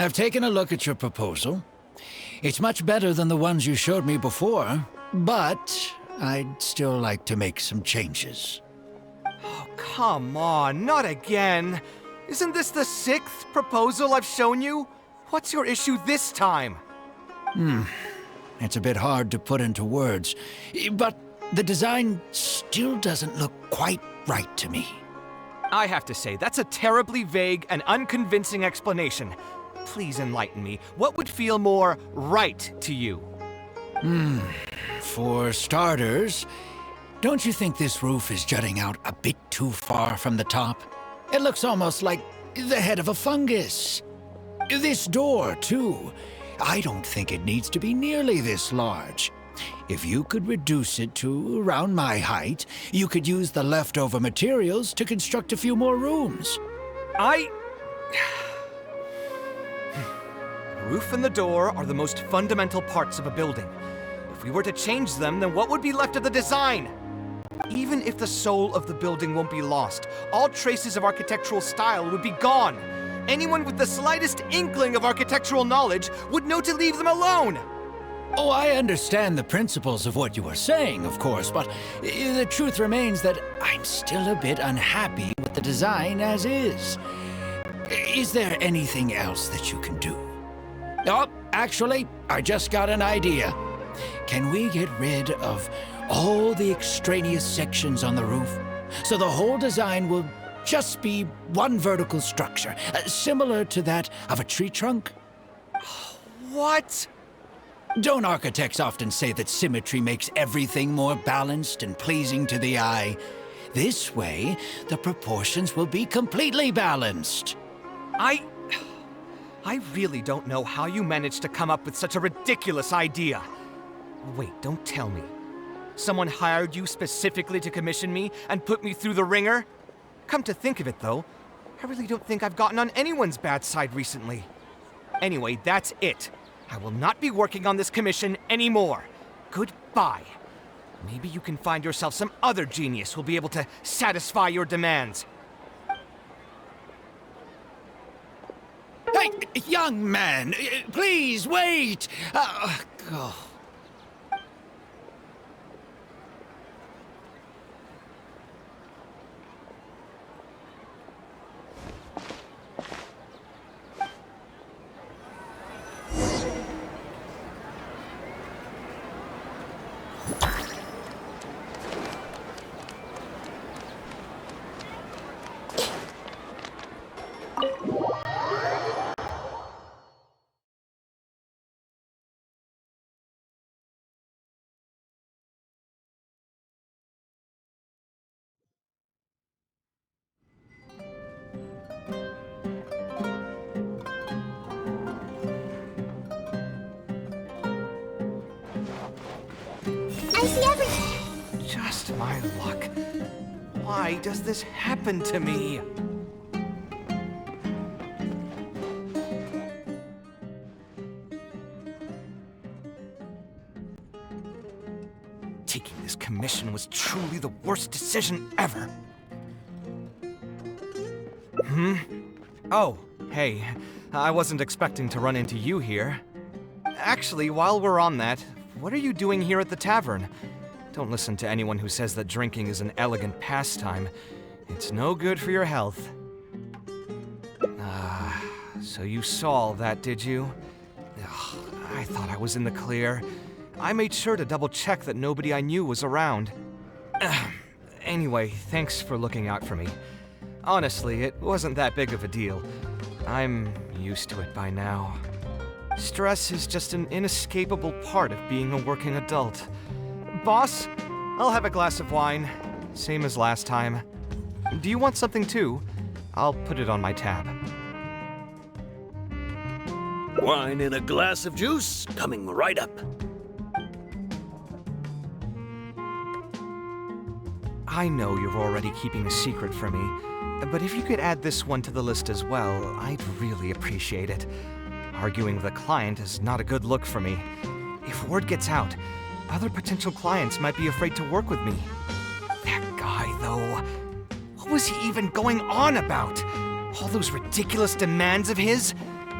I've taken a look at your proposal. It's much better than the ones you showed me before, but I'd still like to make some changes. Oh, come on, not again. Isn't this the 6th proposal I've shown you? What's your issue this time? It's a bit hard to put into words, but the design still doesn't look quite right to me. I have to say, that's a terribly vague and unconvincing explanation. Please enlighten me. What would feel more right to you? For starters, don't you think this roof is jutting out a bit too far from the top? It looks almost like the head of a fungus. This door, too. I don't think it needs to be nearly this large. If you could reduce it to around my height, you could use the leftover materials to construct a few more rooms. The roof and the door are the most fundamental parts of a building. If we were to change them, then what would be left of the design? Even if the soul of the building won't be lost, all traces of architectural style would be gone. Anyone with the slightest inkling of architectural knowledge would know to leave them alone. Oh, I understand the principles of what you are saying, of course, but the truth remains that I'm still a bit unhappy with the design as is. Is there anything else that you can do? Oh, actually, I just got an idea. Can we get rid of all the extraneous sections on the roof, so the whole design will just be one vertical structure, similar to that of a tree trunk? What? Don't architects often say that symmetry makes everything more balanced and pleasing to the eye? This way, the proportions will be completely balanced. I really don't know how you managed to come up with such a ridiculous idea. Wait, don't tell me. Someone hired you specifically to commission me and put me through the ringer? Come to think of it, though, I really don't think I've gotten on anyone's bad side recently. Anyway, that's it. I will not be working on this commission anymore. Goodbye. Maybe you can find yourself some other genius who'll be able to satisfy your demands. Hey, young man, please wait! Oh. I see everything. Just my luck. Why does this happen to me? Taking this commission was truly the worst decision ever. Oh, hey. I wasn't expecting to run into you here. Actually, while we're on that, what are you doing here at the tavern? Don't listen to anyone who says that drinking is an elegant pastime. It's no good for your health. So you saw all that, did you? Ugh, I thought I was in the clear. I made sure to double-check that nobody I knew was around. Anyway, thanks for looking out for me. Honestly, it wasn't that big of a deal. I'm used to it by now. Stress is just an inescapable part of being a working adult. Boss, I'll have a glass of wine, same as last time. Do you want something too? I'll put it on my tab. Wine and a glass of juice coming right up. I know you're already keeping a secret from me, but if you could add this one to the list as well, I'd really appreciate it. Arguing with a client is not a good look for me. If word gets out, other potential clients might be afraid to work with me. That guy, though, what was he even going on about? All those ridiculous demands of his?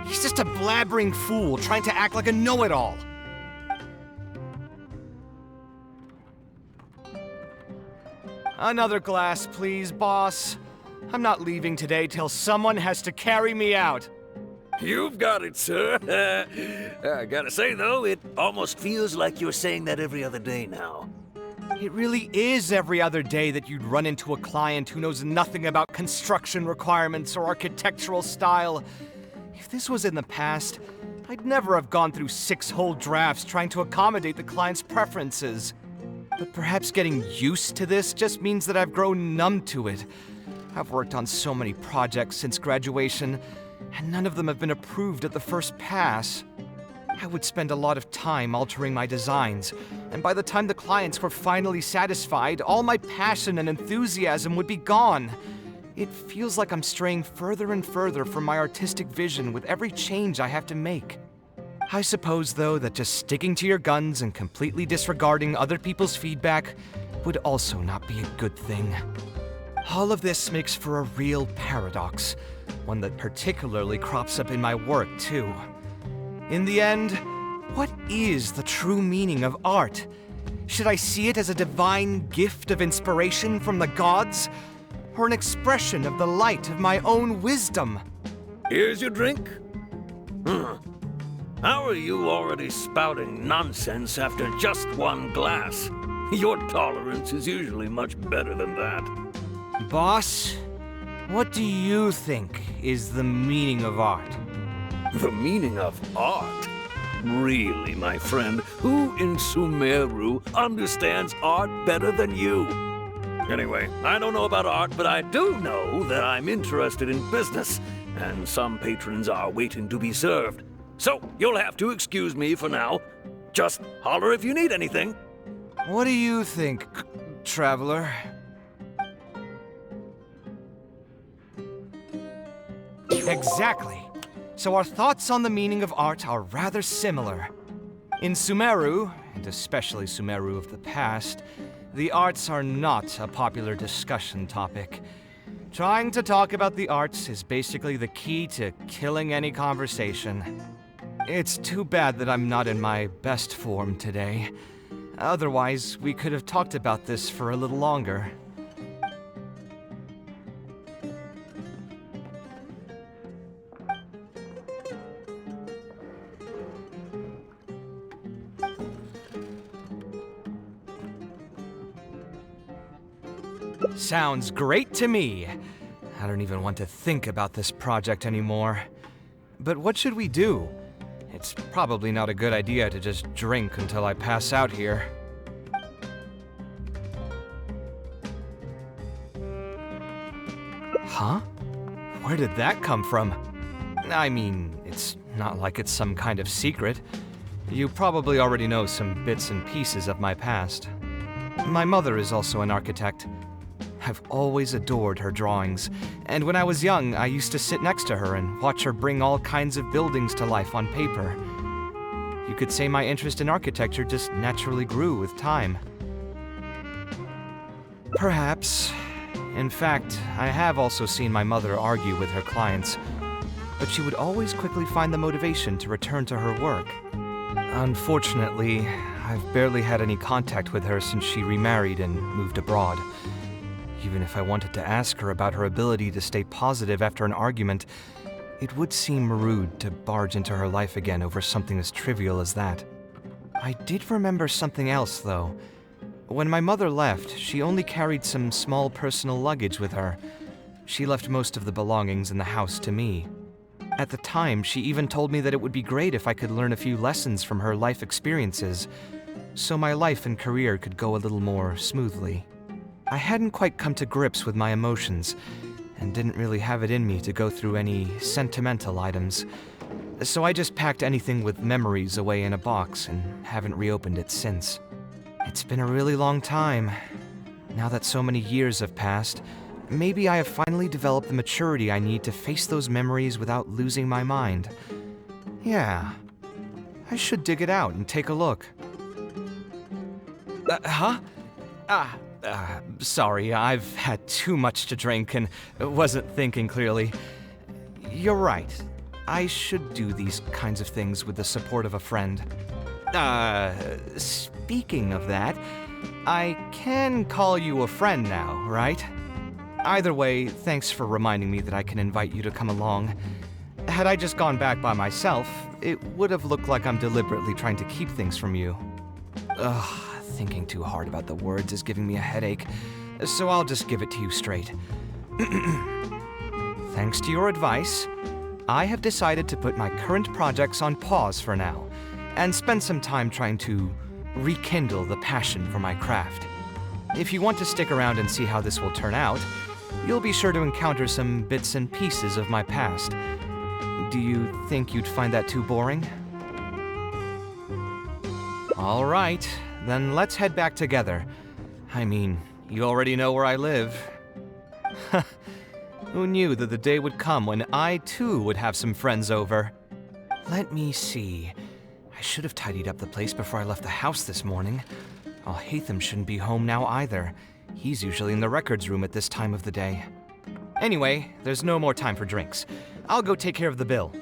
He's just a blabbering fool trying to act like a know-it-all. Another glass, please, boss. I'm not leaving today till someone has to carry me out. You've got it, sir. I gotta say, though, it almost feels like you're saying that every other day now. It really is every other day that you'd run into a client who knows nothing about construction requirements or architectural style. If this was in the past, I'd never have gone through 6 whole drafts trying to accommodate the client's preferences. But perhaps getting used to this just means that I've grown numb to it. I've worked on so many projects since graduation, and none of them have been approved at the first pass. I would spend a lot of time altering my designs, and by the time the clients were finally satisfied, all my passion and enthusiasm would be gone. It feels like I'm straying further and further from my artistic vision with every change I have to make. I suppose, though, that just sticking to your guns and completely disregarding other people's feedback would also not be a good thing. All of this makes for a real paradox, one that particularly crops up in my work, too. In the end, what is the true meaning of art? Should I see it as a divine gift of inspiration from the gods, or an expression of the light of my own wisdom? Here's your drink. How are you already spouting nonsense after just one glass? Your tolerance is usually much better than that. Boss, what do you think is the meaning of art? The meaning of art? Really, my friend, who in Sumeru understands art better than you? Anyway, I don't know about art, but I do know that I'm interested in business, and some patrons are waiting to be served. So, you'll have to excuse me for now. Just holler if you need anything. What do you think, traveler? Exactly. So our thoughts on the meaning of art are rather similar. In Sumeru, and especially Sumeru of the past, the arts are not a popular discussion topic. Trying to talk about the arts is basically the key to killing any conversation. It's too bad that I'm not in my best form today. Otherwise, we could have talked about this for a little longer. Sounds great to me. I don't even want to think about this project anymore. But what should we do? It's probably not a good idea to just drink until I pass out here. Huh? Where did that come from? I mean, it's not like it's some kind of secret. You probably already know some bits and pieces of my past. My mother is also an architect. I've always adored her drawings, and when I was young, I used to sit next to her and watch her bring all kinds of buildings to life on paper. You could say my interest in architecture just naturally grew with time. Perhaps. In fact, I have also seen my mother argue with her clients, but she would always quickly find the motivation to return to her work. Unfortunately, I've barely had any contact with her since she remarried and moved abroad. Even if I wanted to ask her about her ability to stay positive after an argument, it would seem rude to barge into her life again over something as trivial as that. I did remember something else, though. When my mother left, she only carried some small personal luggage with her. She left most of the belongings in the house to me. At the time, she even told me that it would be great if I could learn a few lessons from her life experiences, so my life and career could go a little more smoothly. I hadn't quite come to grips with my emotions, and didn't really have it in me to go through any sentimental items, so I just packed anything with memories away in a box and haven't reopened it since. It's been a really long time. Now that so many years have passed, maybe I have finally developed the maturity I need to face those memories without losing my mind. Yeah, I should dig it out and take a look. Huh? Sorry, I've had too much to drink and wasn't thinking clearly. You're right. I should do these kinds of things with the support of a friend. Speaking of that, I can call you a friend now, right? Either way, thanks for reminding me that I can invite you to come along. Had I just gone back by myself, it would have looked like I'm deliberately trying to keep things from you. Ugh, thinking too hard about the words is giving me a headache, so I'll just give it to you straight. Thanks to your advice, I have decided to put my current projects on pause for now, and spend some time trying to rekindle the passion for my craft. If you want to stick around and see how this will turn out, you'll be sure to encounter some bits and pieces of my past. Do you think you'd find that too boring? All right, then let's head back together. I mean, you already know where I live. Who knew that the day would come when I too would have some friends over? Let me see. I should have tidied up the place before I left the house this morning. Hatham shouldn't be home now either. He's usually in the records room at this time of the day. Anyway, there's no more time for drinks. I'll go take care of the bill.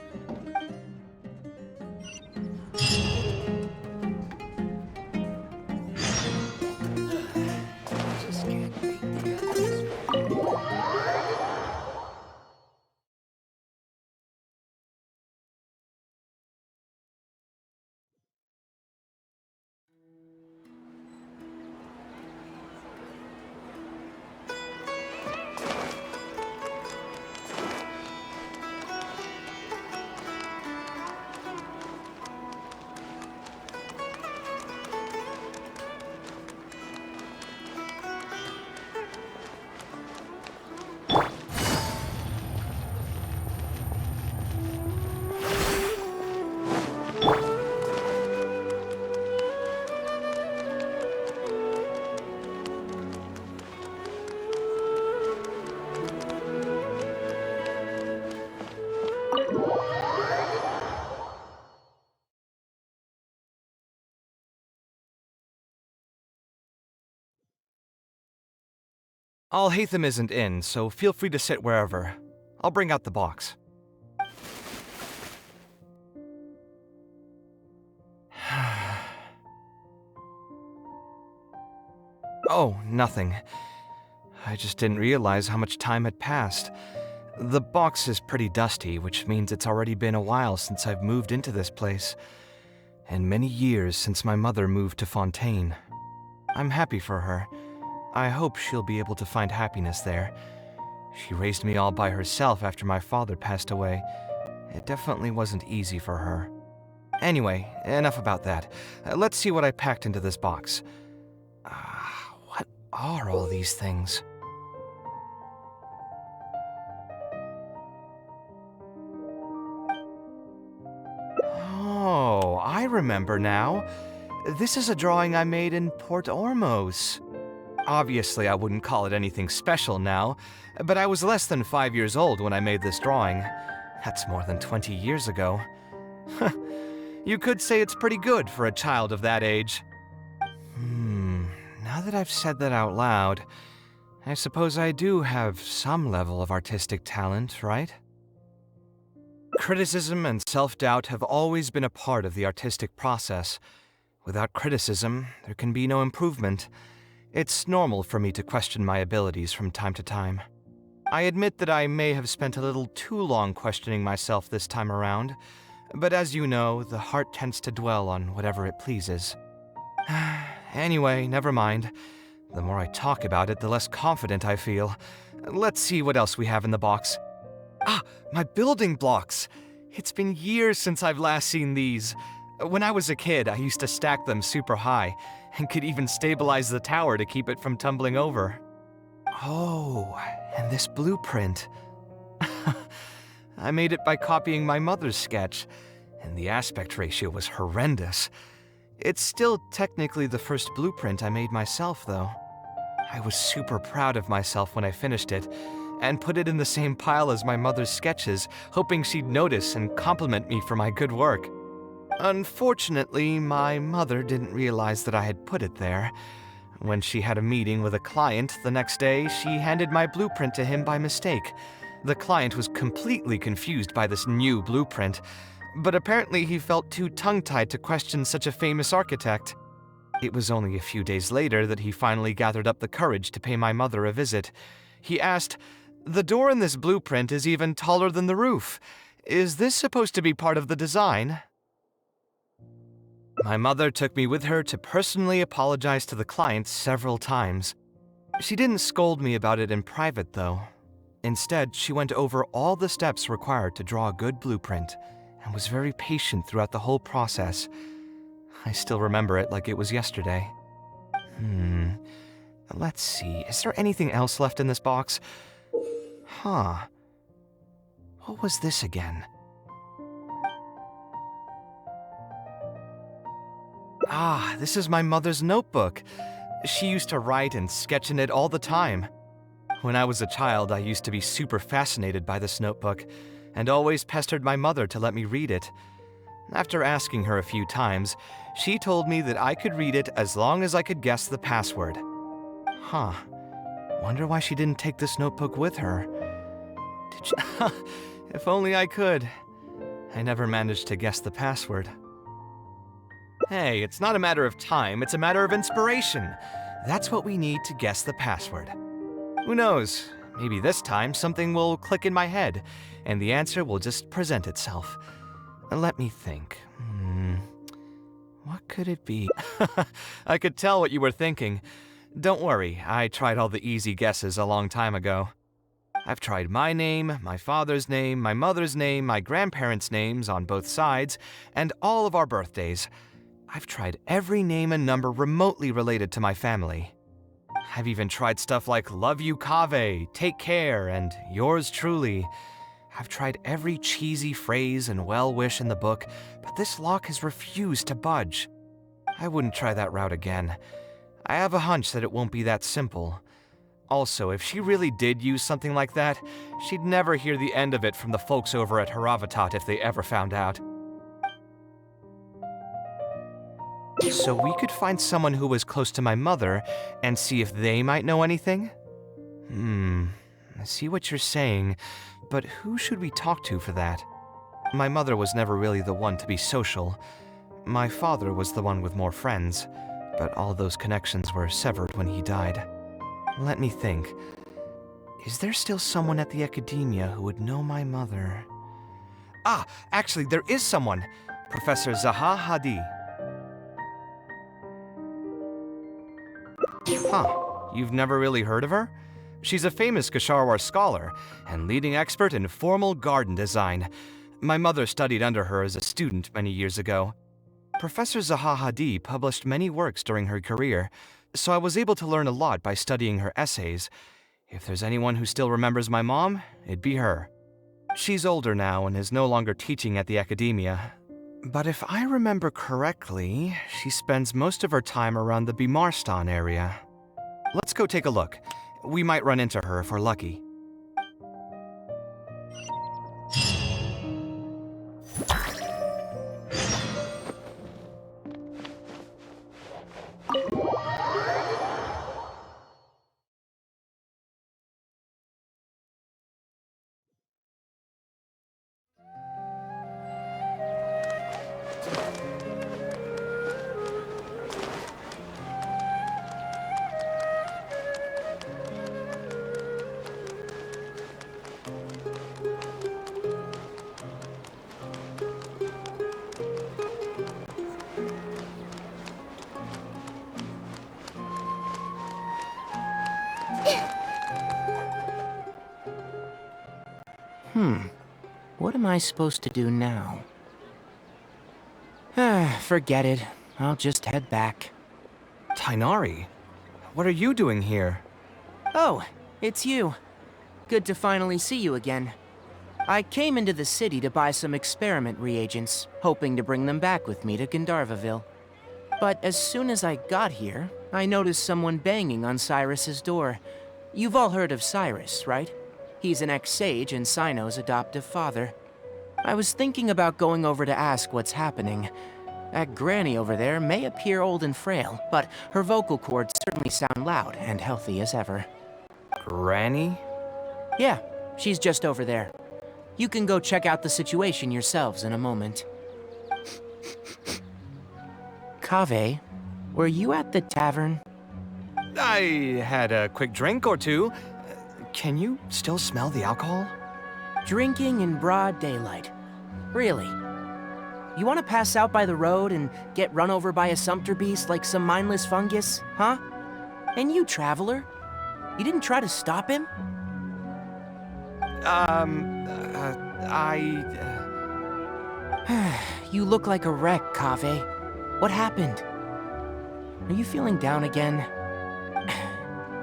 Hatham isn't in, so feel free to sit wherever. I'll bring out the box. Oh, nothing. I just didn't realize how much time had passed. The box is pretty dusty, which means it's already been a while since I've moved into this place, and many years since my mother moved to Fontaine. I'm happy for her. I hope she'll be able to find happiness there. She raised me all by herself after my father passed away. It definitely wasn't easy for her. Anyway, enough about that. Let's see what I packed into this box. What are all these things? Oh, I remember now. This is a drawing I made in Port Ormos. Obviously, I wouldn't call it anything special now, but I was less than 5 years old when I made this drawing. That's more than 20 years ago. You could say it's pretty good for a child of that age. Now that I've said that out loud, I suppose I do have some level of artistic talent, right? Criticism and self-doubt have always been a part of the artistic process. Without criticism, there can be no improvement. It's normal for me to question my abilities from time to time. I admit that I may have spent a little too long questioning myself this time around, but as you know, the heart tends to dwell on whatever it pleases. Anyway, never mind. The more I talk about it, the less confident I feel. Let's see what else we have in the box. My building blocks! It's been years since I've last seen these. When I was a kid, I used to stack them super high, and could even stabilize the tower to keep it from tumbling over. Oh, and this blueprint. I made it by copying my mother's sketch, and the aspect ratio was horrendous. It's still technically the first blueprint I made myself, though. I was super proud of myself when I finished it, and put it in the same pile as my mother's sketches, hoping she'd notice and compliment me for my good work. Unfortunately, my mother didn't realize that I had put it there. When she had a meeting with a client the next day, she handed my blueprint to him by mistake. The client was completely confused by this new blueprint, but apparently he felt too tongue-tied to question such a famous architect. It was only a few days later that he finally gathered up the courage to pay my mother a visit. He asked, "The door in this blueprint is even taller than the roof. Is this supposed to be part of the design?" My mother took me with her to personally apologize to the client several times. She didn't scold me about it in private, though. Instead, she went over all the steps required to draw a good blueprint and was very patient throughout the whole process. I still remember it like it was yesterday. Let's see, is there anything else left in this box? Huh. What was this again? Ah, this is my mother's notebook. She used to write and sketch in it all the time. When I was a child, I used to be super fascinated by this notebook, and always pestered my mother to let me read it. After asking her a few times, she told me that I could read it as long as I could guess the password. Huh. Wonder why she didn't take this notebook with her. Did she? If only I could. I never managed to guess the password. Hey, it's not a matter of time, it's a matter of inspiration. That's what we need to guess the password. Who knows? Maybe this time something will click in my head, and the answer will just present itself. Let me think. What could it be? I could tell what you were thinking. Don't worry, I tried all the easy guesses a long time ago. I've tried my name, my father's name, my mother's name, my grandparents' names on both sides, and all of our birthdays. I've tried every name and number remotely related to my family. I've even tried stuff like love you Kaveh, take care, and yours truly. I've tried every cheesy phrase and well-wish in the book, but this lock has refused to budge. I wouldn't try that route again. I have a hunch that it won't be that simple. Also, if she really did use something like that, she'd never hear the end of it from the folks over at Haravatat if they ever found out. So we could find someone who was close to my mother and see if they might know anything? I see what you're saying, but who should we talk to for that? My mother was never really the one to be social. My father was the one with more friends, but all those connections were severed when he died. Let me think. Is there still someone at the academia who would know my mother? Ah, actually, there is someone. Professor Zaha Hadid. Huh, you've never really heard of her? She's a famous Kshatriyar scholar and leading expert in formal garden design. My mother studied under her as a student many years ago. Professor Zaha Hadid published many works during her career, so I was able to learn a lot by studying her essays. If there's anyone who still remembers my mom, it'd be her. She's older now and is no longer teaching at the academia. But if I remember correctly, she spends most of her time around the Bimarstan area. Let's go take a look. We might run into her if we're lucky. What am I supposed to do now? Forget it. I'll just head back. Tighnari, what are you doing here? Oh, it's you. Good to finally see you again. I came into the city to buy some experiment reagents, hoping to bring them back with me to Gandharvaville. But as soon as I got here, I noticed someone banging on Cyrus's door. You've all heard of Cyrus, right? He's an ex-sage and Cyno's adoptive father. I was thinking about going over to ask what's happening. That granny over there may appear old and frail, but her vocal cords certainly sound loud and healthy as ever. Granny? Yeah, She's just over there. You can go check out the situation yourselves in a moment. Kaveh, were you at the tavern? I had a quick drink or two. Can you still smell the alcohol? Drinking in broad daylight. Really? You want to pass out by the road and get run over by a sumpter beast like some mindless fungus, huh? And you, traveler? You didn't try to stop him? You look like a wreck, Kaveh. What happened? Are you feeling down again?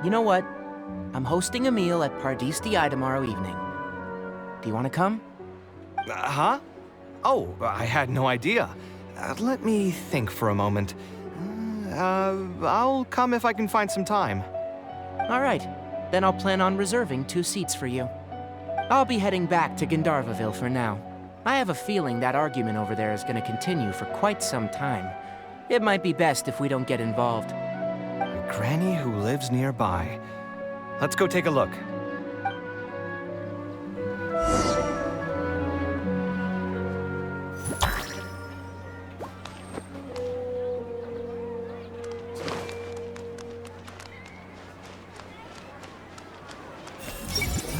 You know what? I'm hosting a meal at Pardistii tomorrow evening. Do you want to come? Huh? Oh, I had no idea. Let me think for a moment. I'll come if I can find some time. All right. Then I'll plan on reserving 2 seats for you. I'll be heading back to Gandharvaville for now. I have a feeling that argument over there is going to continue for quite some time. It might be best if we don't get involved. A granny who lives nearby. Let's go take a look.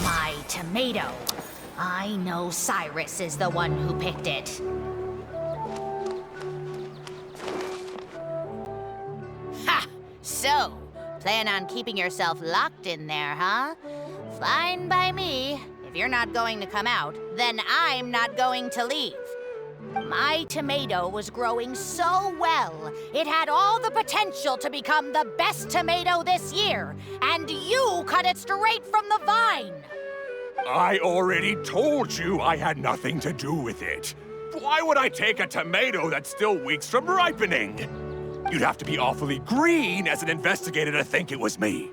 My tomato. I know Cyrus is the one who picked it. Ha! So, plan on keeping yourself locked in there, huh? Fine by me. If you're not going to come out, then I'm not going to leave. My tomato was growing so well, it had all the potential to become the best tomato this year, and you cut it straight from the vine. I already told you I had nothing to do with it. Why would I take a tomato that's still weeks from ripening? You'd have to be awfully green as an investigator to think it was me.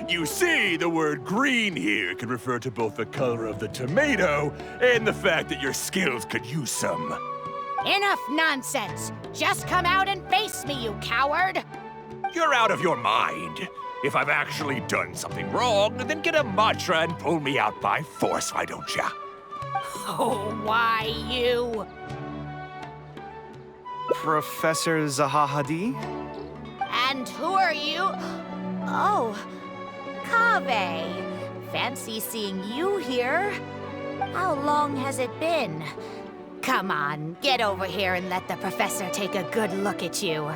You see, the word green here can refer to both the color of the tomato and the fact that your skills could use some. Enough nonsense! Just come out and face me, you coward! You're out of your mind. If I've actually done something wrong, then get a mantra and pull me out by force, why don't ya? Oh, why you? Professor Zahahadi? And who are you? Oh, Kaveh. Fancy seeing you here. How long has it been? Come on, get over here and let the professor take a good look at you.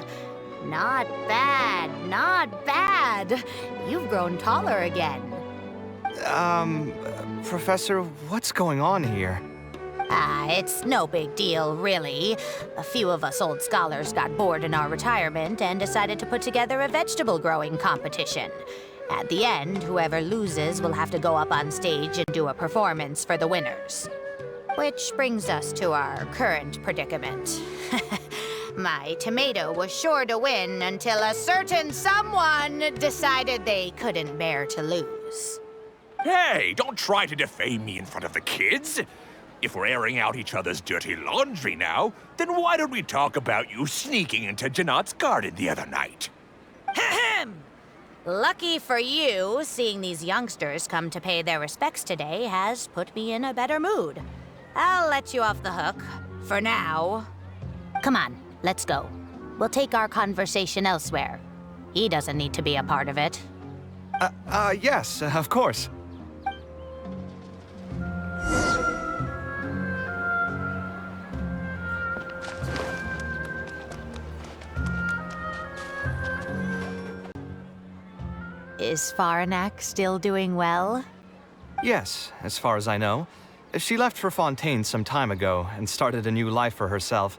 Not bad, not bad. You've grown taller again. Professor, what's going on here? It's no big deal, really. A few of us old scholars got bored in our retirement and decided to put together a vegetable growing competition. At the end, whoever loses will have to go up on stage and do a performance for the winners. Which brings us to our current predicament. My tomato was sure to win until a certain someone decided they couldn't bear to lose. Hey, don't try to defame me in front of the kids. If we're airing out each other's dirty laundry now, then why don't we talk about you sneaking into Janat's garden the other night? Ahem! Lucky for you, seeing these youngsters come to pay their respects today has put me in a better mood. I'll let you off the hook, for now. Come on, let's go. We'll take our conversation elsewhere. He doesn't need to be a part of it. Yes, of course. Is Faranak still doing well? Yes, as far as I know. She left for Fontaine some time ago and started a new life for herself.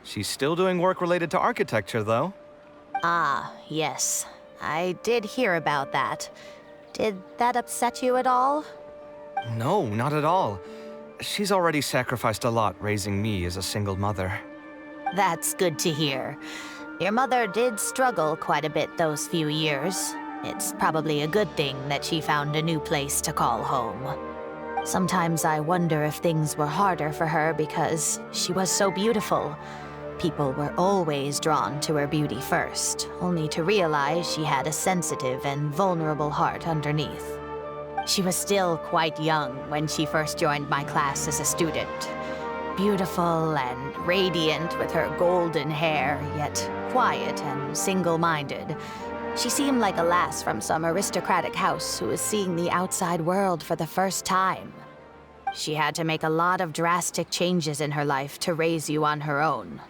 She's still doing work related to architecture, though. Ah, yes. I did hear about that. Did that upset you at all? No, not at all. She's already sacrificed a lot raising me as a single mother. That's good to hear. Your mother did struggle quite a bit those few years. It's probably a good thing that she found a new place to call home. Sometimes I wonder if things were harder for her because she was so beautiful. People were always drawn to her beauty first, only to realize she had a sensitive and vulnerable heart underneath. She was still quite young when she first joined my class as a student. Beautiful and radiant with her golden hair, yet quiet and single-minded. She seemed like a lass from some aristocratic house who was seeing the outside world for the first time. She had to make a lot of drastic changes in her life to raise you on her own.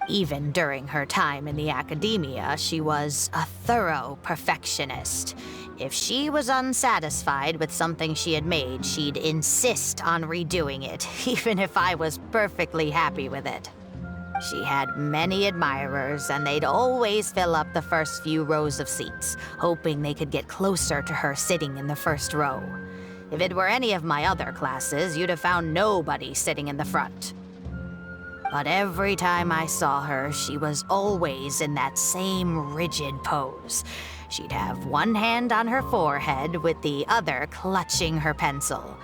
Even during her time in the academia, she was a thorough perfectionist. If she was unsatisfied with something she had made, she'd insist on redoing it, even if I was perfectly happy with it. She had many admirers, and they'd always fill up the first few rows of seats, hoping they could get closer to her sitting in the first row. If it were any of my other classes, you'd have found nobody sitting in the front. But every time I saw her, she was always in that same rigid pose. She'd have one hand on her forehead with the other clutching her pencil.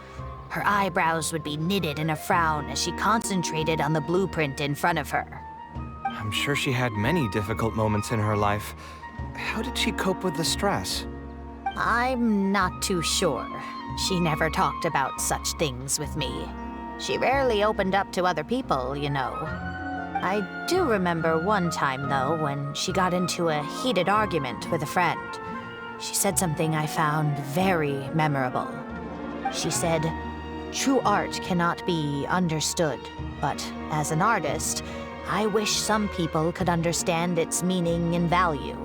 Her eyebrows would be knitted in a frown as she concentrated on the blueprint in front of her. I'm sure she had many difficult moments in her life. How did she cope with the stress? I'm not too sure. She never talked about such things with me. She rarely opened up to other people, you know. I do remember one time, though, when she got into a heated argument with a friend. She said something I found very memorable. She said, "True art cannot be understood, but as an artist, I wish some people could understand its meaning and value."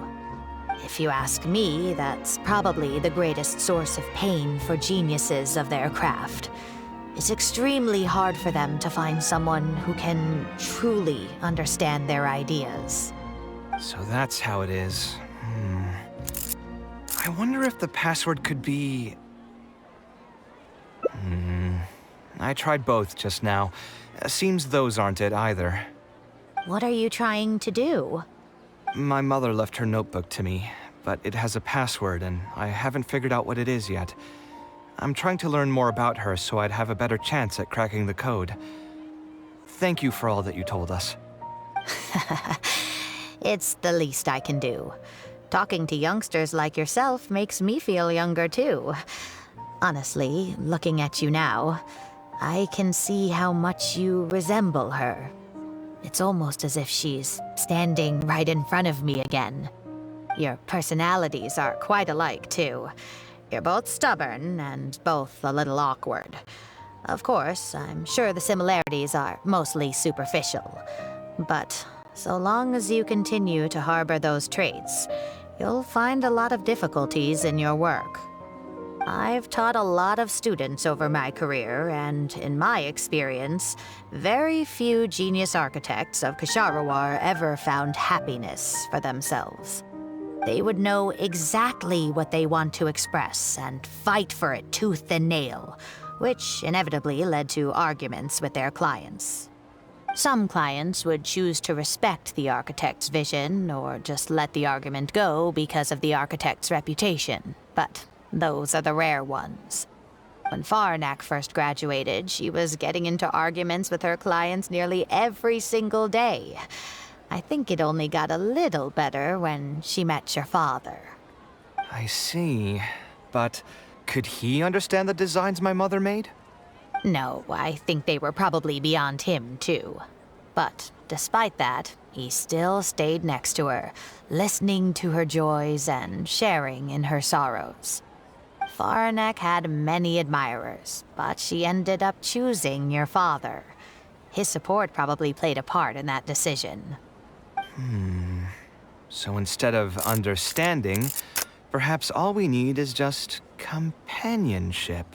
If you ask me, that's probably the greatest source of pain for geniuses of their craft. It's extremely hard for them to find someone who can truly understand their ideas. So that's how it is. I wonder if the password could be... I tried both just now. Seems those aren't it either. What are you trying to do? My mother left her notebook to me, but it has a password and I haven't figured out what it is yet. I'm trying to learn more about her so I'd have a better chance at cracking the code. Thank you for all that you told us. It's the least I can do. Talking to youngsters like yourself makes me feel younger too. Honestly, looking at you now, I can see how much you resemble her. It's almost as if she's standing right in front of me again. Your personalities are quite alike too. You're both stubborn and both a little awkward. Of course, I'm sure the similarities are mostly superficial. But so long as you continue to harbor those traits, you'll find a lot of difficulties in your work. I've taught a lot of students over my career, and in my experience, very few genius architects of Ksharawar ever found happiness for themselves. They would know exactly what they want to express and fight for it tooth and nail, which inevitably led to arguments with their clients. Some clients would choose to respect the architect's vision or just let the argument go because of the architect's reputation, but those are the rare ones. When Faranak first graduated, she was getting into arguments with her clients nearly every single day. I think it only got a little better when she met your father. I see. But could he understand the designs my mother made? No, I think they were probably beyond him, too. But despite that, he still stayed next to her, listening to her joys and sharing in her sorrows. Faranak had many admirers, but she ended up choosing your father. His support probably played a part in that decision. So instead of understanding, perhaps all we need is just companionship.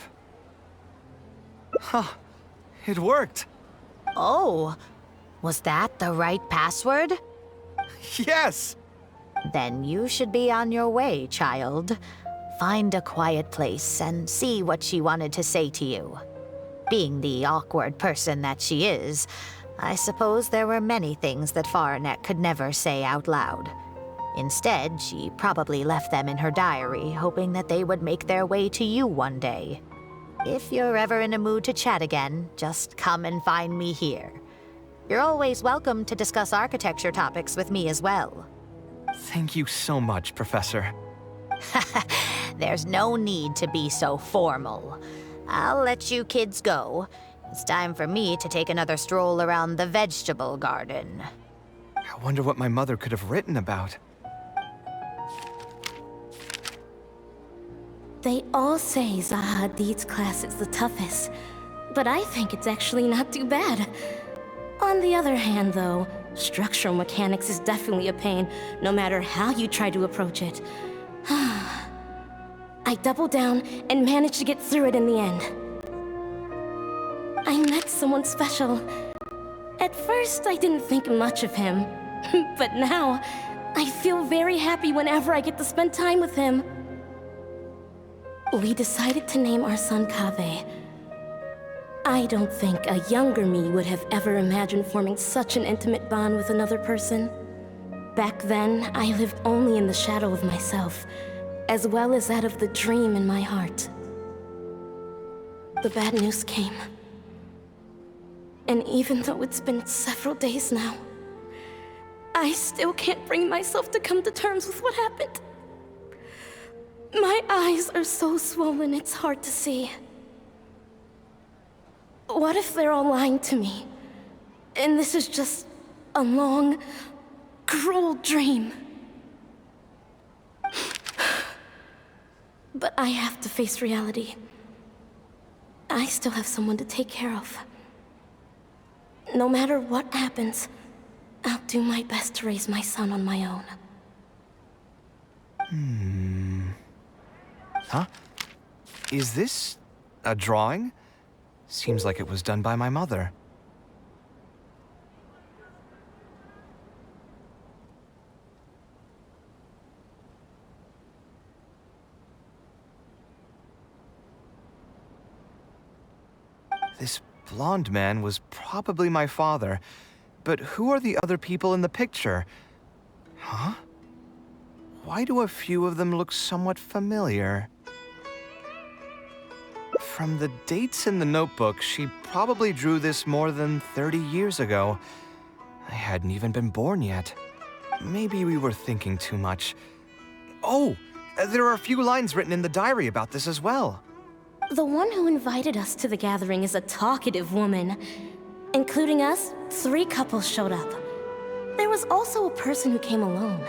Huh. It worked! Oh, was that the right password? Yes! Then you should be on your way, child. Find a quiet place and see what she wanted to say to you. Being the awkward person that she is, I suppose there were many things that Faranek could never say out loud. Instead, she probably left them in her diary, hoping that they would make their way to you one day. If you're ever in a mood to chat again, just come and find me here. You're always welcome to discuss architecture topics with me as well. Thank you so much, Professor. There's no need to be so formal. I'll let you kids go. It's time for me to take another stroll around the vegetable garden. I wonder what my mother could have written about. They all say Zaha Hadid's class is the toughest, but I think it's actually not too bad. On the other hand, though, structural mechanics is definitely a pain, no matter how you try to approach it. I doubled down and managed to get through it in the end. I met someone special. At first, I didn't think much of him, but now, I feel very happy whenever I get to spend time with him. We decided to name our son Kaveh. I don't think a younger me would have ever imagined forming such an intimate bond with another person. Back then, I lived only in the shadow of myself, as well as that of the dream in my heart. The bad news came. And even though it's been several days now, I still can't bring myself to come to terms with what happened. My eyes are so swollen, it's hard to see. What if they're all lying to me? And this is just a long, cruel dream. But I have to face reality. I still have someone to take care of. No matter what happens, I'll do my best to raise my son on my own. Huh? Is this a drawing? Seems like it was done by my mother. This blonde man was probably my father, but who are the other people in the picture? Huh? Why do a few of them look somewhat familiar? From the dates in the notebook, she probably drew this more than 30 years ago. I hadn't even been born yet. Maybe we were thinking too much. Oh, there are a few lines written in the diary about this as well. The one who invited us to the gathering is a talkative woman. Including us, 3 couples showed up. There was also a person who came alone.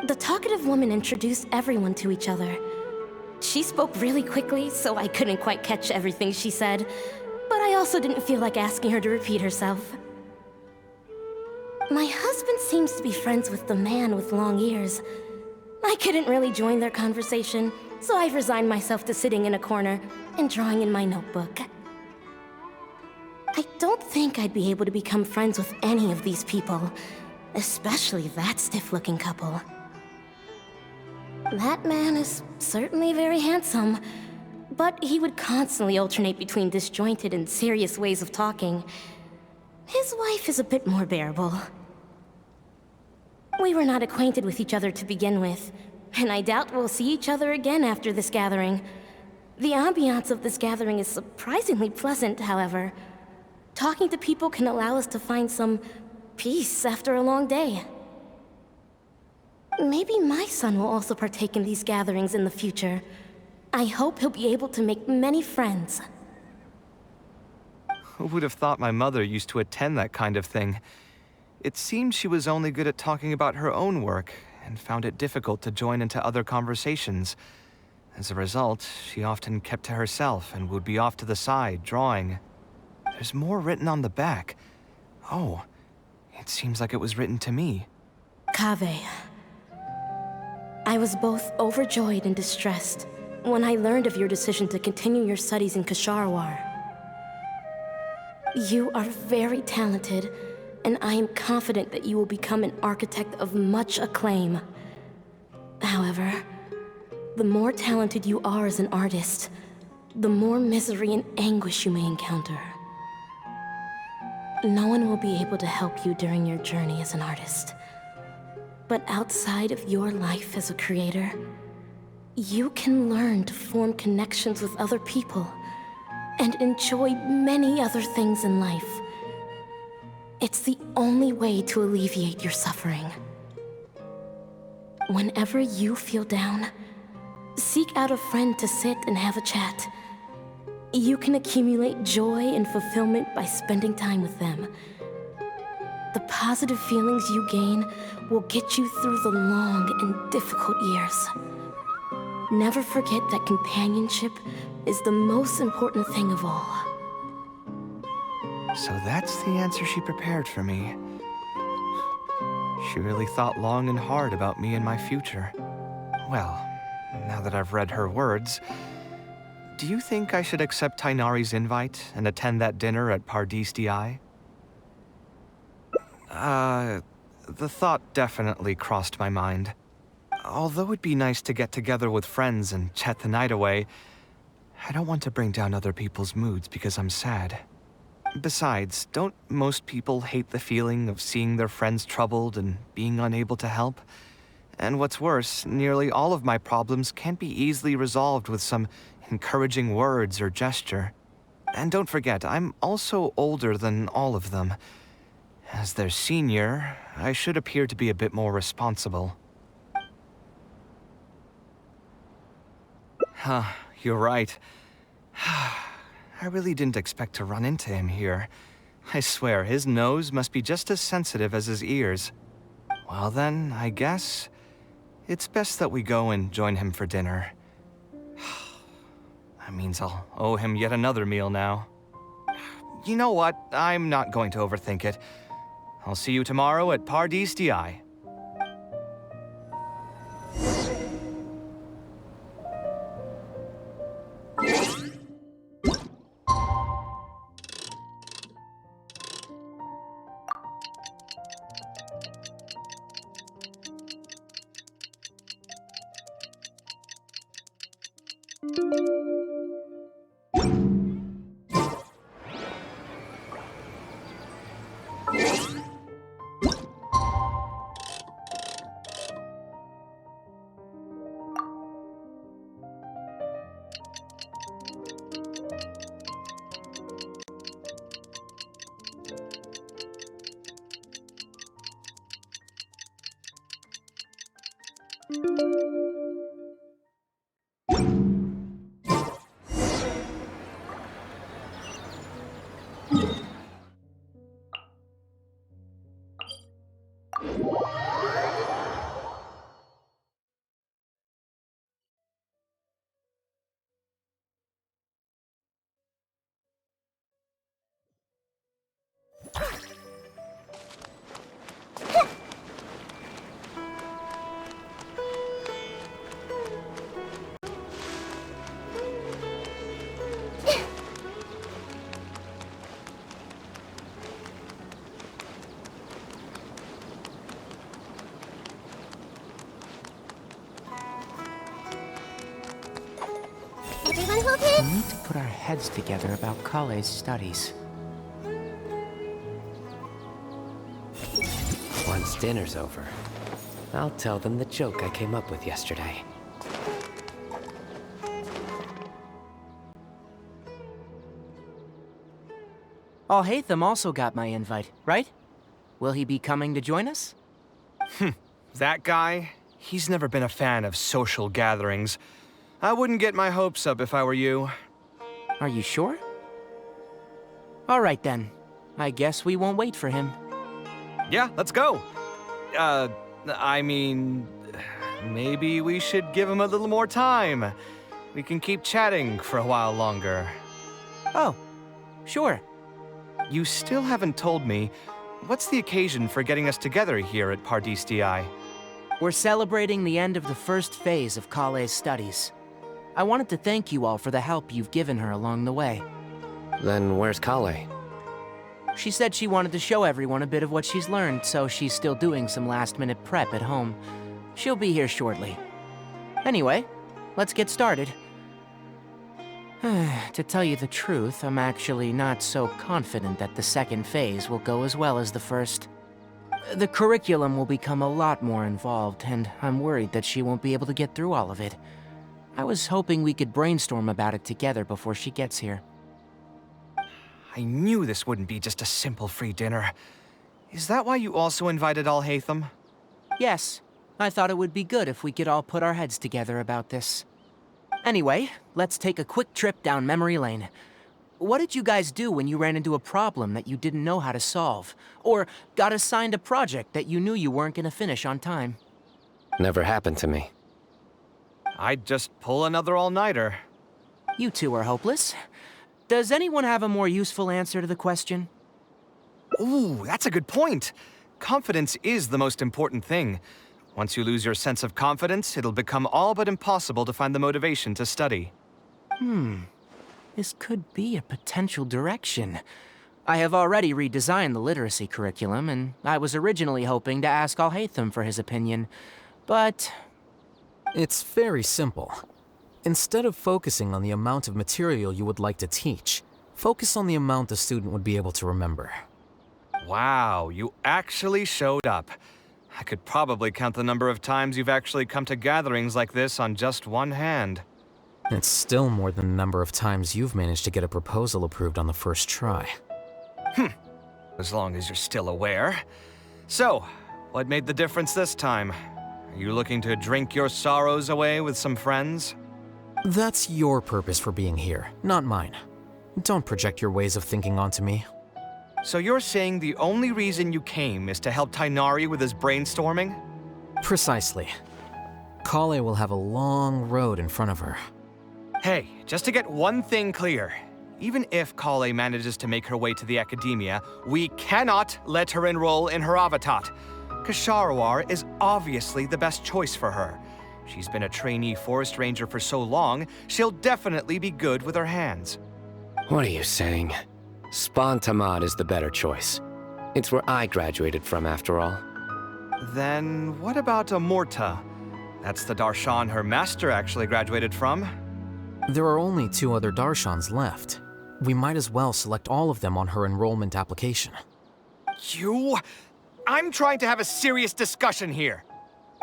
The talkative woman introduced everyone to each other. She spoke really quickly, so I couldn't quite catch everything she said, but I also didn't feel like asking her to repeat herself. My husband seems to be friends with the man with long ears. I couldn't really join their conversation, so I've resigned myself to sitting in a corner and drawing in my notebook. I don't think I'd be able to become friends with any of these people, especially that stiff-looking couple. That man is certainly very handsome, but he would constantly alternate between disjointed and serious ways of talking. His wife is a bit more bearable. We were not acquainted with each other to begin with, and I doubt we'll see each other again after this gathering. The ambiance of this gathering is surprisingly pleasant, however. Talking to people can allow us to find some peace after a long day. Maybe my son will also partake in these gatherings in the future. I hope he'll be able to make many friends. Who would have thought my mother used to attend that kind of thing? It seemed she was only good at talking about her own work, and found it difficult to join into other conversations. As a result, she often kept to herself and would be off to the side, drawing. There's more written on the back. Oh, it seems like it was written to me. Kaveh. I was both overjoyed and distressed when I learned of your decision to continue your studies in Kasharwar. You are very talented, and I am confident that you will become an architect of much acclaim. However, the more talented you are as an artist, the more misery and anguish you may encounter. No one will be able to help you during your journey as an artist. But outside of your life as a creator, you can learn to form connections with other people and enjoy many other things in life, It's the only way to alleviate your suffering. Whenever you feel down, seek out a friend to sit and have a chat. You can accumulate joy and fulfillment by spending time with them. The positive feelings you gain will get you through the long and difficult years. Never forget that companionship is the most important thing of all. So that's the answer she prepared for me. She really thought long and hard about me and my future. Well, now that I've read her words, do you think I should accept Tainari's invite and attend that dinner at Pardis Di? The thought definitely crossed my mind. Although it'd be nice to get together with friends and chat the night away, I don't want to bring down other people's moods because I'm sad. Besides, don't most people hate the feeling of seeing their friends troubled and being unable to help? And what's worse, nearly all of my problems can't be easily resolved with some encouraging words or gesture. And don't forget, I'm also older than all of them. As their senior, I should appear to be a bit more responsible. Huh, you're right. I really didn't expect to run into him here. I swear, his nose must be just as sensitive as his ears. Well then, I guess it's best that we go and join him for dinner. That means I'll owe him yet another meal now. You know what? I'm not going to overthink it. I'll see you tomorrow at Pardis Di. We need to put our heads together about Kaveh's studies. Once dinner's over, I'll tell them the joke I came up with yesterday. Hatham also got my invite, right? Will he be coming to join us? That guy? He's never been a fan of social gatherings. I wouldn't get my hopes up if I were you. Are you sure? All right then. I guess we won't wait for him. Yeah, let's go. I mean, maybe we should give him a little more time. We can keep chatting for a while longer. Oh, sure. You still haven't told me, what's the occasion for getting us together here at Pardis Di? We're celebrating the end of the first phase of Kaveh's studies. I wanted to thank you all for the help you've given her along the way. Then where's Kaveh? She said she wanted to show everyone a bit of what she's learned, so she's still doing some last-minute prep at home. She'll be here shortly. Anyway, let's get started. To tell you the truth, I'm actually not so confident that the second phase will go as well as the first. The curriculum will become a lot more involved, and I'm worried that she won't be able to get through all of it. I was hoping we could brainstorm about it together before she gets here. I knew this wouldn't be just a simple free dinner. Is that why you also invited Alhaitham? Yes, I thought it would be good if we could all put our heads together about this. Anyway, let's take a quick trip down memory lane. What did you guys do when you ran into a problem that you didn't know how to solve? Or got assigned a project that you knew you weren't gonna finish on time? Never happened to me. I'd just pull another all-nighter. You two are hopeless. Does anyone have a more useful answer to the question? Ooh, that's a good point. Confidence is the most important thing. Once you lose your sense of confidence, it'll become all but impossible to find the motivation to study. This could be a potential direction. I have already redesigned the literacy curriculum, and I was originally hoping to ask Alhaitham for his opinion, but... It's very simple. Instead of focusing on the amount of material you would like to teach, focus on the amount the student would be able to remember. Wow, you actually showed up. I could probably count the number of times you've actually come to gatherings like this on just one hand. It's still more than the number of times you've managed to get a proposal approved on the first try. As long as you're still aware. So, what made the difference this time? Are you looking to drink your sorrows away with some friends? That's your purpose for being here, not mine. Don't project your ways of thinking onto me. So you're saying the only reason you came is to help Tighnari with his brainstorming? Precisely. Kaveh will have a long road in front of her. Hey, just to get one thing clear. Even if Kaveh manages to make her way to the academia, we cannot let her enroll in her avatat. Ksharawar is obviously the best choice for her. She's been a trainee forest ranger for so long, she'll definitely be good with her hands. What are you saying? Spontamad is the better choice. It's where I graduated from, after all. Then what about Amorta? That's the darshan her master actually graduated from. There are only 2 other Darshans left. We might as well select all of them on her enrollment application. I'm trying to have a serious discussion here.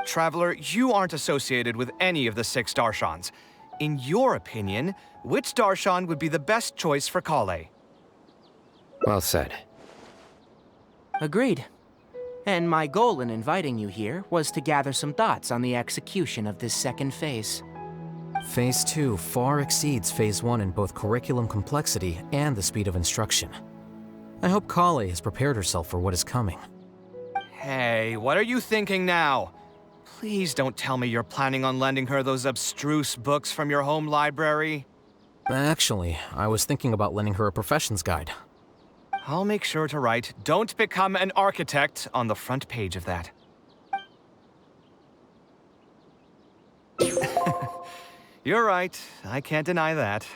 Traveler, you aren't associated with any of the 6 darshans. In your opinion, which darshan would be the best choice for Kaveh? Well said. Agreed. And my goal in inviting you here was to gather some thoughts on the execution of this second phase. Phase 2 far exceeds Phase 1 in both curriculum complexity and the speed of instruction. I hope Kaveh has prepared herself for what is coming. Hey, what are you thinking now? Please don't tell me you're planning on lending her those abstruse books from your home library. Actually, I was thinking about lending her a professions guide. I'll make sure to write, "Don't become an architect" on the front page of that. You're right. I can't deny that.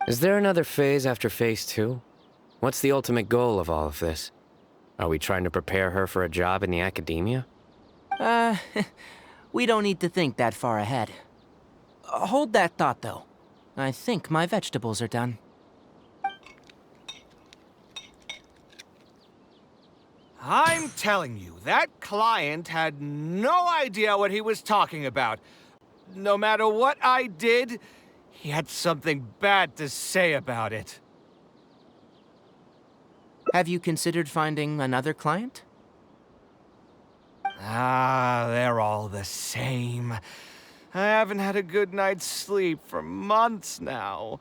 Is there another phase after Phase 2? What's the ultimate goal of all of this? Are we trying to prepare her for a job in the academia? We don't need to think that far ahead. Hold that thought, though. I think my vegetables are done. I'm telling you, that client had no idea what he was talking about. No matter what I did, he had something bad to say about it. Have you considered finding another client? They're all the same. I haven't had a good night's sleep for months now.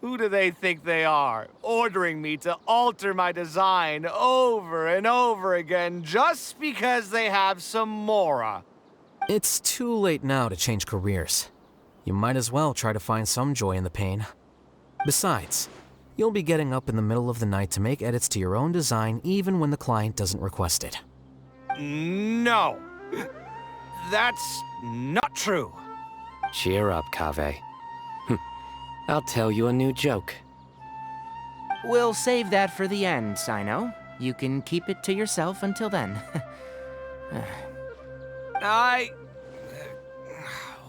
Who do they think they are, ordering me to alter my design over and over again just because they have some mora? It's too late now to change careers. You might as well try to find some joy in the pain. Besides, you'll be getting up in the middle of the night to make edits to your own design even when the client doesn't request it. No. That's not true. Cheer up, Kaveh. I'll tell you a new joke. We'll save that for the end, Sino. You can keep it to yourself until then.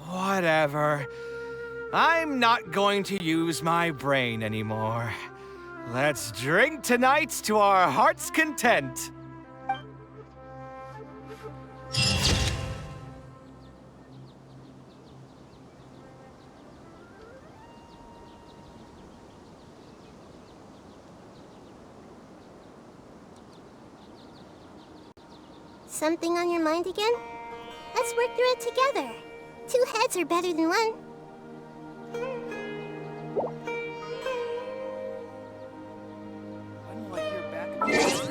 Whatever. I'm not going to use my brain anymore. Let's drink tonight to our heart's content. something on your mind again? Let's work through it together. 2 heads are better than 1. When will I hear back about this?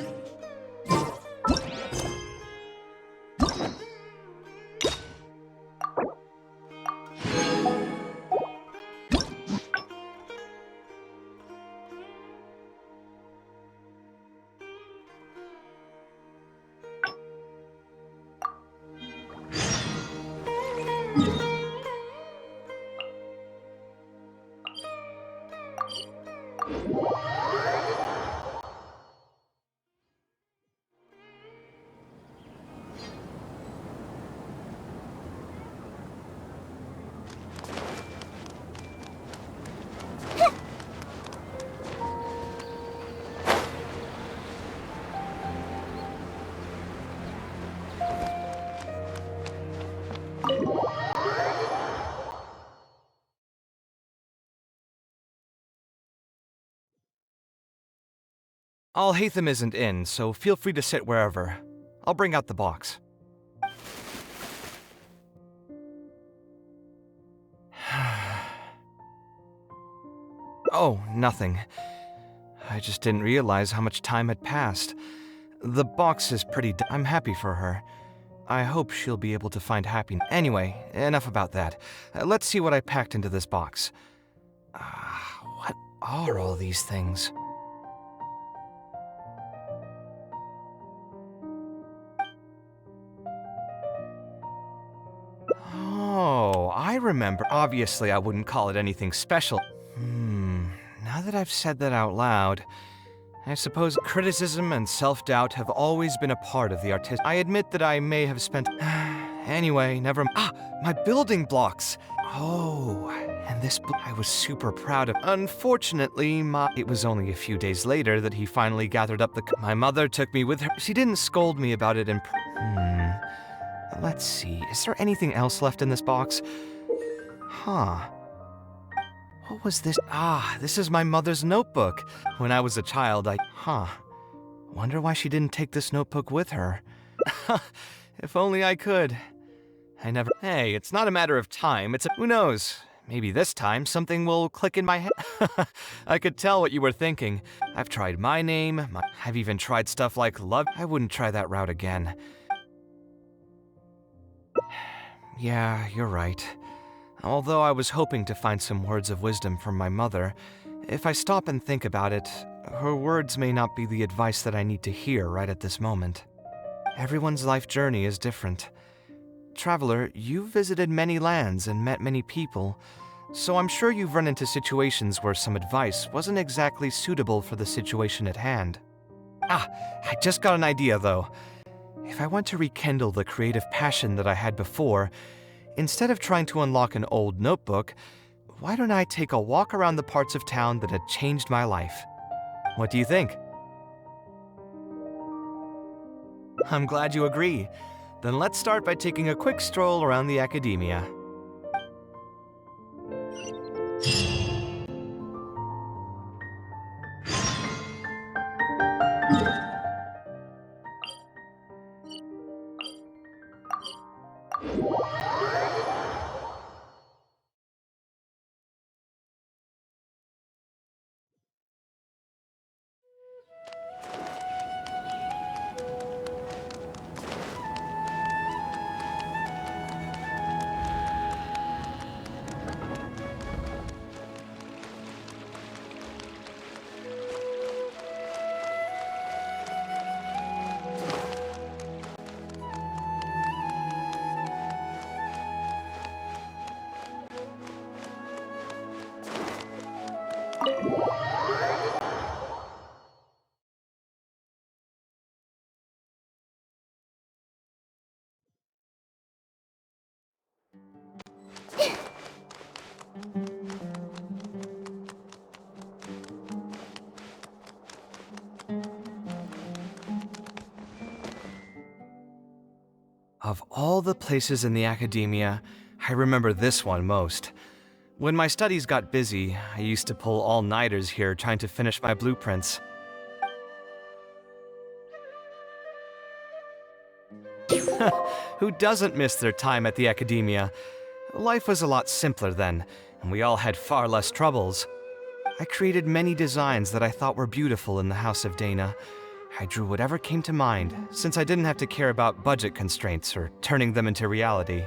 Alhaitham isn't in, so feel free to sit wherever. I'll bring out the box. Oh, nothing. I just didn't realize how much time had passed. The box is pretty I'm happy for her. I hope she'll be able to find happiness. Anyway, enough about that. Let's see what I packed into this box. What are all these things? Oh, I remember. Obviously, I wouldn't call it anything special. Now that I've said that out loud, I suppose criticism and self-doubt have always been a part of the artist. I admit that I may have spent... Anyway, never... my building blocks! Oh, and this... I was super proud of... Unfortunately, it was only a few days later that he finally gathered up the... My mother took me with her. She didn't scold me about it in... Let's see, is there anything else left in this box? What was this? This is my mother's notebook. When I was a child, wonder why she didn't take this notebook with her. If only I could. Hey, it's not a matter of time, who knows? Maybe this time something will click in my head. I could tell what you were thinking. I've tried my name, I've even tried stuff like love. I wouldn't try that route again. Yeah, you're right. Although I was hoping to find some words of wisdom from my mother, if I stop and think about it, her words may not be the advice that I need to hear right at this moment. Everyone's life journey is different. Traveler, you've visited many lands and met many people, so I'm sure you've run into situations where some advice wasn't exactly suitable for the situation at hand. I just got an idea though. If I want to rekindle the creative passion that I had before, instead of trying to unlock an old notebook, why don't I take a walk around the parts of town that had changed my life? What do you think? I'm glad you agree. Then let's start by taking a quick stroll around the academia. Of all the places in the academia, I remember this one most. When my studies got busy, I used to pull all-nighters here trying to finish my blueprints. Who doesn't miss their time at the academia? Life was a lot simpler then, and we all had far less troubles. I created many designs that I thought were beautiful in the House of Dana. I drew whatever came to mind, since I didn't have to care about budget constraints or turning them into reality.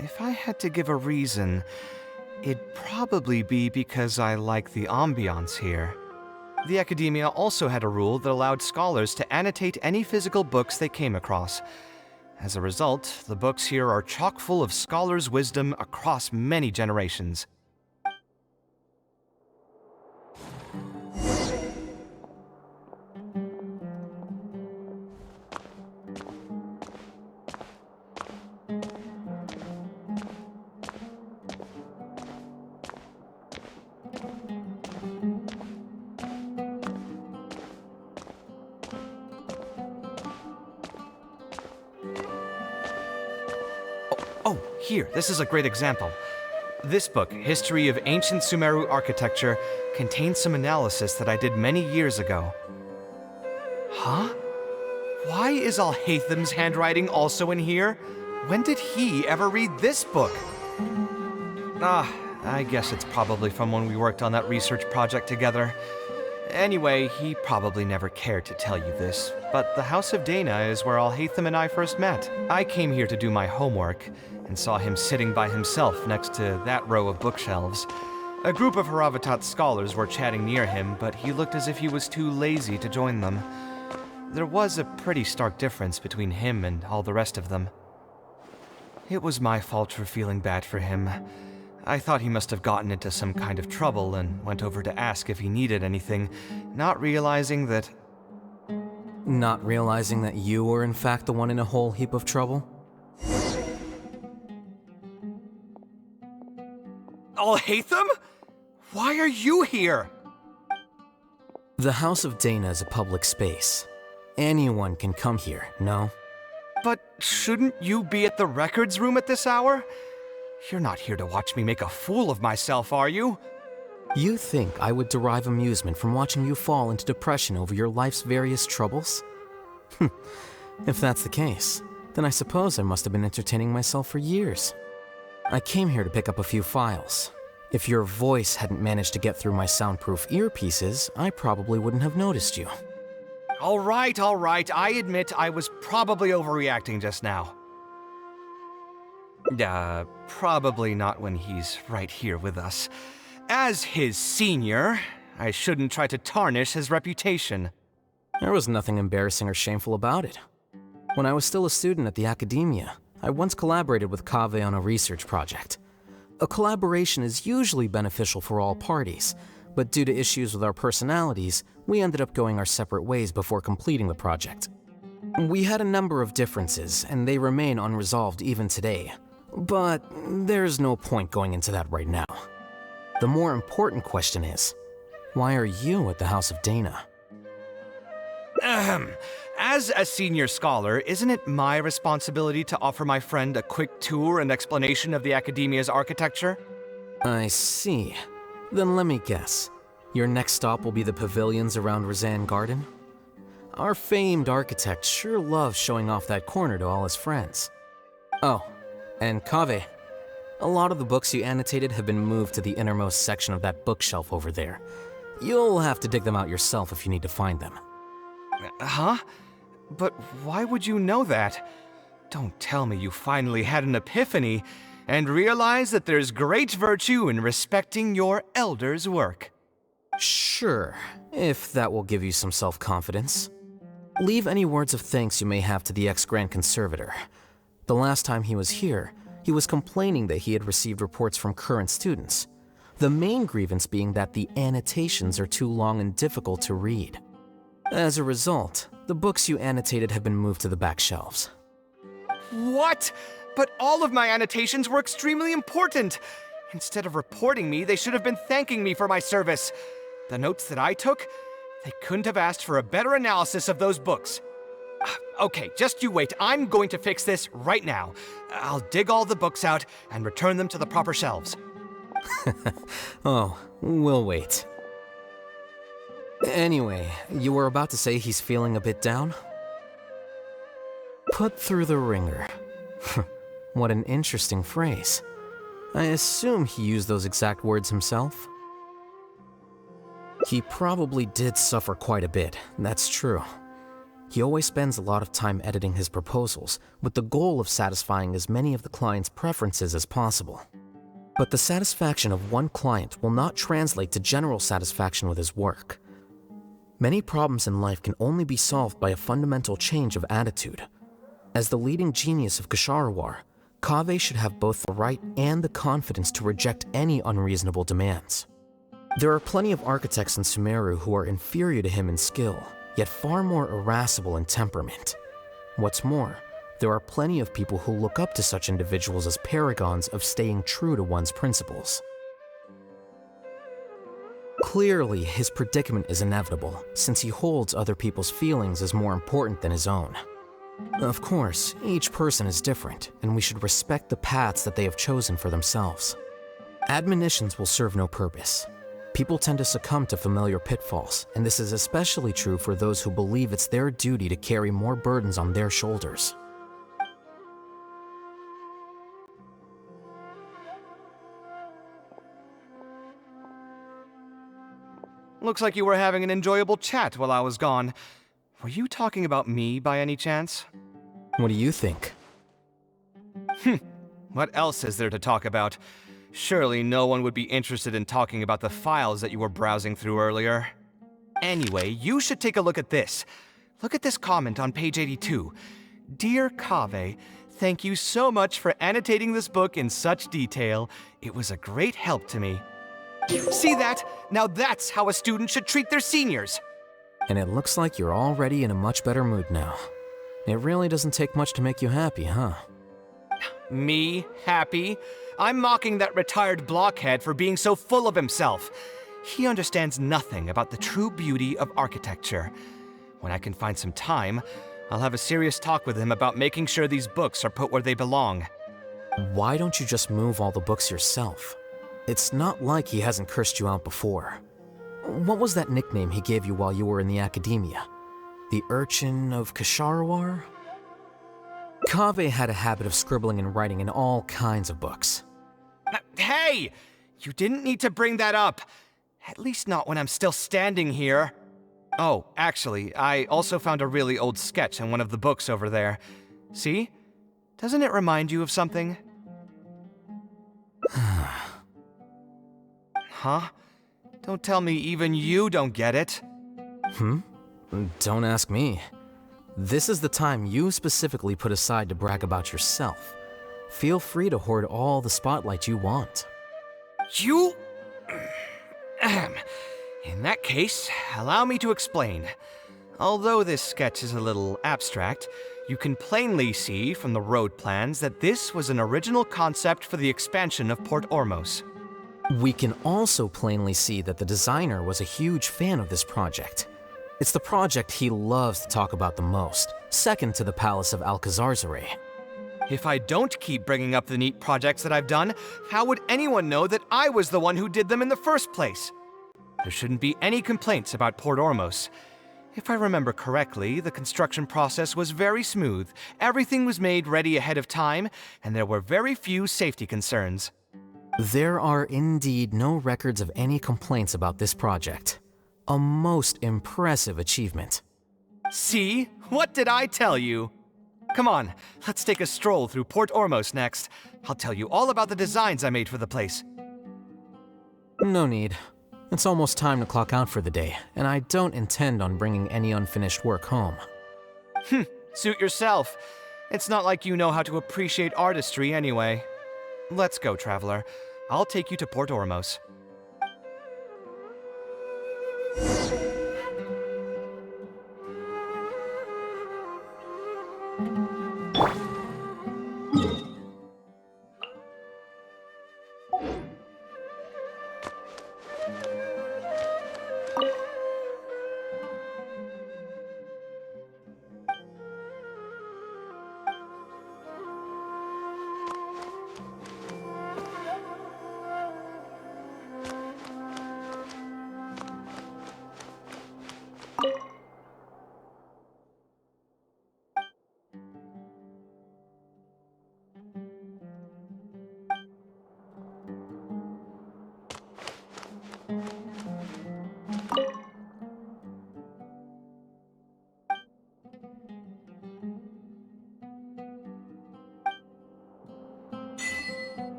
If I had to give a reason, it'd probably be because I like the ambiance here. The academia also had a rule that allowed scholars to annotate any physical books they came across. As a result, the books here are chock full of scholars' wisdom across many generations. Oh, here, this is a great example. This book, History of Ancient Sumeru Architecture, contains some analysis that I did many years ago. Huh? Why is Alhaitham's handwriting also in here? When did he ever read this book? I guess it's probably from when we worked on that research project together. Anyway, he probably never cared to tell you this, but the House of Dana is where Alhaitham and I first met. I came here to do my homework, and saw him sitting by himself next to that row of bookshelves. A group of Haravatat scholars were chatting near him, but he looked as if he was too lazy to join them. There was a pretty stark difference between him and all the rest of them. It was my fault for feeling bad for him. I thought he must have gotten into some kind of trouble and went over to ask if he needed anything, not realizing that... Not realizing that you were in fact the one in a whole heap of trouble? Alhaitham? Why are you here? The House of Dana is a public space. Anyone can come here, no? But shouldn't you be at the records room at this hour? You're not here to watch me make a fool of myself, are you? You think I would derive amusement from watching you fall into depression over your life's various troubles? If that's the case, then I suppose I must have been entertaining myself for years. I came here to pick up a few files. If your voice hadn't managed to get through my soundproof earpieces, I probably wouldn't have noticed you. All right, I admit I was probably overreacting just now. Probably not when he's right here with us. As his senior, I shouldn't try to tarnish his reputation. There was nothing embarrassing or shameful about it. When I was still a student at the academia, I once collaborated with Kaveh on a research project. A collaboration is usually beneficial for all parties, but due to issues with our personalities, we ended up going our separate ways before completing the project. We had a number of differences, and they remain unresolved even today. But there's no point going into that right now. The more important question is, why are you at the House of Dana? As a senior scholar, isn't it my responsibility to offer my friend a quick tour and explanation of the academia's architecture? I see. Then let me guess. Your next stop will be the pavilions around Razan Garden? Our famed architect sure loves showing off that corner to all his friends. Oh, and Kaveh, a lot of the books you annotated have been moved to the innermost section of that bookshelf over there. You'll have to dig them out yourself if you need to find them. Huh? But why would you know that? Don't tell me you finally had an epiphany and realized that there's great virtue in respecting your elder's work. Sure, if that will give you some self-confidence. Leave any words of thanks you may have to the ex-Grand Conservator. The last time he was here, he was complaining that he had received reports from current students. The main grievance being that the annotations are too long and difficult to read. As a result, the books you annotated have been moved to the back shelves. What? But all of my annotations were extremely important. Instead of reporting me, they should have been thanking me for my service. The notes that I took, they couldn't have asked for a better analysis of those books. Okay, just you wait. I'm going to fix this right now. I'll dig all the books out and return them to the proper shelves. Oh, we'll wait. Anyway, you were about to say he's feeling a bit down? Put through the ringer. What an interesting phrase. I assume he used those exact words himself? He probably did suffer quite a bit, that's true. He always spends a lot of time editing his proposals, with the goal of satisfying as many of the client's preferences as possible. But the satisfaction of one client will not translate to general satisfaction with his work. Many problems in life can only be solved by a fundamental change of attitude. As the leading genius of Ksharawar, Kaveh should have both the right and the confidence to reject any unreasonable demands. There are plenty of architects in Sumeru who are inferior to him in skill, yet far more irascible in temperament. What's more, there are plenty of people who look up to such individuals as paragons of staying true to one's principles. Clearly, his predicament is inevitable, since he holds other people's feelings as more important than his own. Of course, each person is different, and we should respect the paths that they have chosen for themselves. Admonitions will serve no purpose. People tend to succumb to familiar pitfalls, and this is especially true for those who believe it's their duty to carry more burdens on their shoulders. Looks like you were having an enjoyable chat while I was gone. Were you talking about me by any chance? What do you think? What else is there to talk about? Surely no one would be interested in talking about the files that you were browsing through earlier. Anyway, you should take a look at this. Look at this comment on page 82. Dear Kaveh, thank you so much for annotating this book in such detail. It was a great help to me. See that? Now that's how a student should treat their seniors. And it looks like you're already in a much better mood now. It really doesn't take much to make you happy, huh? Me? Happy? I'm mocking that retired blockhead for being so full of himself. He understands nothing about the true beauty of architecture. When I can find some time, I'll have a serious talk with him about making sure these books are put where they belong. Why don't you just move all the books yourself? It's not like he hasn't cursed you out before. What was that nickname he gave you while you were in the academia? The Urchin of Ksharawar? Kaveh had a habit of scribbling and writing in all kinds of books. Hey! You didn't need to bring that up. At least not when I'm still standing here. Oh, actually, I also found a really old sketch in one of the books over there. See? Doesn't it remind you of something? Huh? Don't tell me even you don't get it. Don't ask me. This is the time you specifically put aside to brag about yourself. Feel free to hoard all the spotlight you want. You? In that case, allow me to explain. Although this sketch is a little abstract, you can plainly see from the road plans that this was an original concept for the expansion of Port Ormos. We can also plainly see that the designer was a huge fan of this project. It's the project he loves to talk about the most, second to the Palace of Alcazarzaray. If I don't keep bringing up the neat projects that I've done, how would anyone know that I was the one who did them in the first place? There shouldn't be any complaints about Port Ormos. If I remember correctly, the construction process was very smooth, everything was made ready ahead of time, and there were very few safety concerns. There are indeed no records of any complaints about this project. A most impressive achievement. See? What did I tell you? Come on, let's take a stroll through Port Ormos next. I'll tell you all about the designs I made for the place. No need. It's almost time to clock out for the day, and I don't intend on bringing any unfinished work home. Suit yourself. It's not like you know how to appreciate artistry anyway. Let's go, traveler. I'll take you to Port Ormos.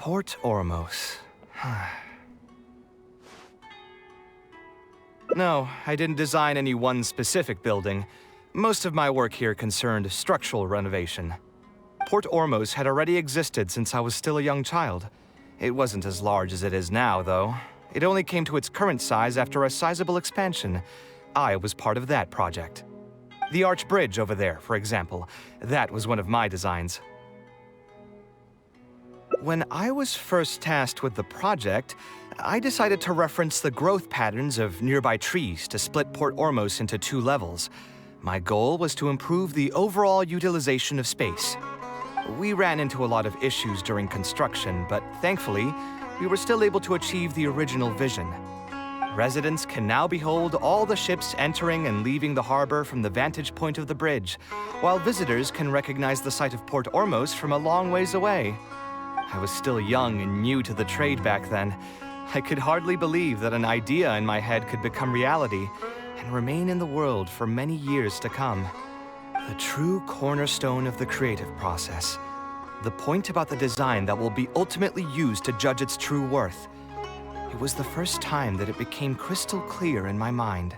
Port Ormos. No, I didn't design any one specific building. Most of my work here concerned structural renovation. Port Ormos had already existed since I was still a young child. It wasn't as large as it is now, though. It only came to its current size after a sizable expansion. I was part of that project. The arch bridge over there, for example, that was one of my designs. When I was first tasked with the project, I decided to reference the growth patterns of nearby trees to split Port Ormos into 2 levels. My goal was to improve the overall utilization of space. We ran into a lot of issues during construction, but thankfully, we were still able to achieve the original vision. Residents can now behold all the ships entering and leaving the harbor from the vantage point of the bridge, while visitors can recognize the site of Port Ormos from a long ways away. I was still young and new to the trade back then. I could hardly believe that an idea in my head could become reality and remain in the world for many years to come. The true cornerstone of the creative process. The point about the design that will be ultimately used to judge its true worth. It was the first time that it became crystal clear in my mind.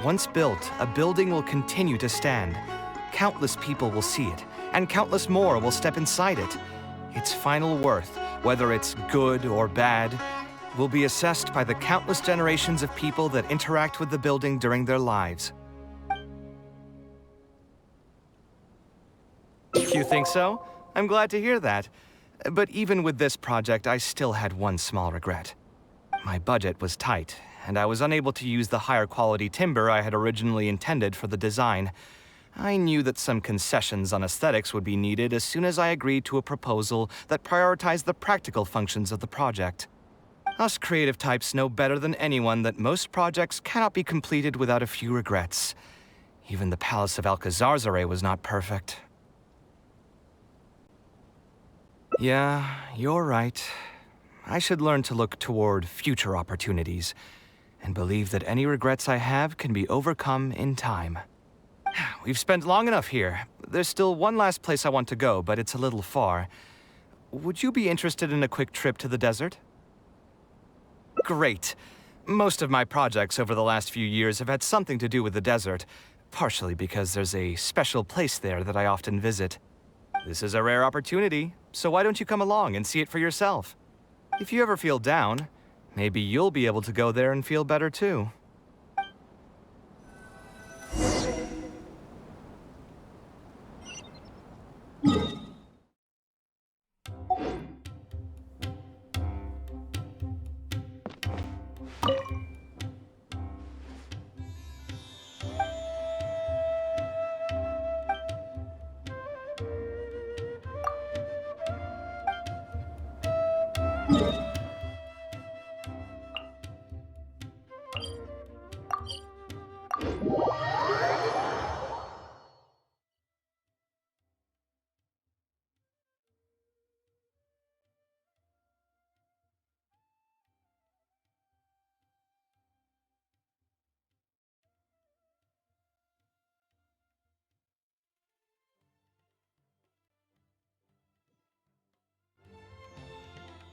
Once built, a building will continue to stand. Countless people will see it, and countless more will step inside it. Its final worth, whether it's good or bad, will be assessed by the countless generations of people that interact with the building during their lives. You think so? I'm glad to hear that. But even with this project, I still had one small regret. My budget was tight, and I was unable to use the higher quality timber I had originally intended for the design. I knew that some concessions on aesthetics would be needed as soon as I agreed to a proposal that prioritized the practical functions of the project. Us creative types know better than anyone that most projects cannot be completed without a few regrets. Even the Palace of Alcazarzaray was not perfect. Yeah, you're right. I should learn to look toward future opportunities, and believe that any regrets I have can be overcome in time. We've spent long enough here. There's still one last place I want to go, but it's a little far. Would you be interested in a quick trip to the desert? Great. Most of my projects over the last few years have had something to do with the desert, partially because there's a special place there that I often visit. This is a rare opportunity, so why don't you come along and see it for yourself? If you ever feel down, maybe you'll be able to go there and feel better too.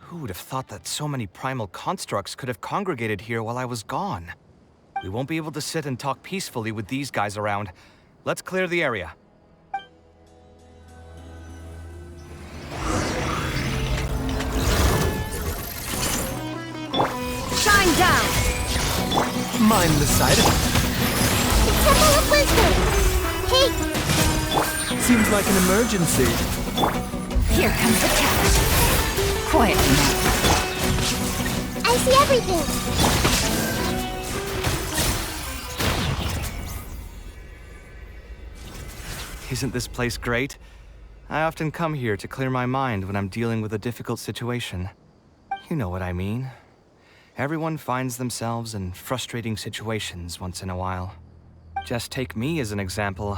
Who would have thought that so many primal constructs could have congregated here while I was gone? We won't be able to sit and talk peacefully with these guys around. Let's clear the area. Shine down! Mind the side effects. The Temple of Wisdom! Hey! Seems like an emergency. Here comes the challenge. Quietly now. I see everything! Isn't this place great? I often come here to clear my mind when I'm dealing with a difficult situation. You know what I mean. Everyone finds themselves in frustrating situations once in a while. Just take me as an example.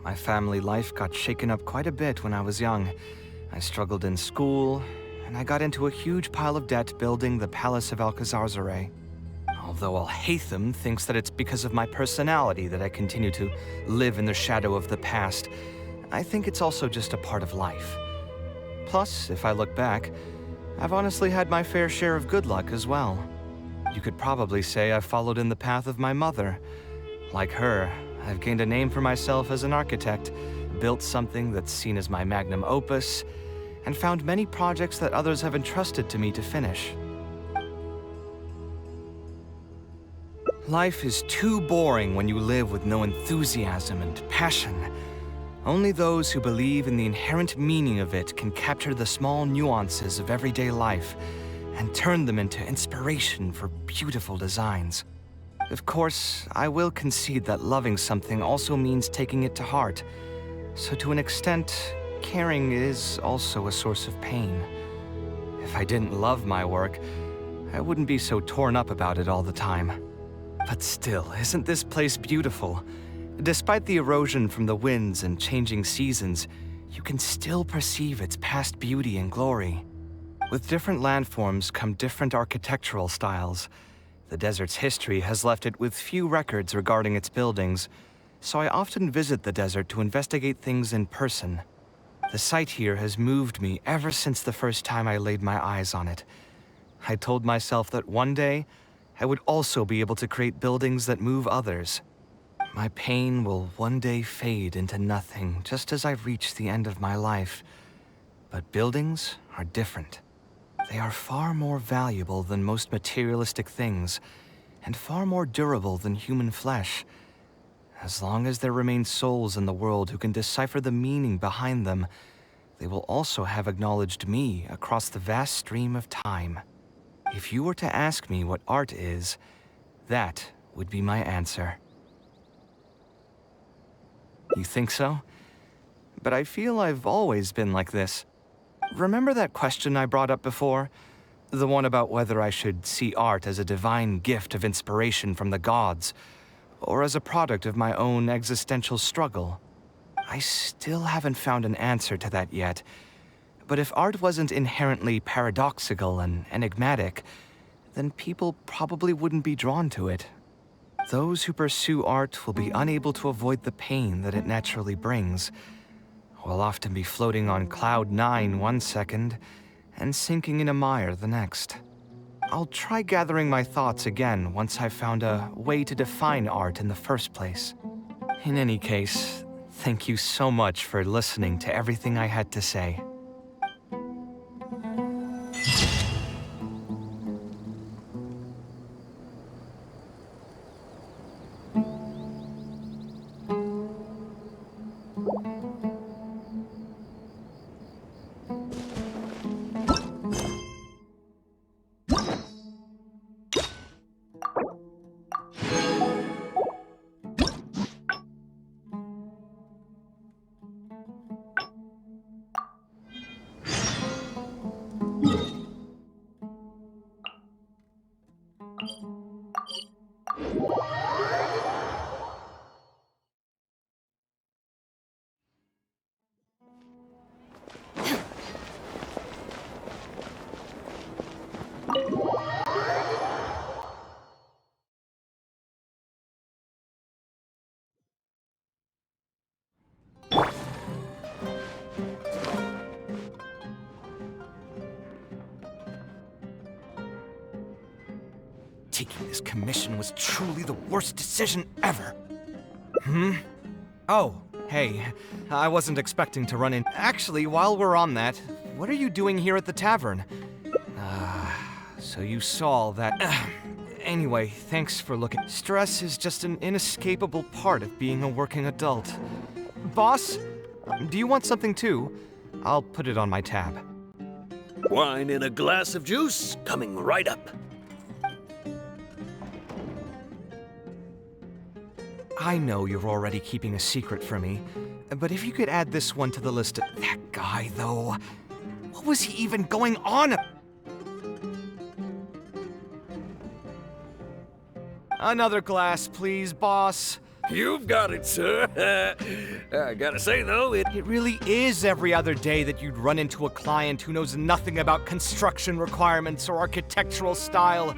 My family life got shaken up quite a bit when I was young. I struggled in school, and I got into a huge pile of debt building the Palace of Alcazarzaray. Although Alhaitham thinks that it's because of my personality that I continue to live in the shadow of the past, I think it's also just a part of life. Plus, if I look back, I've honestly had my fair share of good luck as well. You could probably say I've followed in the path of my mother. Like her, I've gained a name for myself as an architect, built something that's seen as my magnum opus, and found many projects that others have entrusted to me to finish. Life is too boring when you live with no enthusiasm and passion. Only those who believe in the inherent meaning of it can capture the small nuances of everyday life and turn them into inspiration for beautiful designs. Of course, I will concede that loving something also means taking it to heart. So to an extent, caring is also a source of pain. If I didn't love my work, I wouldn't be so torn up about it all the time. But still, isn't this place beautiful? Despite the erosion from the winds and changing seasons, you can still perceive its past beauty and glory. With different landforms come different architectural styles. The desert's history has left it with few records regarding its buildings, so I often visit the desert to investigate things in person. The sight here has moved me ever since the first time I laid my eyes on it. I told myself that one day, I would also be able to create buildings that move others. My pain will one day fade into nothing, just as I reach the end of my life. But buildings are different. They are far more valuable than most materialistic things, and far more durable than human flesh. As long as there remain souls in the world who can decipher the meaning behind them, they will also have acknowledged me across the vast stream of time. If you were to ask me what art is, that would be my answer. You think so? But I feel I've always been like this. Remember that question I brought up before? The one about whether I should see art as a divine gift of inspiration from the gods, or as a product of my own existential struggle? I still haven't found an answer to that yet. But if art wasn't inherently paradoxical and enigmatic, then people probably wouldn't be drawn to it. Those who pursue art will be unable to avoid the pain that it naturally brings. Will often be floating on cloud 9 one second and sinking in a mire the next. I'll try gathering my thoughts again once I've found a way to define art in the first place. In any case, thank you so much for listening to everything I had to say. Taking this commission was truly the worst decision ever. Oh, hey, I wasn't expecting to run in. Actually, while we're on that, what are you doing here at the tavern? So you saw that. Anyway, thanks for looking. Stress is just an inescapable part of being a working adult. Boss, do you want something too? I'll put it on my tab. Wine in a glass of juice, coming right up. I know you're already keeping a secret from me, but if you could add this one to the list of... That guy, though... What was he even going on? Another glass, please, boss. You've got it, sir. I gotta say, though, It really is every other day that you'd run into a client who knows nothing about construction requirements or architectural style.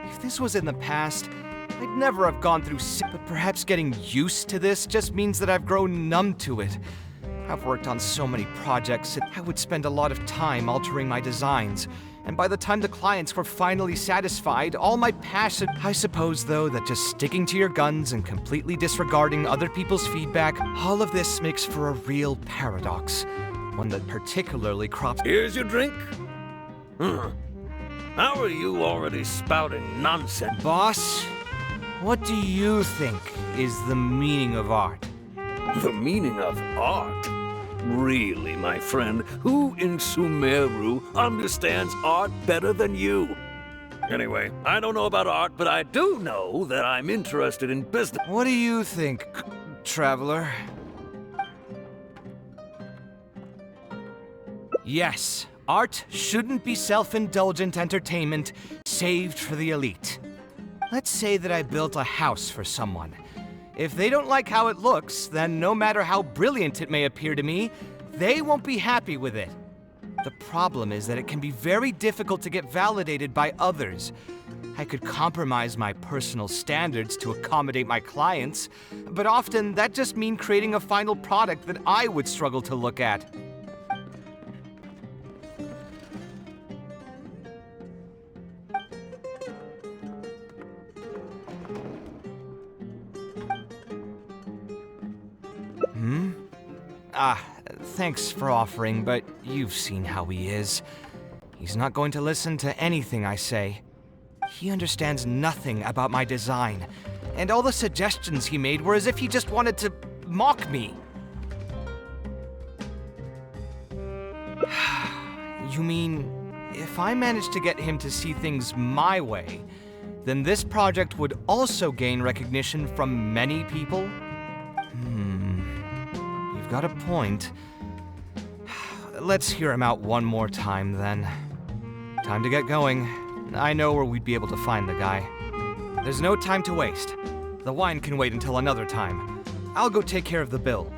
If this was in the past, I'd never have gone through but perhaps getting used to this just means that I've grown numb to it. I've worked on so many projects that I would spend a lot of time altering my designs. And by the time the clients were finally satisfied, all my passion... I suppose, though, that just sticking to your guns and completely disregarding other people's feedback, all of this makes for a real paradox. One that particularly crops... Here's your drink. How are you already spouting nonsense? Boss, what do you think is the meaning of art? The meaning of art? Really, my friend, who in Sumeru understands art better than you? Anyway, I don't know about art, but I do know that I'm interested in business. What do you think, traveler? Yes, art shouldn't be self-indulgent entertainment saved for the elite. Let's say that I built a house for someone. If they don't like how it looks, then no matter how brilliant it may appear to me, they won't be happy with it. The problem is that it can be very difficult to get validated by others. I could compromise my personal standards to accommodate my clients, but often that just means creating a final product that I would struggle to look at. Thanks for offering, but you've seen how he is. He's not going to listen to anything I say. He understands nothing about my design, and all the suggestions he made were as if he just wanted to mock me. You mean, if I managed to get him to see things my way, then this project would also gain recognition from many people? You've got a point. Let's hear him out one more time, then. Time to get going. I know where we'd be able to find the guy. There's no time to waste. The wine can wait until another time. I'll go take care of the bill.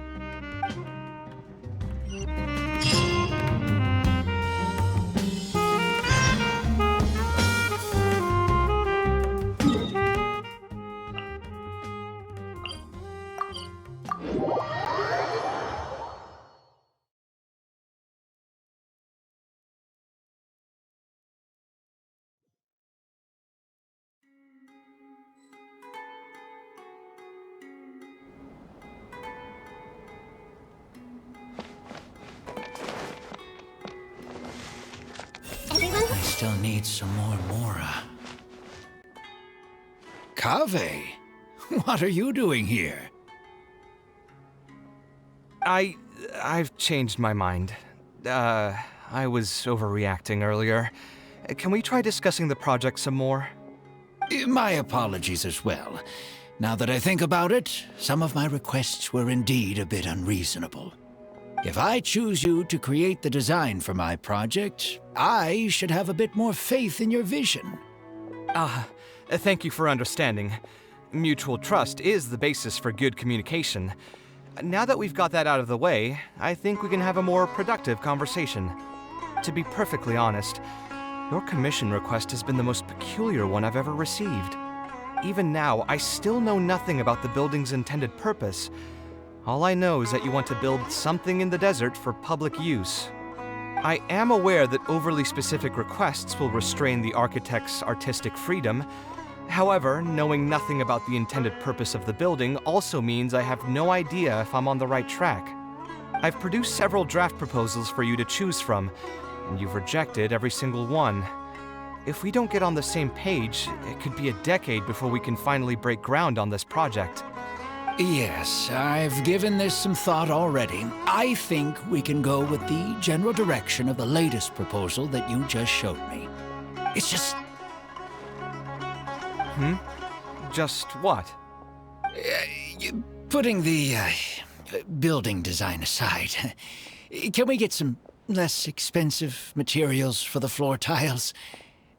I still need some more Mora. Kaveh, what are you doing here? I've changed my mind. I was overreacting earlier. Can we try discussing the project some more? My apologies as well. Now that I think about it, some of my requests were indeed a bit unreasonable. If I choose you to create the design for my project, I should have a bit more faith in your vision. Thank you for understanding. Mutual trust is the basis for good communication. Now that we've got that out of the way, I think we can have a more productive conversation. To be perfectly honest, your commission request has been the most peculiar one I've ever received. Even now, I still know nothing about the building's intended purpose. All I know is that you want to build something in the desert for public use. I am aware that overly specific requests will restrain the architect's artistic freedom. However, knowing nothing about the intended purpose of the building also means I have no idea if I'm on the right track. I've produced several draft proposals for you to choose from, and you've rejected every single one. If we don't get on the same page, it could be a decade before we can finally break ground on this project. Yes, I've given this some thought already. I think we can go with the general direction of the latest proposal that you just showed me. It's just... Just what? Putting the building design aside, can we get some less expensive materials for the floor tiles?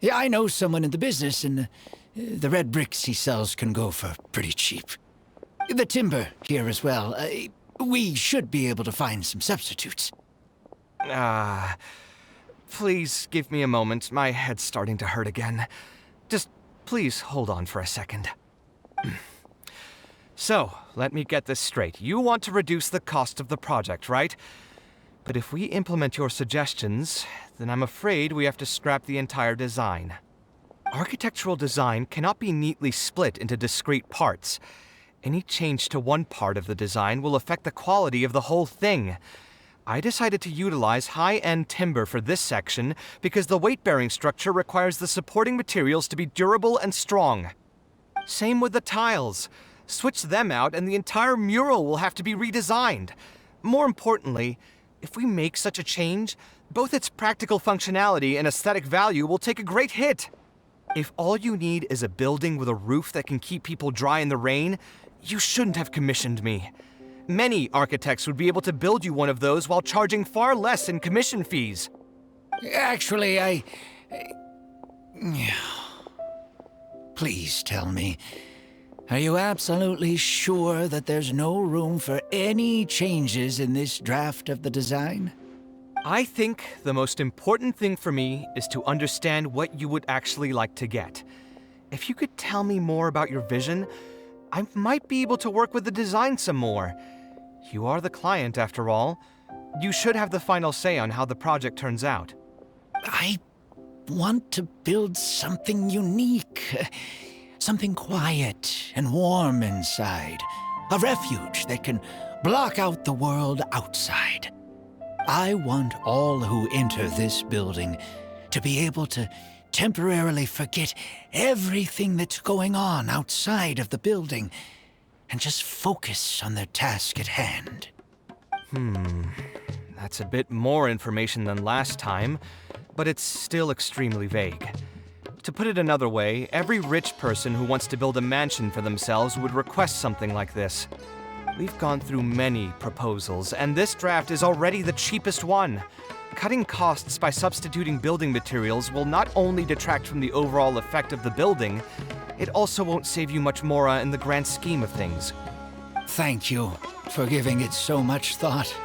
Yeah, I know someone in the business, and the red bricks he sells can go for pretty cheap. The timber here as well. We should be able to find some substitutes. Please give me a moment. My head's starting to hurt again. Just please hold on for a second. So, let me get this straight. You want to reduce the cost of the project, right? But if we implement your suggestions, then I'm afraid we have to scrap the entire design. Architectural design cannot be neatly split into discrete parts. Any change to one part of the design will affect the quality of the whole thing. I decided to utilize high-end timber for this section because the weight-bearing structure requires the supporting materials to be durable and strong. Same with the tiles. Switch them out and the entire mural will have to be redesigned. More importantly, if we make such a change, both its practical functionality and aesthetic value will take a great hit. If all you need is a building with a roof that can keep people dry in the rain, you shouldn't have commissioned me. Many architects would be able to build you one of those while charging far less in commission fees. Actually, Please tell me, are you absolutely sure that there's no room for any changes in this draft of the design? I think the most important thing for me is to understand what you would actually like to get. If you could tell me more about your vision, I might be able to work with the design some more. You are the client, after all. You should have the final say on how the project turns out. I want to build something unique. Something quiet and warm inside. A refuge that can block out the world outside. I want all who enter this building to be able to temporarily forget everything that's going on outside of the building and just focus on their task at hand. That's a bit more information than last time, but it's still extremely vague. To put it another way, every rich person who wants to build a mansion for themselves would request something like this. We've gone through many proposals, and this draft is already the cheapest one. Cutting costs by substituting building materials will not only detract from the overall effect of the building, it also won't save you much more in the grand scheme of things. Thank you for giving it so much thought.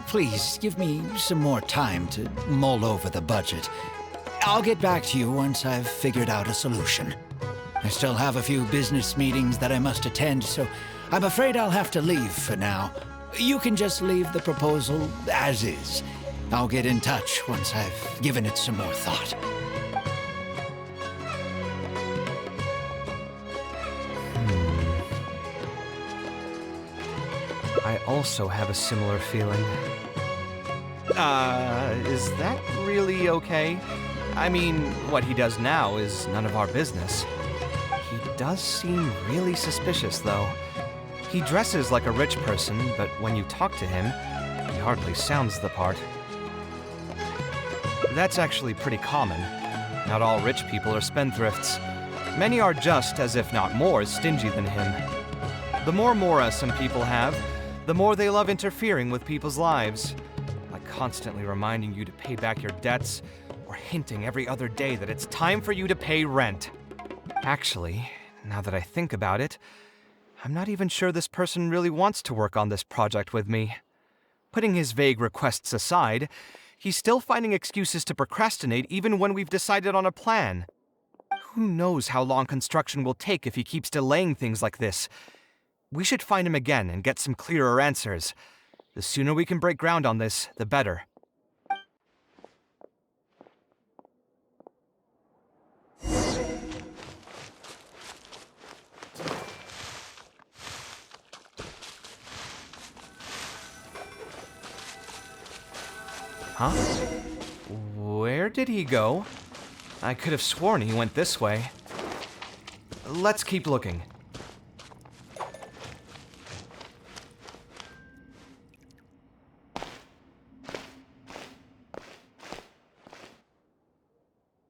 Please give me some more time to mull over the budget. I'll get back to you once I've figured out a solution. I still have a few business meetings that I must attend, so I'm afraid I'll have to leave for now. You can just leave the proposal as is. I'll get in touch once I've given it some more thought. I also have a similar feeling. Is that really okay? I mean, what he does now is none of our business. He does seem really suspicious, though. He dresses like a rich person, but when you talk to him, he hardly sounds the part. That's actually pretty common. Not all rich people are spendthrifts. Many are just, as if not more, stingy than him. The more mora some people have, the more they love interfering with people's lives. Like constantly reminding you to pay back your debts, or hinting every other day that it's time for you to pay rent. Actually, now that I think about it, I'm not even sure this person really wants to work on this project with me. Putting his vague requests aside, he's still finding excuses to procrastinate even when we've decided on a plan. Who knows how long construction will take if he keeps delaying things like this? We should find him again and get some clearer answers. The sooner we can break ground on this, the better. Huh? Where did he go? I could have sworn he went this way. Let's keep looking.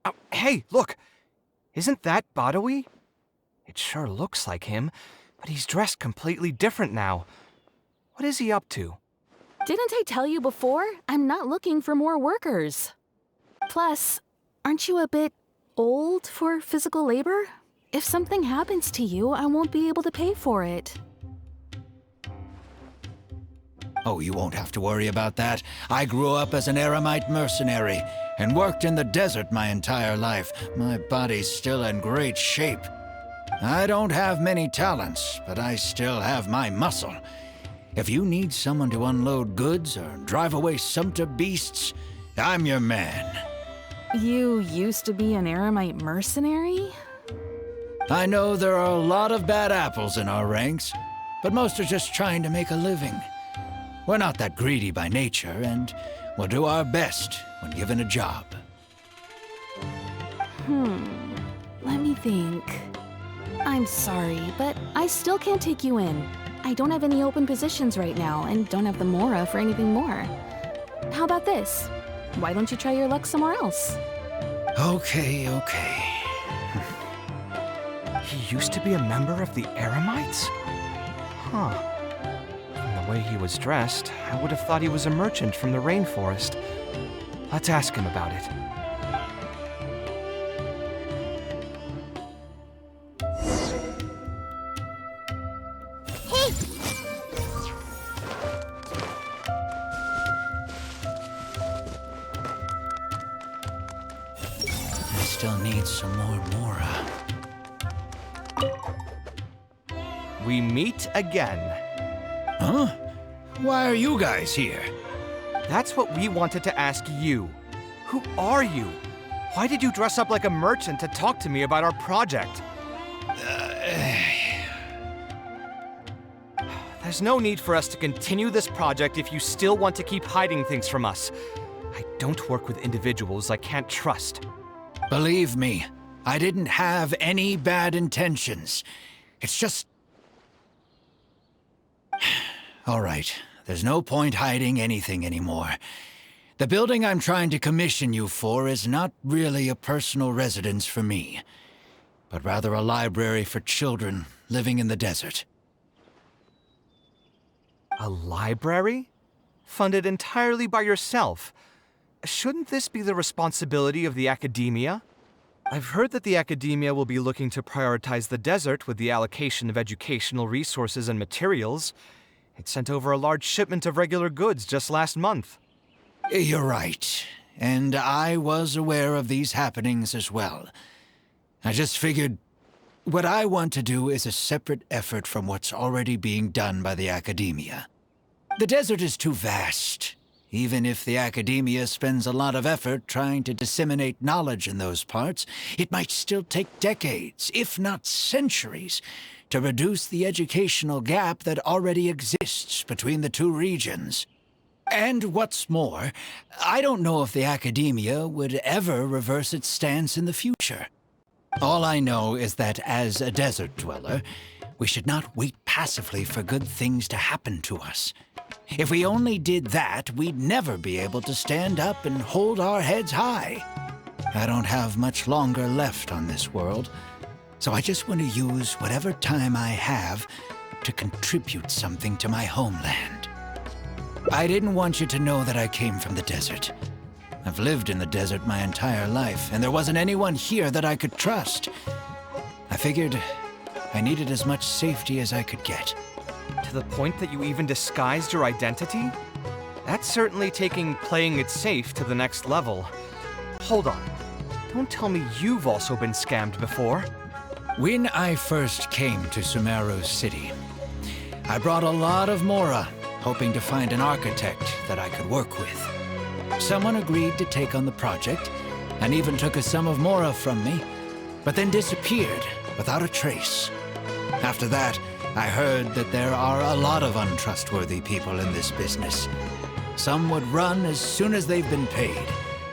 Oh, hey, look! Isn't that Badawi? It sure looks like him, but he's dressed completely different now. What is he up to? Didn't I tell you before? I'm not looking for more workers. Plus, aren't you a bit old for physical labor? If something happens to you, I won't be able to pay for it. Oh, you won't have to worry about that. I grew up as an Eremite mercenary and worked in the desert my entire life. My body's still in great shape. I don't have many talents, but I still have my muscle. If you need someone to unload goods or drive away sumpter beasts, I'm your man. You used to be an Eremite mercenary? I know there are a lot of bad apples in our ranks, but most are just trying to make a living. We're not that greedy by nature, and we'll do our best when given a job. Let me think. I'm sorry, but I still can't take you in. I don't have any open positions right now, and don't have the Mora for anything more. How about this? Why don't you try your luck somewhere else? Okay. He used to be a member of the Eremites? Huh. From the way he was dressed, I would have thought he was a merchant from the rainforest. Let's ask him about it. I still need some more Mora. We meet again. Huh? Why are you guys here? That's what we wanted to ask you. Who are you? Why did you dress up like a merchant to talk to me about our project? There's no need for us to continue this project if you still want to keep hiding things from us. I don't work with individuals I can't trust. Believe me, I didn't have any bad intentions. It's just... All right, there's no point hiding anything anymore. The building I'm trying to commission you for is not really a personal residence for me, but rather a library for children living in the desert. A library? Funded entirely by yourself? Shouldn't this be the responsibility of the academia? I've heard that the academia will be looking to prioritize the desert with the allocation of educational resources and materials. It sent over a large shipment of regular goods just last month. You're right, and I was aware of these happenings as well. I just figured what I want to do is a separate effort from what's already being done by the academia. The desert is too vast. Even if the academia spends a lot of effort trying to disseminate knowledge in those parts, it might still take decades, if not centuries, to reduce the educational gap that already exists between the two regions. And what's more, I don't know if the academia would ever reverse its stance in the future. All I know is that as a desert dweller, we should not wait passively for good things to happen to us. If we only did that, we'd never be able to stand up and hold our heads high. I don't have much longer left on this world, so I just want to use whatever time I have to contribute something to my homeland. I didn't want you to know that I came from the desert. I've lived in the desert my entire life, and there wasn't anyone here that I could trust. I figured I needed as much safety as I could get. To the point that you even disguised your identity? That's certainly taking playing it safe to the next level. Hold on. Don't tell me you've also been scammed before. When I first came to Sumeru's city, I brought a lot of Mora, hoping to find an architect that I could work with. Someone agreed to take on the project, and even took a sum of Mora from me, but then disappeared without a trace. After that, I heard that there are a lot of untrustworthy people in this business. Some would run as soon as they've been paid,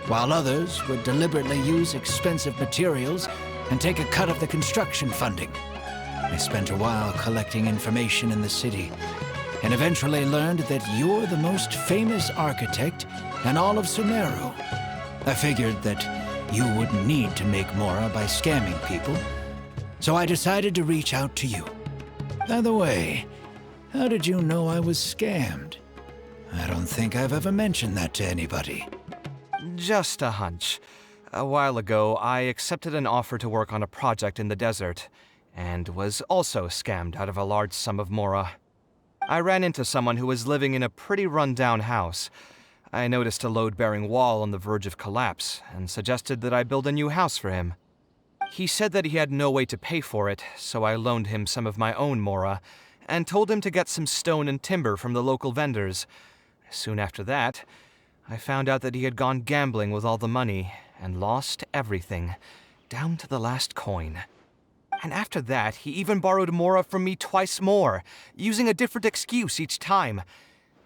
while others would deliberately use expensive materials and take a cut of the construction funding. I spent a while collecting information in the city, and eventually learned that you're the most famous architect in all of Sumeru. I figured that you wouldn't need to make Mora by scamming people, so I decided to reach out to you. By the way, how did you know I was scammed? I don't think I've ever mentioned that to anybody. Just a hunch. A while ago, I accepted an offer to work on a project in the desert, and was also scammed out of a large sum of Mora. I ran into someone who was living in a pretty run-down house. I noticed a load-bearing wall on the verge of collapse, and suggested that I build a new house for him. He said that he had no way to pay for it, so I loaned him some of my own mora, and told him to get some stone and timber from the local vendors. Soon after that, I found out that he had gone gambling with all the money, and lost everything, down to the last coin. And after that, he even borrowed mora from me twice more, using a different excuse each time.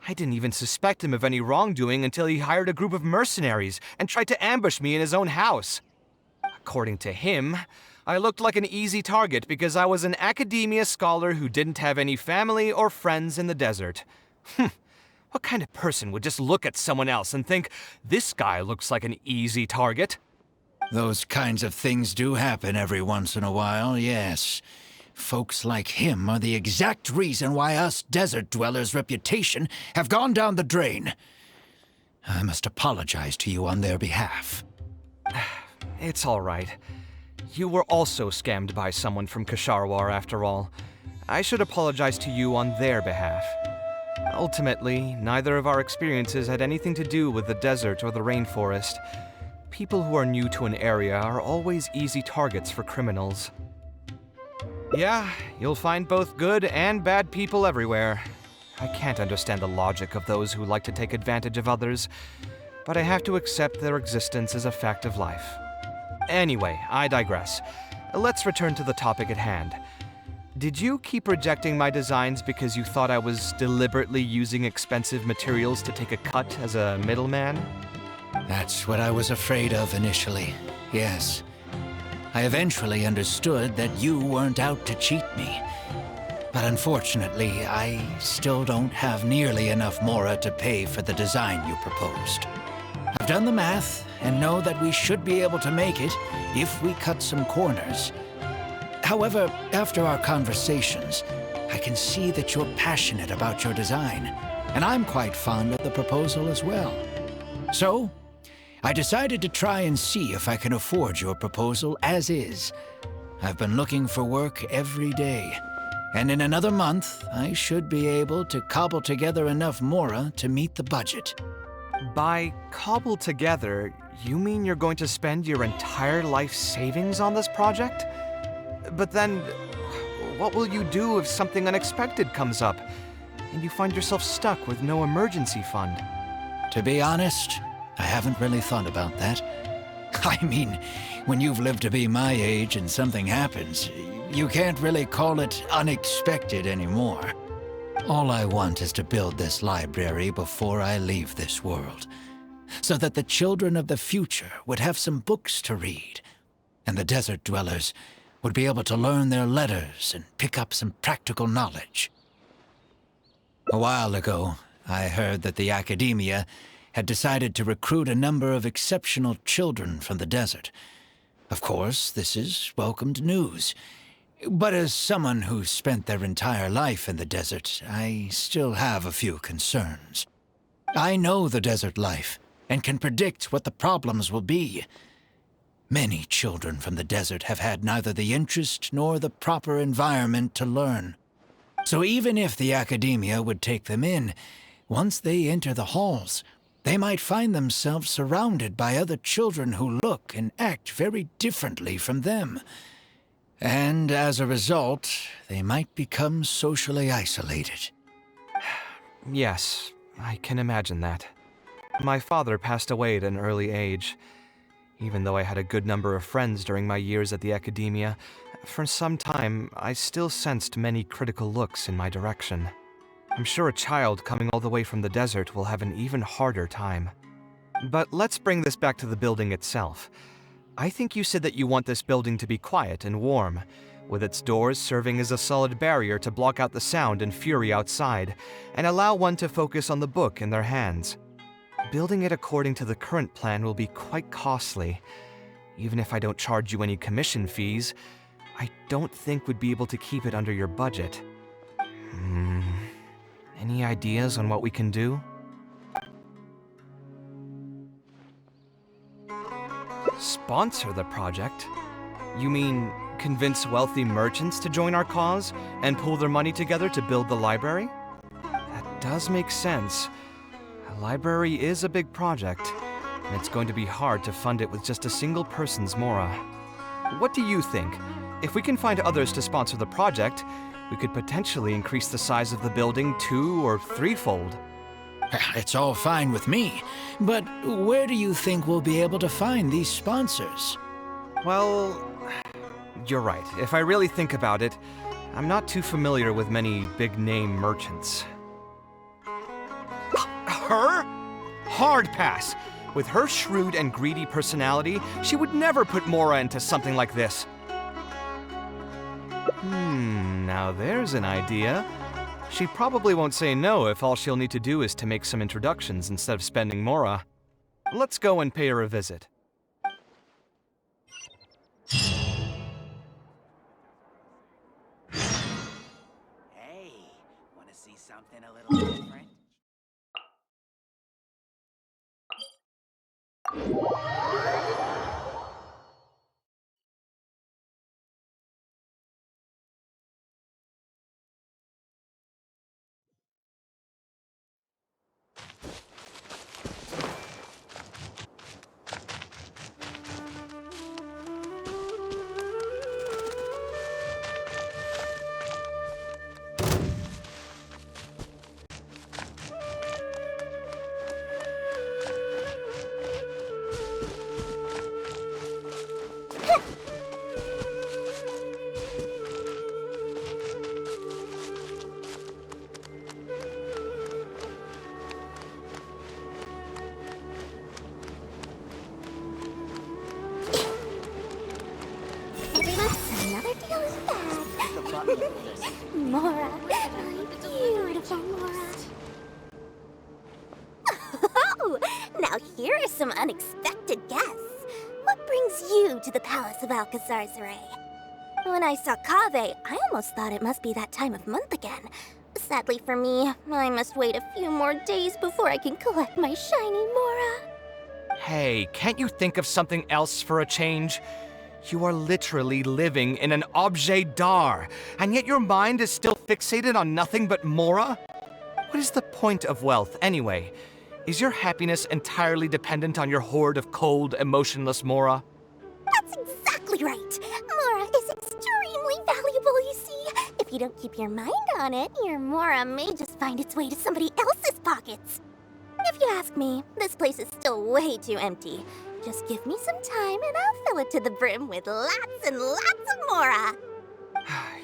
I didn't even suspect him of any wrongdoing until he hired a group of mercenaries and tried to ambush me in his own house. According to him, I looked like an easy target because I was an academia scholar who didn't have any family or friends in the desert. What kind of person would just look at someone else and think, this guy looks like an easy target? Those kinds of things do happen every once in a while, yes. Folks like him are the exact reason why us desert dwellers' reputation have gone down the drain. I must apologize to you on their behalf. It's all right. You were also scammed by someone from Kasharwar, after all. I should apologize to you on their behalf. Ultimately, neither of our experiences had anything to do with the desert or the rainforest. People who are new to an area are always easy targets for criminals. Yeah, you'll find both good and bad people everywhere. I can't understand the logic of those who like to take advantage of others, but I have to accept their existence as a fact of life. Anyway, I digress. Let's return to the topic at hand. Did you keep rejecting my designs because you thought I was deliberately using expensive materials to take a cut as a middleman? That's what I was afraid of initially, yes. I eventually understood that you weren't out to cheat me. But unfortunately, I still don't have nearly enough mora to pay for the design you proposed. I've done the math and know that we should be able to make it if we cut some corners. However, after our conversations, I can see that you're passionate about your design, and I'm quite fond of the proposal as well. So, I decided to try and see if I can afford your proposal as is. I've been looking for work every day, and in another month, I should be able to cobble together enough mora to meet the budget. By cobble together, you mean you're going to spend your entire life savings on this project? But then, what will you do if something unexpected comes up, and you find yourself stuck with no emergency fund? To be honest, I haven't really thought about that. I mean, when you've lived to be my age and something happens, you can't really call it unexpected anymore. All I want is to build this library before I leave this world, so that the children of the future would have some books to read, and the desert dwellers would be able to learn their letters and pick up some practical knowledge. A while ago, I heard that the academia had decided to recruit a number of exceptional children from the desert. Of course, this is welcomed news. But as someone who spent their entire life in the desert, I still have a few concerns. I know the desert life and can predict what the problems will be. Many children from the desert have had neither the interest nor the proper environment to learn. So even if the academia would take them in, once they enter the halls, they might find themselves surrounded by other children who look and act very differently from them. And as a result, they might become socially isolated. Yes, I can imagine that. My father passed away at an early age. Even though I had a good number of friends during my years at the academia, for some time I still sensed many critical looks in my direction. I'm sure a child coming all the way from the desert will have an even harder time. But let's bring this back to the building itself. I think you said that you want this building to be quiet and warm, with its doors serving as a solid barrier to block out the sound and fury outside, and allow one to focus on the book in their hands. Building it according to the current plan will be quite costly. Even if I don't charge you any commission fees, I don't think we'd be able to keep it under your budget. Any ideas on what we can do? Sponsor the project? You mean convince wealthy merchants to join our cause and pool their money together to build the library? That does make sense. A library is a big project, and it's going to be hard to fund it with just a single person's mora. What do you think? If we can find others to sponsor the project, we could potentially increase the size of the building 2- or 3-fold. It's all fine with me, but where do you think we'll be able to find these sponsors? Well, you're right. If I really think about it, I'm not too familiar with many big-name merchants. Her? Hard pass! With her shrewd and greedy personality, she would never put Mora into something like this. Now there's an idea. She probably won't say no if all she'll need to do is to make some introductions instead of spending Mora. Let's go and pay her a visit. Hey, wanna see something a little different? Mora, my beautiful Mora. Oh, now here are some unexpected guests. What brings you to the Palace of Alcazar's Ray? When I saw Kaveh, I almost thought it must be that time of month again. Sadly for me, I must wait a few more days before I can collect my shiny Mora. Hey, can't you think of something else for a change? You are literally living in an objet d'art, and yet your mind is still fixated on nothing but Mora? What is the point of wealth, anyway? Is your happiness entirely dependent on your hoard of cold, emotionless Mora? That's exactly right. Mora is extremely valuable, you see. If you don't keep your mind on it, your Mora may just find its way to somebody else's pockets. If you ask me, this place is still way too empty. Just give me some time and I'll fill it to the brim with lots and lots of Mora.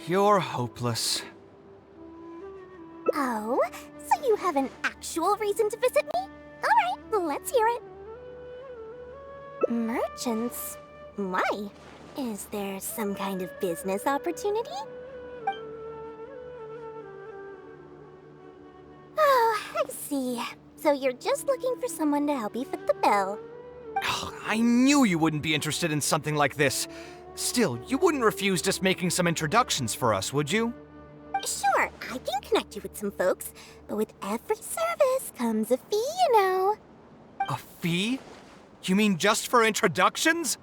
You're hopeless. Oh, so you have an actual reason to visit me? All right, let's hear it. Merchants? Why? Is there some kind of business opportunity? Oh, I see. So you're just looking for someone to help you fit the bill. I knew you wouldn't be interested in something like this. Still, you wouldn't refuse just making some introductions for us, would you? Sure, I can connect you with some folks, but with every service comes a fee, you know. A fee? You mean just for introductions?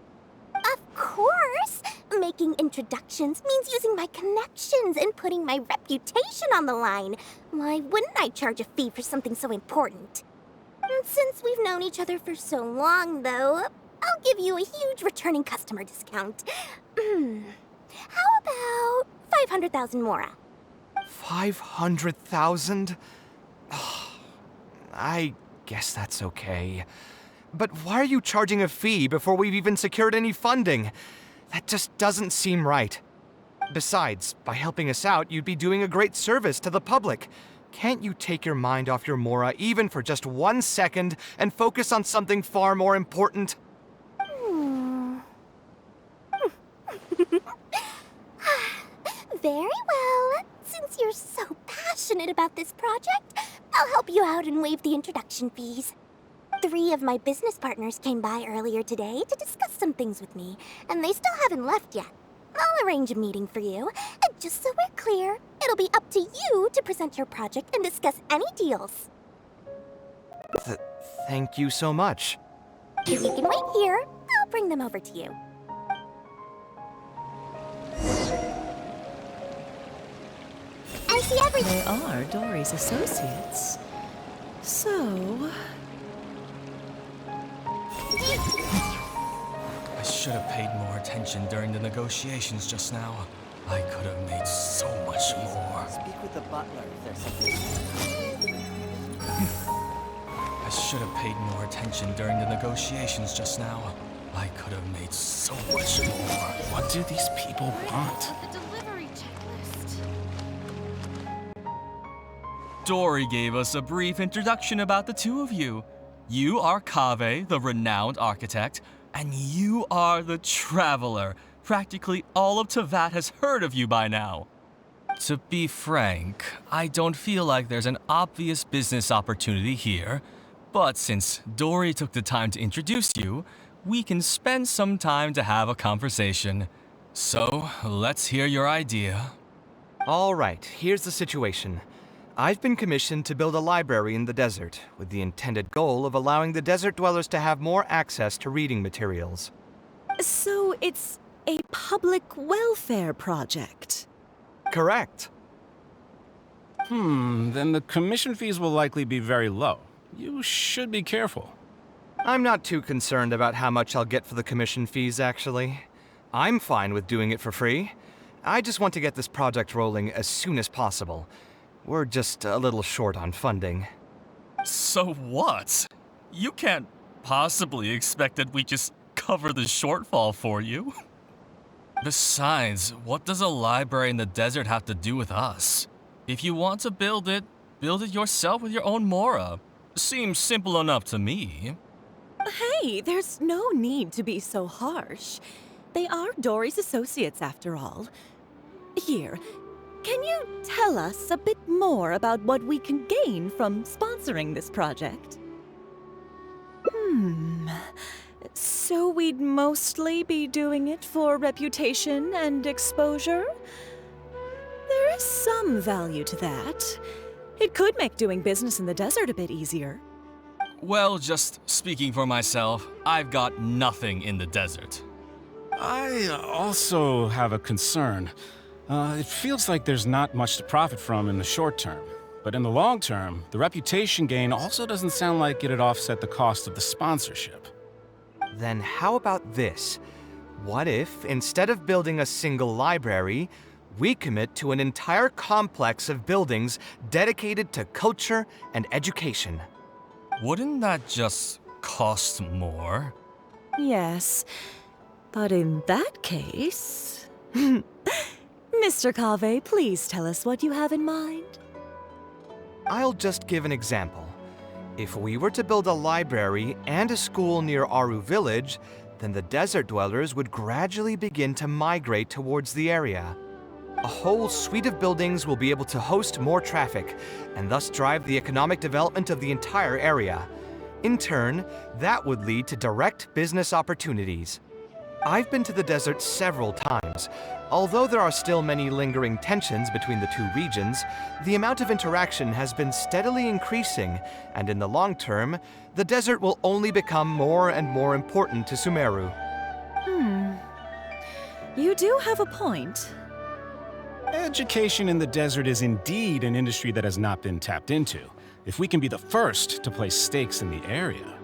Of course! Making introductions means using my connections and putting my reputation on the line. Why wouldn't I charge a fee for something so important? And since we've known each other for so long, though, I'll give you a huge returning customer discount. How about 500,000 Mora? 500,000? I guess that's okay. But why are you charging a fee before we've even secured any funding? That just doesn't seem right. Besides, by helping us out, you'd be doing a great service to the public. Can't you take your mind off your Mora even for just 1 second and focus on something far more important? Very well. Since you're so passionate about this project, I'll help you out and waive the introduction fees. 3 of my business partners came by earlier today to discuss some things with me, and they still haven't left yet. I'll arrange a meeting for you, and just so we're clear, it'll be up to you to present your project and discuss any deals. Thank you so much. If you can wait here, I'll bring them over to you. I see everything. They are Dory's associates. So... A should have paid more attention during the negotiations just now. I could have made so much more. Speak with the butler if there's something. I should have paid more attention during the negotiations just now. I could have made so much more. What do these people want? The delivery checklist. Dory gave us a brief introduction about the two of you. You are Kaveh, the renowned architect, and you are the traveler. Practically all of Teyvat has heard of you by now. To be frank, I don't feel like there's an obvious business opportunity here, but since Dory took the time to introduce you, we can spend some time to have a conversation. So, let's hear your idea. All right, here's the situation. I've been commissioned to build a library in the desert, with the intended goal of allowing the desert dwellers to have more access to reading materials. So it's a public welfare project. Correct. Then the commission fees will likely be very low. You should be careful. I'm not too concerned about how much I'll get for the commission fees, actually. I'm fine with doing it for free. I just want to get this project rolling as soon as possible. We're just a little short on funding. So what? You can't possibly expect that we just cover the shortfall for you. Besides, what does a library in the desert have to do with us? If you want to build it yourself with your own Mora. Seems simple enough to me. Hey, there's no need to be so harsh. They are Dory's associates, after all. Here, can you tell us a bit more about what we can gain from sponsoring this project? So we'd mostly be doing it for reputation and exposure? There is some value to that. It could make doing business in the desert a bit easier. Well, just speaking for myself, I've got nothing in the desert. I also have a concern. It feels like there's not much to profit from in the short term. But in the long term, the reputation gain also doesn't sound like it'd offset the cost of the sponsorship. Then how about this? What if, instead of building a single library, we commit to an entire complex of buildings dedicated to culture and education? Wouldn't that just cost more? Yes, but in that case... Mr. Kaveh, please tell us what you have in mind. I'll just give an example. If we were to build a library and a school near Aru Village, then the desert dwellers would gradually begin to migrate towards the area. A whole suite of buildings will be able to host more traffic, and thus drive the economic development of the entire area. In turn, that would lead to direct business opportunities. I've been to the desert several times. Although there are still many lingering tensions between the two regions, the amount of interaction has been steadily increasing, and in the long term, the desert will only become more and more important to Sumeru. You do have a point. Education in the desert is indeed an industry that has not been tapped into. If we can be the first to place stakes in the area.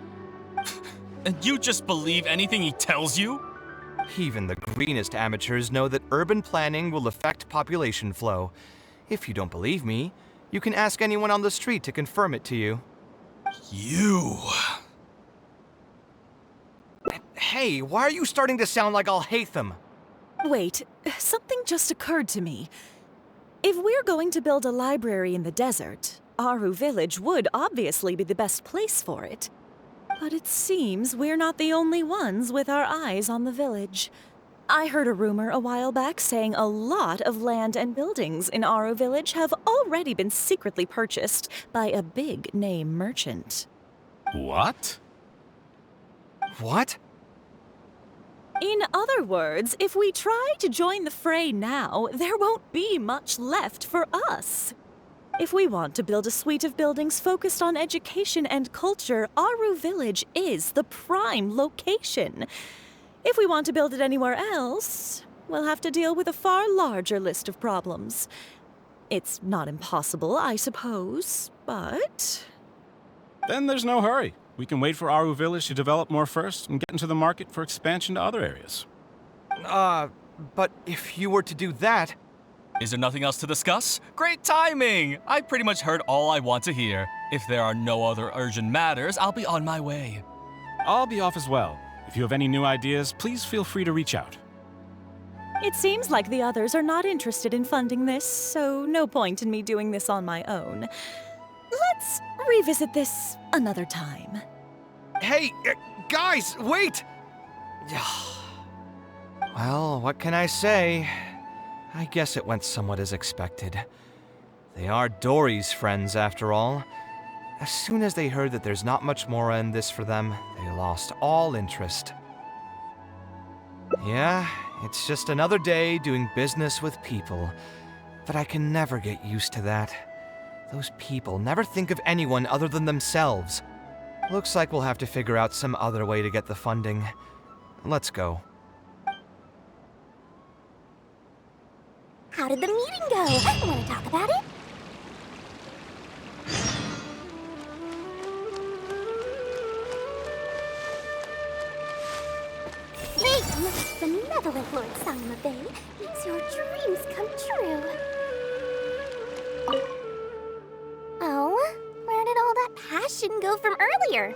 And you just believe anything he tells you? Even the greenest amateurs know that urban planning will affect population flow. If you don't believe me, you can ask anyone on the street to confirm it to you. You... Hey, why are you starting to sound like I'll hate them? Wait, something just occurred to me. If we're going to build a library in the desert, Aru Village would obviously be the best place for it. But it seems we're not the only ones with our eyes on the village. I heard a rumor a while back saying a lot of land and buildings in Aru Village have already been secretly purchased by a big-name merchant. What? What? In other words, if we try to join the fray now, there won't be much left for us. If we want to build a suite of buildings focused on education and culture, Aru Village is the prime location. If we want to build it anywhere else, we'll have to deal with a far larger list of problems. It's not impossible, I suppose, but... Then there's no hurry. We can wait for Aru Village to develop more first and get into the market for expansion to other areas. But if you were to do that... Is there nothing else to discuss? Great timing! I pretty much heard all I want to hear. If there are no other urgent matters, I'll be on my way. I'll be off as well. If you have any new ideas, please feel free to reach out. It seems like the others are not interested in funding this, so no point in me doing this on my own. Let's revisit this another time. Hey, guys, wait! Well, what can I say? I guess it went somewhat as expected. They are Dory's friends, after all. As soon as they heard that there's not much more in this for them, they lost all interest. Yeah, it's just another day doing business with people, but I can never get used to that. Those people never think of anyone other than themselves. Looks like we'll have to figure out some other way to get the funding. Let's go. How did the meeting go? Want to talk about it? The benevolent Lord Sangma makes your dreams come true. Oh, where did all that passion go from earlier,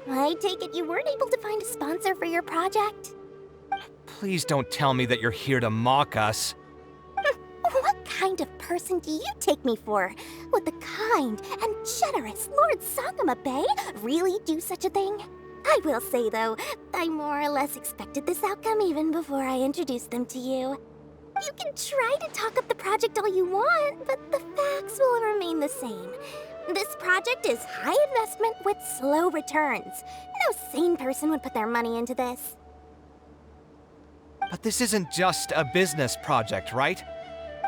I take it you weren't able to find a sponsor for your project? Please don't tell me that you're here to mock us. What kind of person do you take me for? Would the kind and generous Lord Sangama Bay really do such a thing? I will say, though, I more or less expected this outcome even before I introduced them to you. You can try to talk up the project all you want, but the facts will remain the same. This project is high investment with slow returns. No sane person would put their money into this. But this isn't just a business project, right?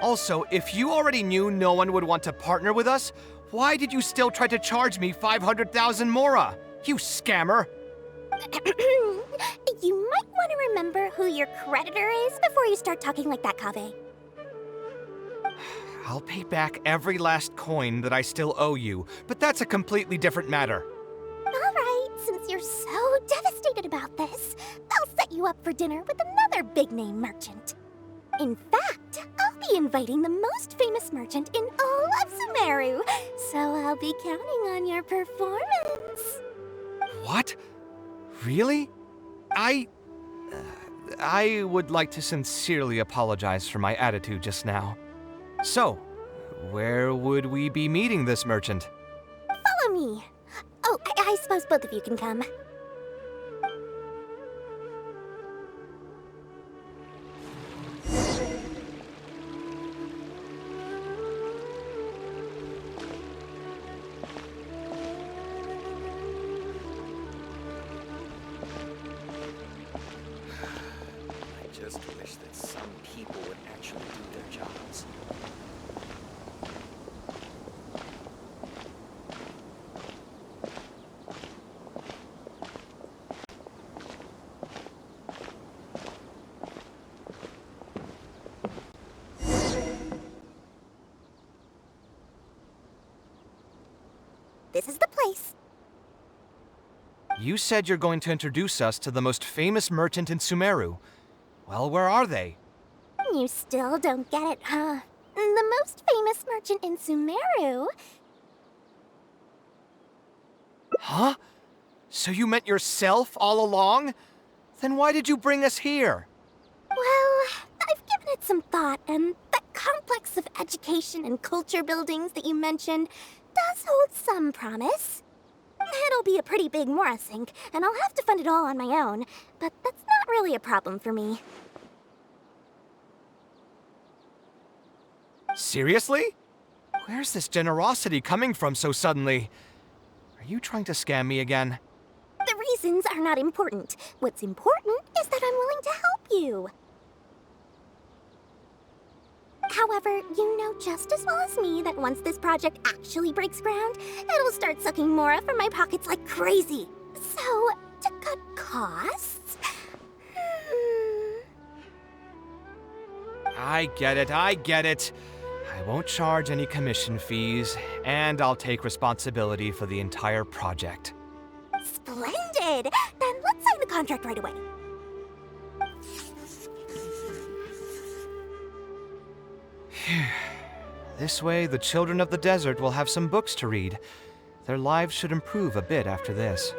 Also, if you already knew no one would want to partner with us, why did you still try to charge me 500,000 mora? You scammer! You might want to remember who your creditor is before you start talking like that, Kaveh. I'll pay back every last coin that I still owe you, but that's a completely different matter. Alright, since you're so devastated about this, I'll set you up for dinner with another big-name merchant. In fact, I'll be inviting the most famous merchant in all of Sumeru, so I'll be counting on your performance. What? Really? I would like to sincerely apologize for my attitude just now. So, where would we be meeting this merchant? Follow me. Oh, I suppose both of you can come. This is the place. You said you're going to introduce us to the most famous merchant in Sumeru. Well, where are they? You still don't get it, huh? The most famous merchant in Sumeru. Huh? So you meant yourself all along? Then why did you bring us here? Well, I've given it some thought, and that complex of education and culture buildings that you mentioned does hold some promise. It'll be a pretty big Mora sink, and I'll have to fund it all on my own, but that's not really a problem for me. Seriously? Where's this generosity coming from so suddenly? Are you trying to scam me again? The reasons are not important. What's important is that I'm willing to help you. However, you know just as well as me that once this project actually breaks ground, it'll start sucking Mora from my pockets like crazy. So, to cut costs... I get it. I won't charge any commission fees, and I'll take responsibility for the entire project. Splendid! Then let's sign the contract right away. This way, the children of the desert will have some books to read. Their lives should improve a bit after this.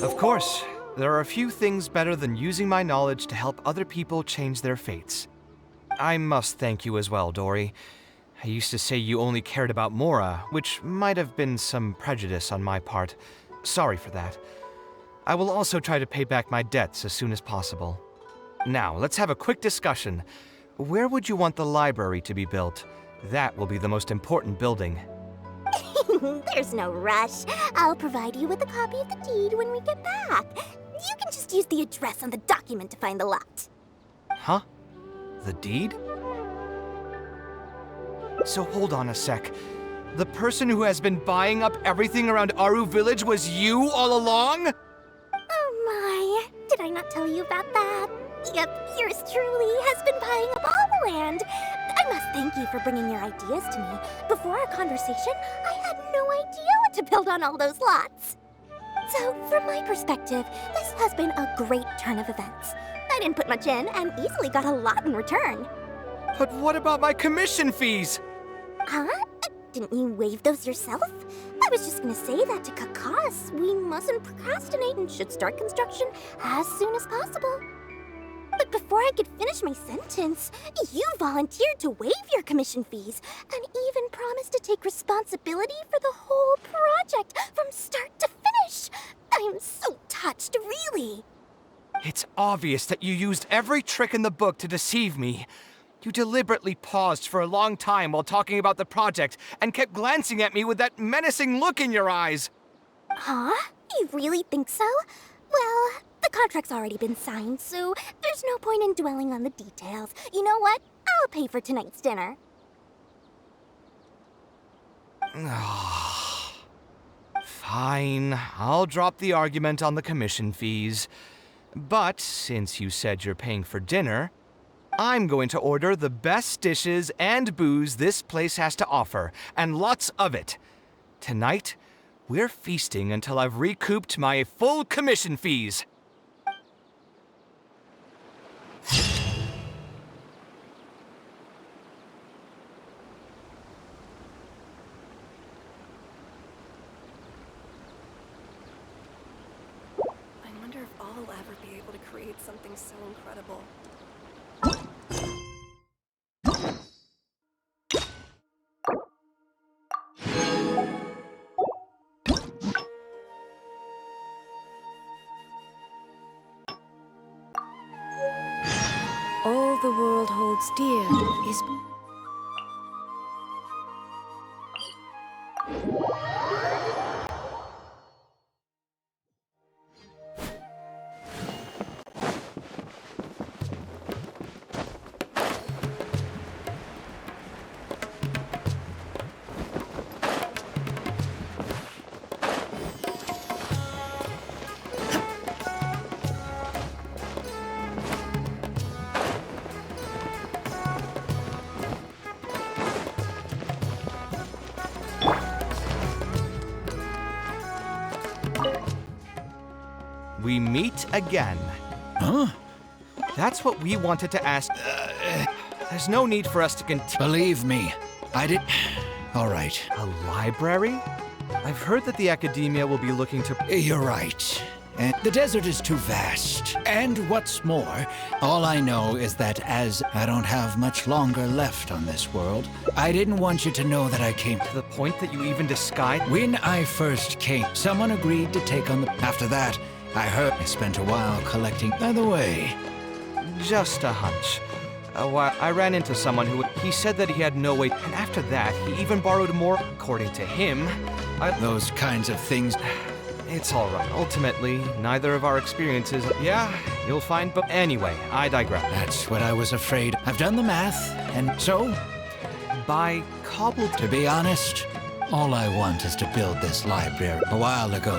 Of course, there are a few things better than using my knowledge to help other people change their fates. I must thank you as well, Dory. I used to say you only cared about Mora, which might have been some prejudice on my part. Sorry for that. I will also try to pay back my debts as soon as possible. Now, let's have a quick discussion. Where would you want the library to be built? That will be the most important building. There's no rush. I'll provide you with a copy of the deed when we get back. You can just use the address on the document to find the lot. Huh? The deed? So hold on a sec. The person who has been buying up everything around Aru Village was you all along? Oh my, did I not tell you about that? Yep, yours truly has been buying up all the land. I must thank you for bringing your ideas to me. Before our conversation, I had no idea what to build on all those lots. So, from my perspective, this has been a great turn of events. I didn't put much in and easily got a lot in return. But what about my commission fees? Huh? Didn't you waive those yourself? I was just gonna say that to cut costs. We mustn't procrastinate and should start construction as soon as possible. But before I could finish my sentence, you volunteered to waive your commission fees and even promised to take responsibility for the whole project from start to finish. I'm so touched, really. It's obvious that you used every trick in the book to deceive me. You deliberately paused for a long time while talking about the project and kept glancing at me with that menacing look in your eyes. Huh? You really think so? Well, the contract's already been signed, so there's no point in dwelling on the details. You know what? I'll pay for tonight's dinner. Fine, I'll drop the argument on the commission fees. But since you said you're paying for dinner, I'm going to order the best dishes and booze this place has to offer, and lots of it. Tonight, we're feasting until I've recouped my full commission fees. I wonder if I'll ever be able to create something so incredible. All the world holds dear is... We meet again. Huh? That's what we wanted to ask. There's no need for us to continue. Believe me, I did... All right. A library? I've heard that the academia will be looking to... You're right. And the desert is too vast. And what's more, all I know is that as I don't have much longer left on this world, I didn't want you to know that I came... To the point that you even disguised... When I first came, someone agreed to take on the... After that, I heard I spent a while collecting... By the way... Just a hunch. I ran into someone who... He said that he had no way... And after that, he even borrowed more... According to him... Those kinds of things... It's all right. Ultimately, neither of our experiences... Yeah, you'll find... But anyway, I digress. That's what I was afraid. I've done the math, and so... By cobbled... To be honest, all I want is to build this library. A while ago,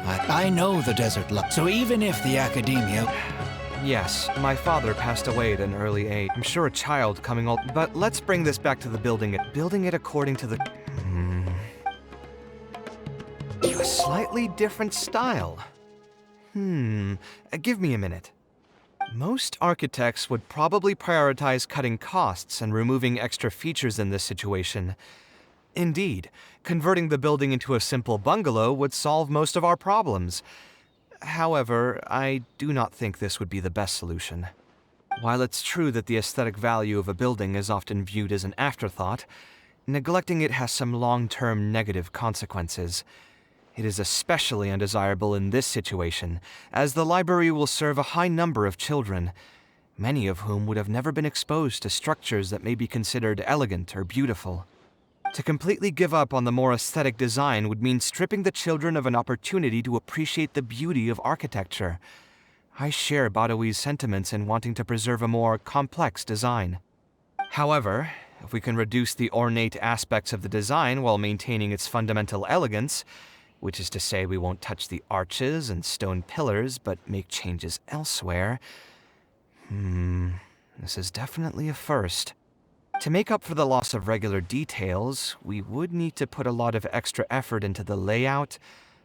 I know the desert life. So even if the academia... Yes, my father passed away at an early age. I'm sure a child coming all... But let's bring this back to the building it. Building it according to the... A slightly different style. Give me a minute. Most architects would probably prioritize cutting costs and removing extra features in this situation. Indeed, converting the building into a simple bungalow would solve most of our problems. However, I do not think this would be the best solution. While it's true that the aesthetic value of a building is often viewed as an afterthought, neglecting it has some long-term negative consequences. It is especially undesirable in this situation, as the library will serve a high number of children, many of whom would have never been exposed to structures that may be considered elegant or beautiful. To completely give up on the more aesthetic design would mean stripping the children of an opportunity to appreciate the beauty of architecture. I share Badawi's sentiments in wanting to preserve a more complex design. However, if we can reduce the ornate aspects of the design while maintaining its fundamental elegance, which is to say we won't touch the arches and stone pillars, but make changes elsewhere. This is definitely a first. To make up for the loss of regular details, we would need to put a lot of extra effort into the layout,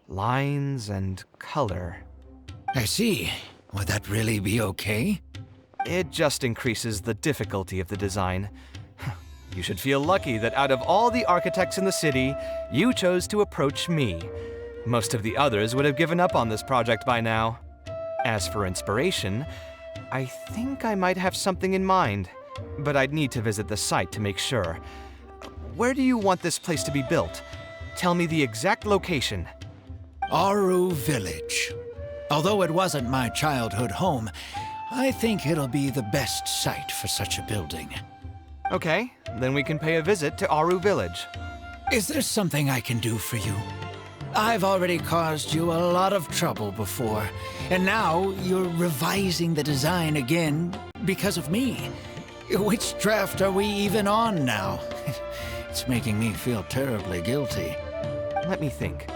lines, and color. I see. Would that really be okay? It just increases the difficulty of the design. You should feel lucky that out of all the architects in the city, you chose to approach me. Most of the others would have given up on this project by now. As for inspiration, I think I might have something in mind, but I'd need to visit the site to make sure. Where do you want this place to be built? Tell me the exact location. Aru Village. Although it wasn't my childhood home, I think it'll be the best site for such a building. Okay, then we can pay a visit to Aru Village. Is there something I can do for you? I've already caused you a lot of trouble before, and now you're revising the design again because of me. Which draft are we even on now? It's making me feel terribly guilty. Let me think.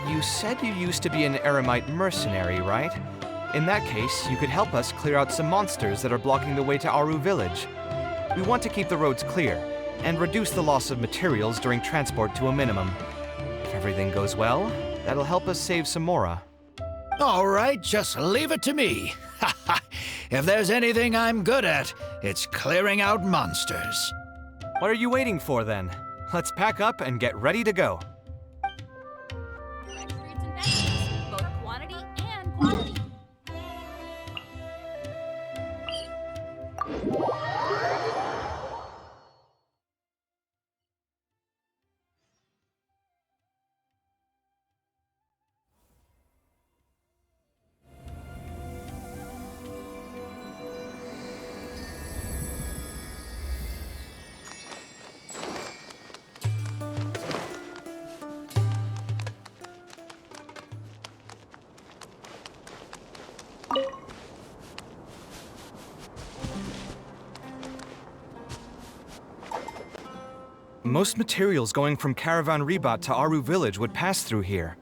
You said you used to be an Eremite mercenary, right? In that case, you could help us clear out some monsters that are blocking the way to Aru Village. We want to keep the roads clear, and reduce the loss of materials during transport to a minimum. If everything goes well, that'll help us save some Mora. All right, just leave it to me. If there's anything I'm good at, it's clearing out monsters. What are you waiting for then? Let's pack up and get ready to go. Both quantity and quality. Most materials going from Caravan Ribat to Aru Village would pass through here.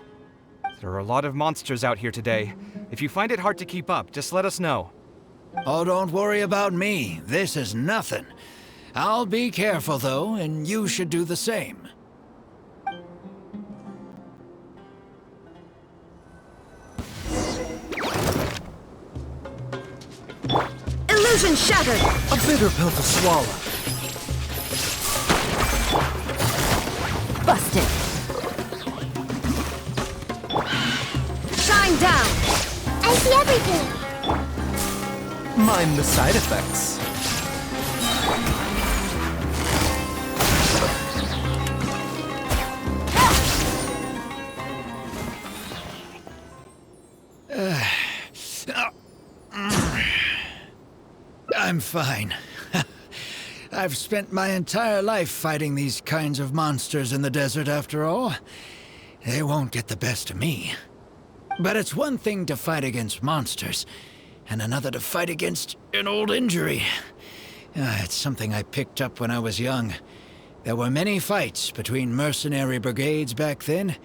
There are a lot of monsters out here today. If you find it hard to keep up, just let us know. Oh, don't worry about me. This is nothing. I'll be careful, though, and you should do the same. Illusion shattered! A bitter pill to swallow. Busted! Shine down! I see everything! Mind the side effects. I'm fine. I've spent my entire life fighting these kinds of monsters in the desert, after all. They won't get the best of me. But it's one thing to fight against monsters, and another to fight against an old injury. It's something I picked up when I was young. There were many fights between mercenary brigades back then,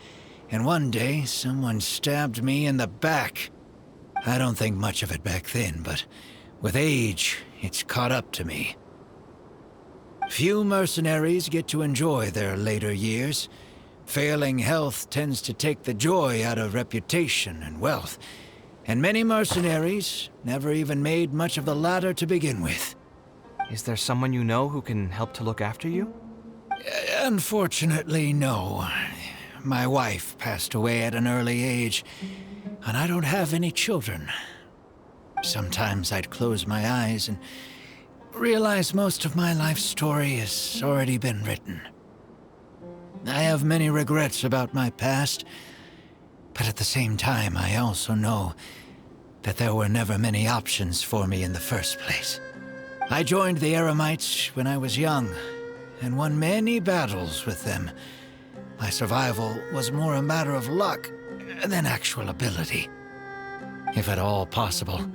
and one day someone stabbed me in the back. I don't think much of it back then, but with age, it's caught up to me. Few mercenaries get to enjoy their later years. Failing health tends to take the joy out of reputation and wealth, and many mercenaries never even made much of the latter to begin with. Is there someone you know who can help to look after you? Unfortunately, no. My wife passed away at an early age, and I don't have any children. Sometimes I'd close my eyes and realize most of my life story has already been written. I have many regrets about my past, but at the same time I also know that there were never many options for me in the first place. I joined the Eremites when I was young, and won many battles with them. My survival was more a matter of luck than actual ability. If at all possible,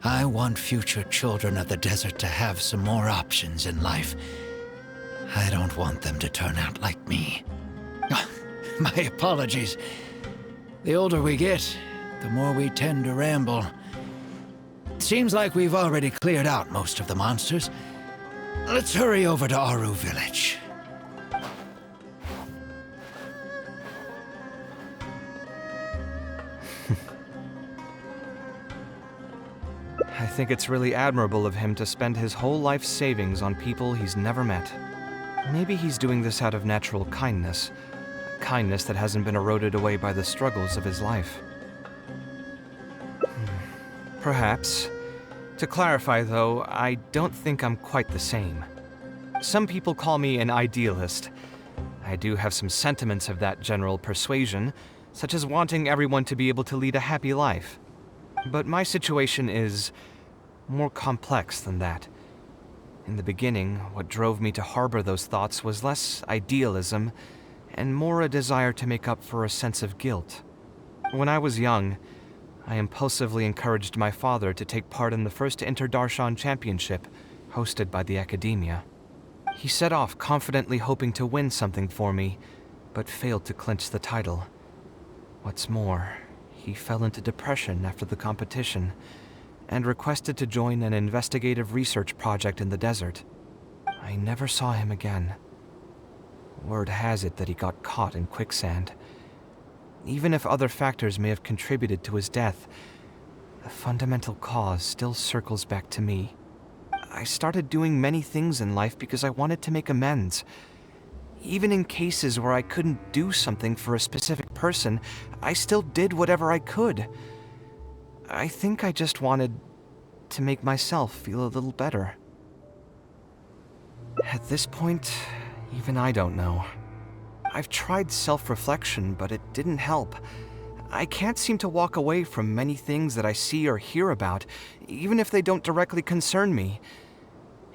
I want future children of the desert to have some more options in life. I don't want them to turn out like me. My apologies. The older we get, the more we tend to ramble. Seems like we've already cleared out most of the monsters. Let's hurry over to Aru Village. I think it's really admirable of him to spend his whole life savings on people he's never met. Maybe he's doing this out of natural kindness. A kindness that hasn't been eroded away by the struggles of his life. Perhaps. To clarify, though, I don't think I'm quite the same. Some people call me an idealist. I do have some sentiments of that general persuasion, such as wanting everyone to be able to lead a happy life. But my situation is more complex than that. In the beginning, what drove me to harbor those thoughts was less idealism and more a desire to make up for a sense of guilt. When I was young, I impulsively encouraged my father to take part in the first Inter-Darshan Championship, hosted by the Academia. He set off confidently hoping to win something for me, but failed to clinch the title. What's more, he fell into depression after the competition, and requested to join an investigative research project in the desert. I never saw him again. Word has it that he got caught in quicksand. Even if other factors may have contributed to his death, the fundamental cause still circles back to me. I started doing many things in life because I wanted to make amends. Even in cases where I couldn't do something for a specific person, I still did whatever I could. I think I just wanted to make myself feel a little better. At this point, even I don't know. I've tried self-reflection, but it didn't help. I can't seem to walk away from many things that I see or hear about, even if they don't directly concern me.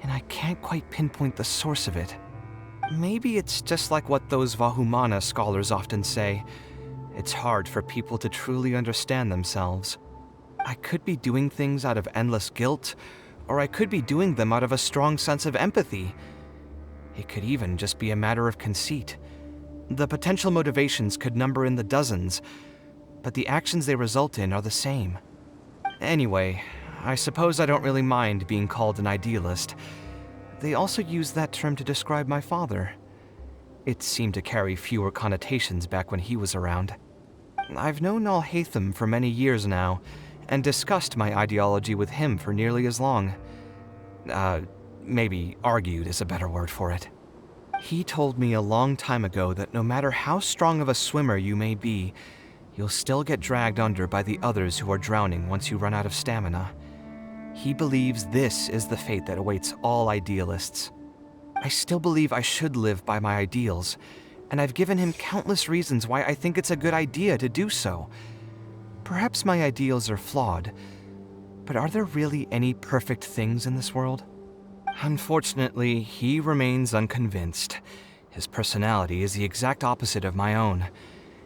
And I can't quite pinpoint the source of it. Maybe it's just like what those Vahumana scholars often say. It's hard for people to truly understand themselves. I could be doing things out of endless guilt, or I could be doing them out of a strong sense of empathy. It could even just be a matter of conceit. The potential motivations could number in the dozens, but the actions they result in are the same. Anyway, I suppose I don't really mind being called an idealist. They also use that term to describe my father. It seemed to carry fewer connotations back when he was around. I've known Al-Haytham for many years now, and discussed my ideology with him for nearly as long. Maybe argued is a better word for it. He told me a long time ago that no matter how strong of a swimmer you may be, you'll still get dragged under by the others who are drowning once you run out of stamina. He believes this is the fate that awaits all idealists. I still believe I should live by my ideals, and I've given him countless reasons why I think it's a good idea to do so. Perhaps my ideals are flawed, but are there really any perfect things in this world? Unfortunately, he remains unconvinced. His personality is the exact opposite of my own.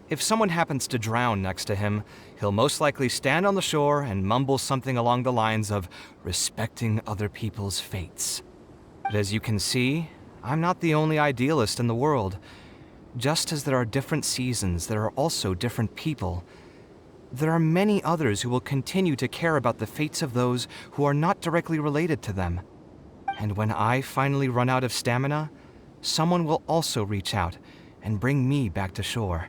If someone happens to drown next to him, he'll most likely stand on the shore and mumble something along the lines of respecting other people's fates. But as you can see, I'm not the only idealist in the world. Just as there are different seasons, there are also different people. There are many others who will continue to care about the fates of those who are not directly related to them. And when I finally run out of stamina, someone will also reach out and bring me back to shore.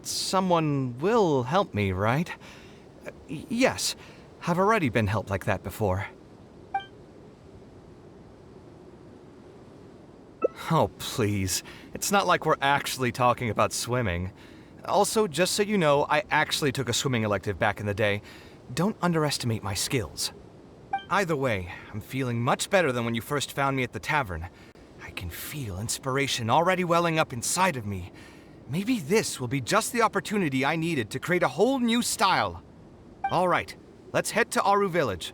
Someone will help me, right? Yes, I've already been helped like that before. Oh, please. It's not like we're actually talking about swimming. Also, just so you know, I actually took a swimming elective back in the day. Don't underestimate my skills. Either way, I'm feeling much better than when you first found me at the tavern. I can feel inspiration already welling up inside of me. Maybe this will be just the opportunity I needed to create a whole new style. All right, let's head to Aru Village.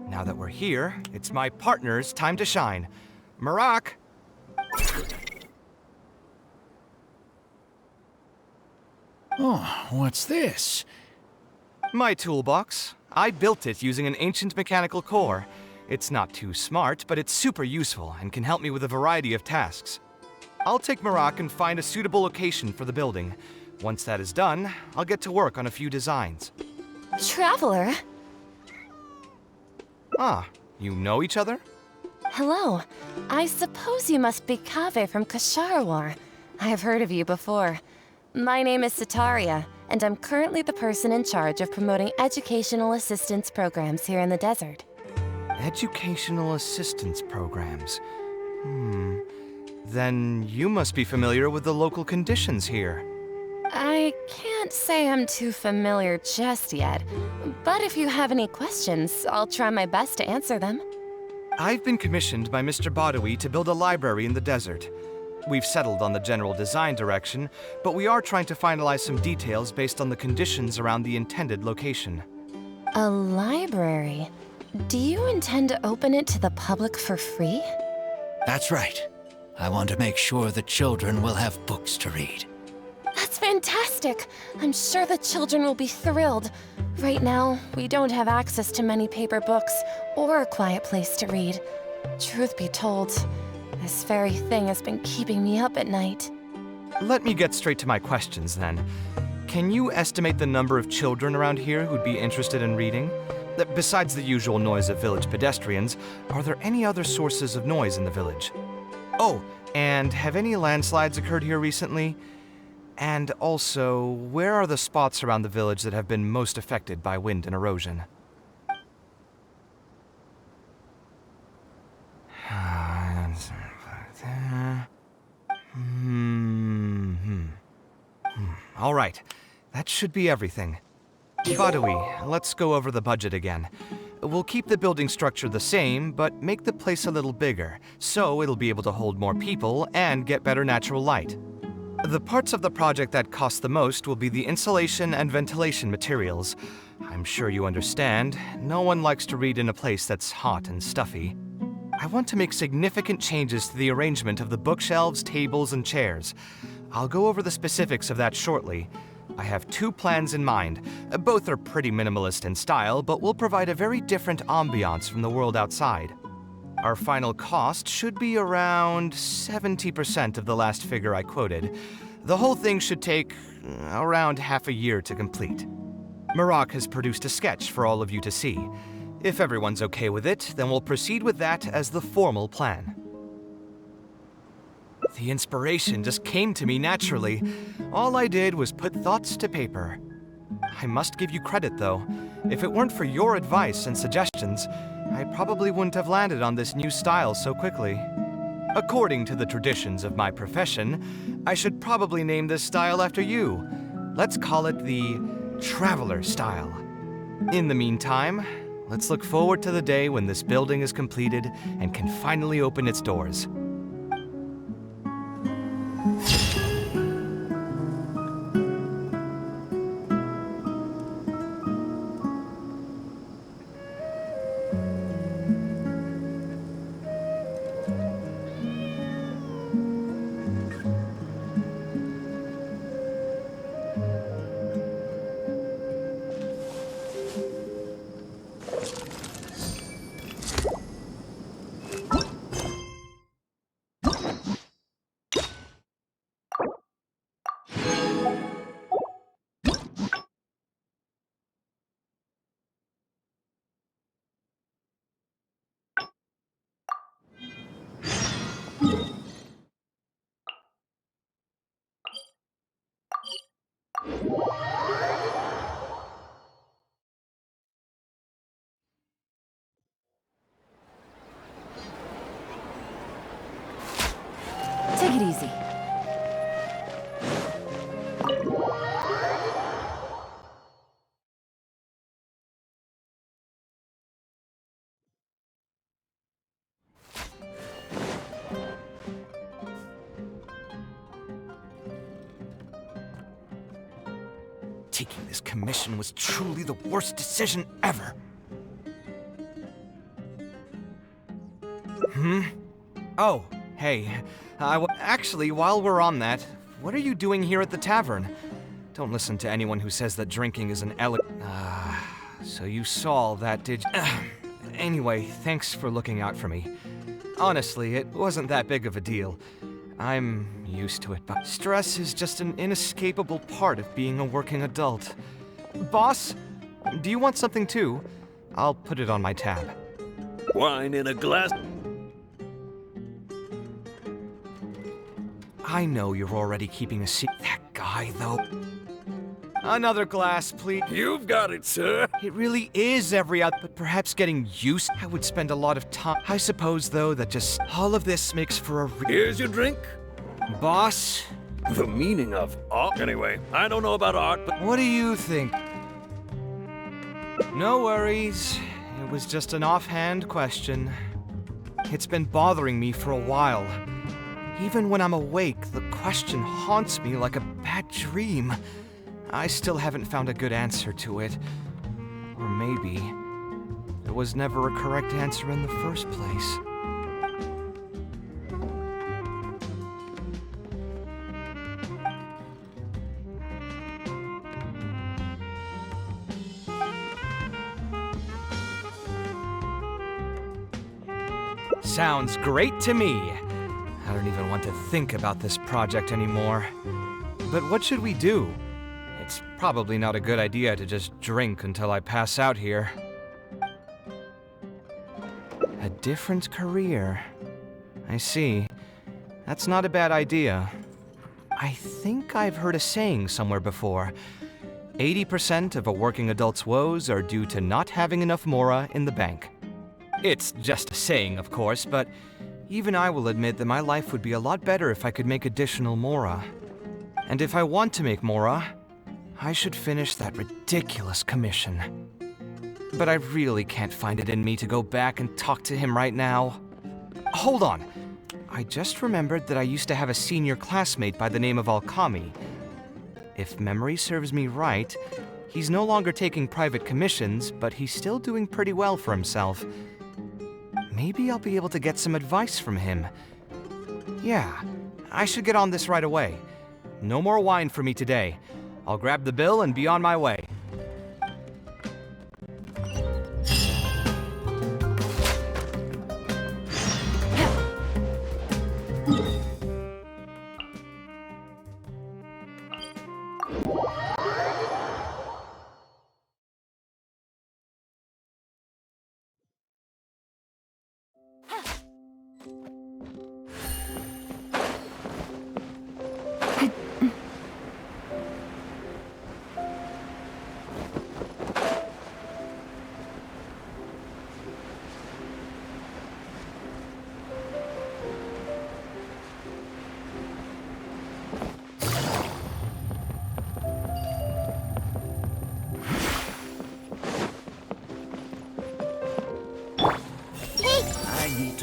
Now that we're here, it's my partner's time to shine. Marak! Oh, what's this? My toolbox. I built it using an ancient mechanical core. It's not too smart, but it's super useful and can help me with a variety of tasks. I'll take Marak and find a suitable location for the building. Once that is done, I'll get to work on a few designs. Traveler? Ah, you know each other? Hello. I suppose you must be Kaveh from Kasharawar. I have heard of you before. My name is Sataria, and I'm currently the person in charge of promoting educational assistance programs here in the desert. Educational assistance programs? Then you must be familiar with the local conditions here. I can't say I'm too familiar just yet, but if you have any questions, I'll try my best to answer them. I've been commissioned by Mr. Badawi to build a library in the desert. We've settled on the general design direction, but we are trying to finalize some details based on the conditions around the intended location. A library? Do you intend to open it to the public for free? That's right. I want to make sure the children will have books to read. That's fantastic! I'm sure the children will be thrilled. Right now, we don't have access to many paper books or a quiet place to read. Truth be told, this very thing has been keeping me up at night. Let me get straight to my questions then. Can you estimate the number of children around here who'd be interested in reading? Besides the usual noise of village pedestrians, are there any other sources of noise in the village? Oh, and have any landslides occurred here recently? And also, where are the spots around the village that have been most affected by wind and erosion? All right, that should be everything. Badawi, let's go over the budget again. We'll keep the building structure the same, but make the place a little bigger, so it'll be able to hold more people and get better natural light. The parts of the project that cost the most will be the insulation and ventilation materials. I'm sure you understand, no one likes to read in a place that's hot and stuffy. I want to make significant changes to the arrangement of the bookshelves, tables, and chairs. I'll go over the specifics of that shortly. I have two plans in mind. Both are pretty minimalist in style, but will provide a very different ambiance from the world outside. Our final cost should be around 70% of the last figure I quoted. The whole thing should take around half a year to complete. Marak has produced a sketch for all of you to see. If everyone's okay with it, then we'll proceed with that as the formal plan. The inspiration just came to me naturally. All I did was put thoughts to paper. I must give you credit, though. If it weren't for your advice and suggestions, I probably wouldn't have landed on this new style so quickly. According to the traditions of my profession, I should probably name this style after you. Let's call it the Traveler style. In the meantime, Let's look forward to the day when this building is completed and can finally open its doors. Take it easy. Taking this commission was truly the worst decision ever. Oh, hey. Actually, while we're on that, what are you doing here at the tavern? Don't listen to anyone who says that drinking is an so you saw that, did you? Anyway, thanks for looking out for me. Honestly, it wasn't that big of a deal. I'm used to it, but stress is just an inescapable part of being a working adult. Boss, do you want something too? I'll put it on my tab. Wine in a glass. I know you're already keeping a secret. That guy, though. Another glass, please. You've got it, sir. It really is every other, but perhaps getting used. I would spend a lot of time. I suppose, though, that just all of this makes for a. Here's your drink. Boss? The meaning of art. Anyway, I don't know about art, but. What do you think? No worries. It was just an offhand question. It's been bothering me for a while. Even when I'm awake, the question haunts me like a bad dream. I still haven't found a good answer to it. Or maybe there was never a correct answer in the first place. Sounds great to me. I don't even want to think about this project anymore. But what should we do? It's probably not a good idea to just drink until I pass out here. A different career. I see. That's not a bad idea. I think I've heard a saying somewhere before. 80% of a working adult's woes are due to not having enough mora in the bank. It's just a saying, of course, but even I will admit that my life would be a lot better if I could make additional mora. And if I want to make mora, I should finish that ridiculous commission. But I really can't find it in me to go back and talk to him right now. Hold on. I just remembered that I used to have a senior classmate by the name of Alkami. If memory serves me right, he's no longer taking private commissions, but he's still doing pretty well for himself. Maybe I'll be able to get some advice from him. Yeah, I should get on this right away. No more wine for me today. I'll grab the bill and be on my way.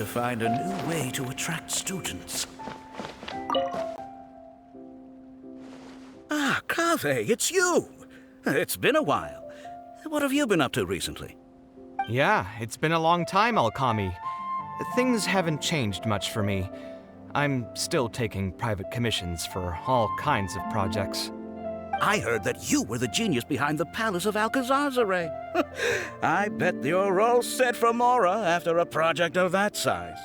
find a new way to attract students. Ah, Kaveh, it's you! It's been a while. What have you been up to recently? Yeah, it's been a long time, Alkami. Things haven't changed much for me. I'm still taking private commissions for all kinds of projects. I heard that you were the genius behind the Palace of Alcazar. I bet you're all set for Mora after a project of that size.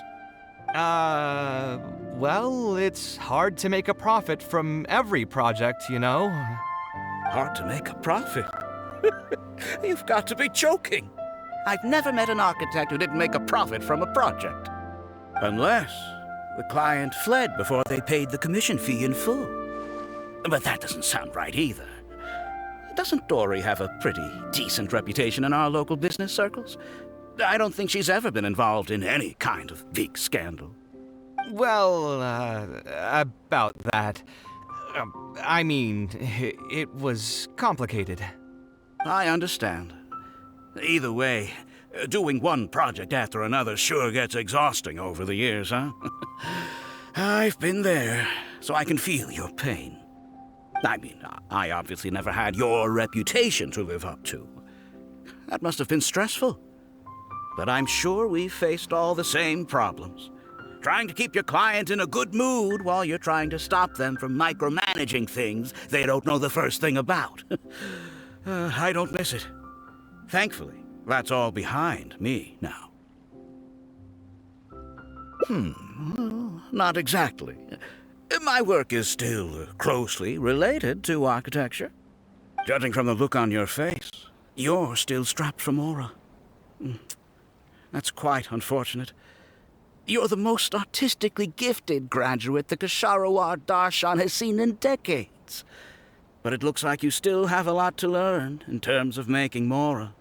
Well, it's hard to make a profit from every project, you know? Hard to make a profit? You've got to be joking. I've never met an architect who didn't make a profit from a project. Unless the client fled before they paid the commission fee in full. But that doesn't sound right either. Doesn't Dory have a pretty decent reputation in our local business circles? I don't think she's ever been involved in any kind of big scandal. Well, about that. I mean, it was complicated. I understand. Either way, doing one project after another sure gets exhausting over the years, huh? I've been there, so I can feel your pain. I mean, I obviously never had your reputation to live up to. That must have been stressful. But I'm sure we've faced all the same problems. Trying to keep your client in a good mood while you're trying to stop them from micromanaging things they don't know the first thing about. I don't miss it. Thankfully, that's all behind me now. Not exactly. My work is still closely related to architecture. Judging from the look on your face, you're still strapped for Mora. That's quite unfortunate. You're the most artistically gifted graduate the Ksharawar Darshan has seen in decades. But it looks like you still have a lot to learn in terms of making Mora.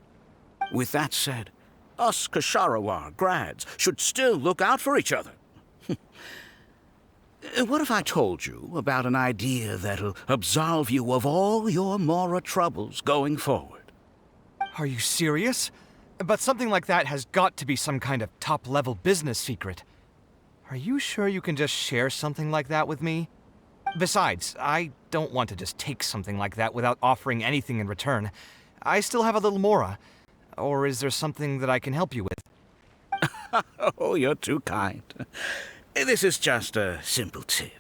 With that said, us Ksharawar grads should still look out for each other. What if I told you about an idea that'll absolve you of all your Mora troubles going forward? Are you serious? But something like that has got to be some kind of top-level business secret. Are you sure you can just share something like that with me? Besides, I don't want to just take something like that without offering anything in return. I still have a little Mora. Or is there something that I can help you with? Oh, you're too kind. This is just a simple tip.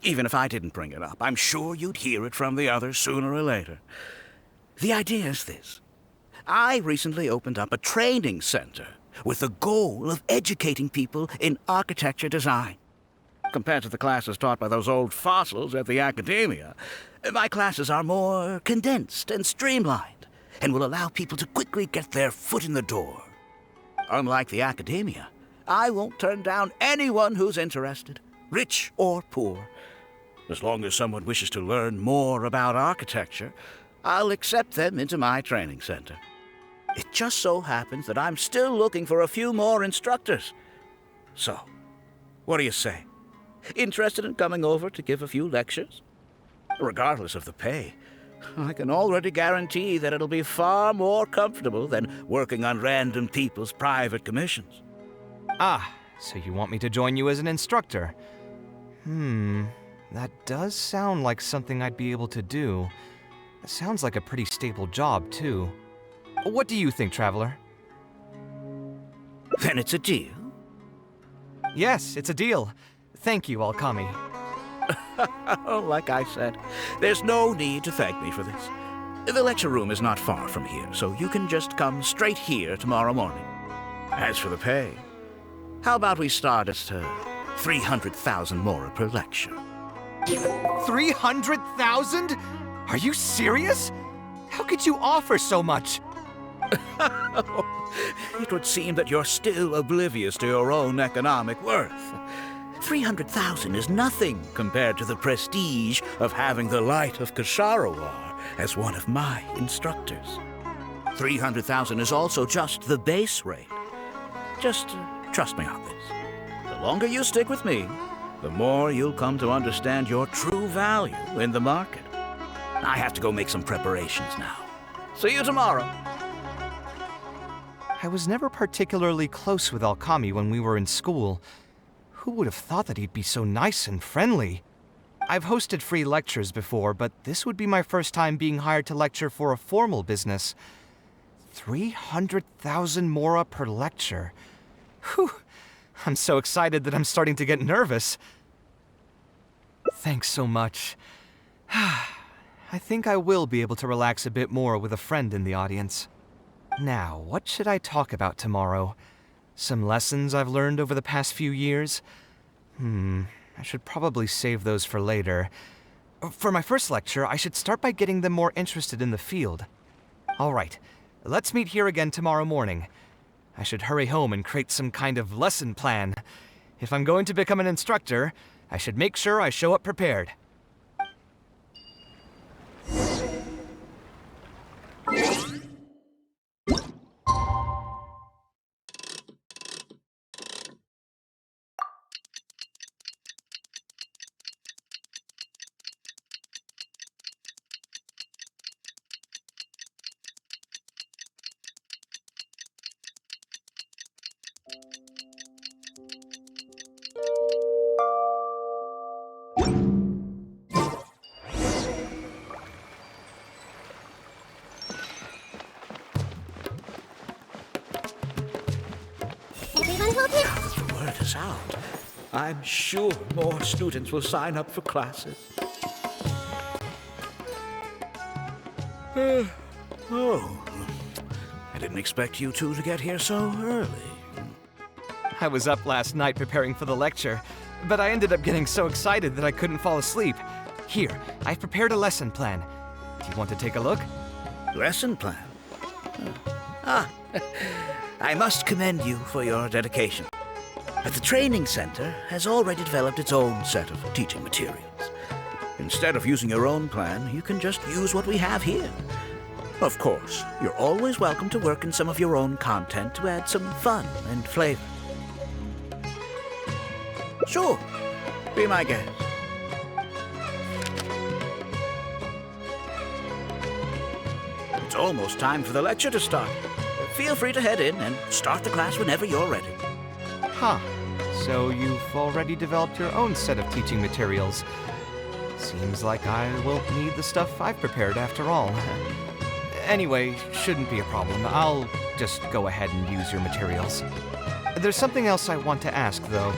Even if I didn't bring it up, I'm sure you'd hear it from the others sooner or later. The idea is this. I recently opened up a training center with the goal of educating people in architecture design. Compared to the classes taught by those old fossils at the academia, my classes are more condensed and streamlined and will allow people to quickly get their foot in the door. Unlike the academia, I won't turn down anyone who's interested, rich or poor. As long as someone wishes to learn more about architecture, I'll accept them into my training center. It just so happens that I'm still looking for a few more instructors. So, what do you say? Interested in coming over to give a few lectures? Regardless of the pay, I can already guarantee that it'll be far more comfortable than working on random people's private commissions. Ah, so you want me to join you as an instructor? That does sound like something I'd be able to do. It sounds like a pretty stable job, too. What do you think, Traveler? Then it's a deal? Yes, it's a deal. Thank you, Alkami. Like I said, there's no need to thank me for this. The lecture room is not far from here, so you can just come straight here tomorrow morning. As for the pay, how about we start at 300,000 Mora per lecture? 300,000? Are you serious? How could you offer so much? It would seem that you're still oblivious to your own economic worth. 300,000 is nothing compared to the prestige of having the light of Ksharawar as one of my instructors. 300,000 is also just the base rate. Just trust me on this. The longer you stick with me, the more you'll come to understand your true value in the market. I have to go make some preparations now. See you tomorrow. I was never particularly close with Alkami when we were in school. Who would have thought that he'd be so nice and friendly? I've hosted free lectures before, but this would be my first time being hired to lecture for a formal business. 300,000 mora per lecture. Whew! I'm so excited that I'm starting to get nervous. Thanks so much. I think I will be able to relax a bit more with a friend in the audience. Now, what should I talk about tomorrow? Some lessons I've learned over the past few years? I should probably save those for later. For my first lecture, I should start by getting them more interested in the field. All right, let's meet here again tomorrow morning. I should hurry home and create some kind of lesson plan. If I'm going to become an instructor, I should make sure I show up prepared. The word is out. I'm sure more students will sign up for classes. Oh, I didn't expect you two to get here so early. I was up last night preparing for the lecture, but I ended up getting so excited that I couldn't fall asleep. Here, I've prepared a lesson plan. Do you want to take a look? Lesson plan? I must commend you for your dedication. But the training center has already developed its own set of teaching materials. Instead of using your own plan, you can just use what we have here. Of course, you're always welcome to work in some of your own content to add some fun and flavor. Sure, be my guest. It's almost time for the lecture to start. Feel free to head in and start the class whenever you're ready. Huh. So you've already developed your own set of teaching materials. Seems like I won't need the stuff I've prepared after all. Anyway, shouldn't be a problem. I'll just go ahead and use your materials. There's something else I want to ask, though.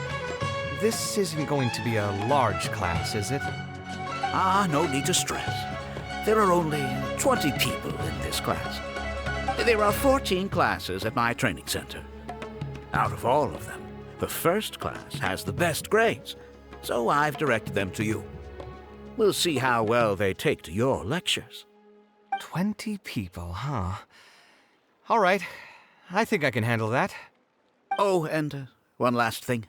This isn't going to be a large class, is it? No need to stress. There are only 20 people in this class. There are 14 classes at my training center. Out of all of them, the first class has the best grades, so I've directed them to you. We'll see how well they take to your lectures. 20 people, huh? All right. I think I can handle that. Oh, and one last thing.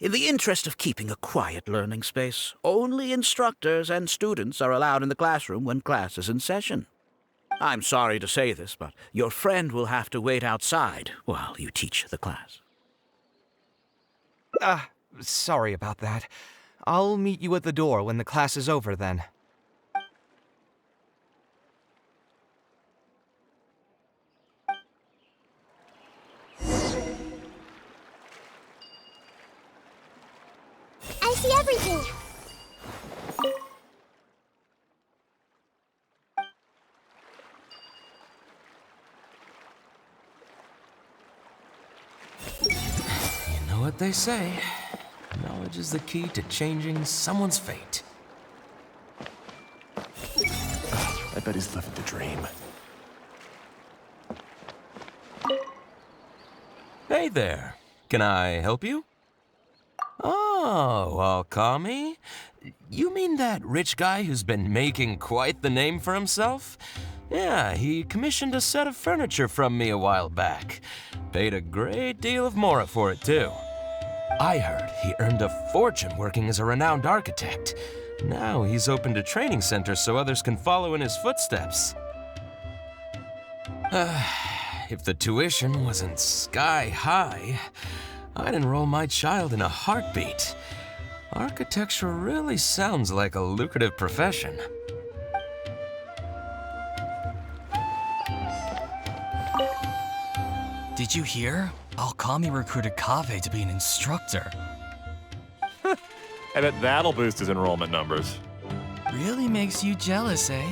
In the interest of keeping a quiet learning space, only instructors and students are allowed in the classroom when class is in session. I'm sorry to say this, but your friend will have to wait outside while you teach the class. Sorry about that. I'll meet you at the door when the class is over, then. I see everything. You know what they say. Knowledge is the key to changing someone's fate. I bet he's living the dream. Hey there. Can I help you? Oh, Alkami? You mean that rich guy who's been making quite the name for himself? Yeah, he commissioned a set of furniture from me a while back. Paid a great deal of mora for it, too. I heard he earned a fortune working as a renowned architect. Now he's opened a training center so others can follow in his footsteps. If the tuition wasn't sky high, I'd enroll my child in a heartbeat. Architecture really sounds like a lucrative profession. Did you hear? Alkami recruited Kaveh to be an instructor. I bet that'll boost his enrollment numbers. Really makes you jealous, eh?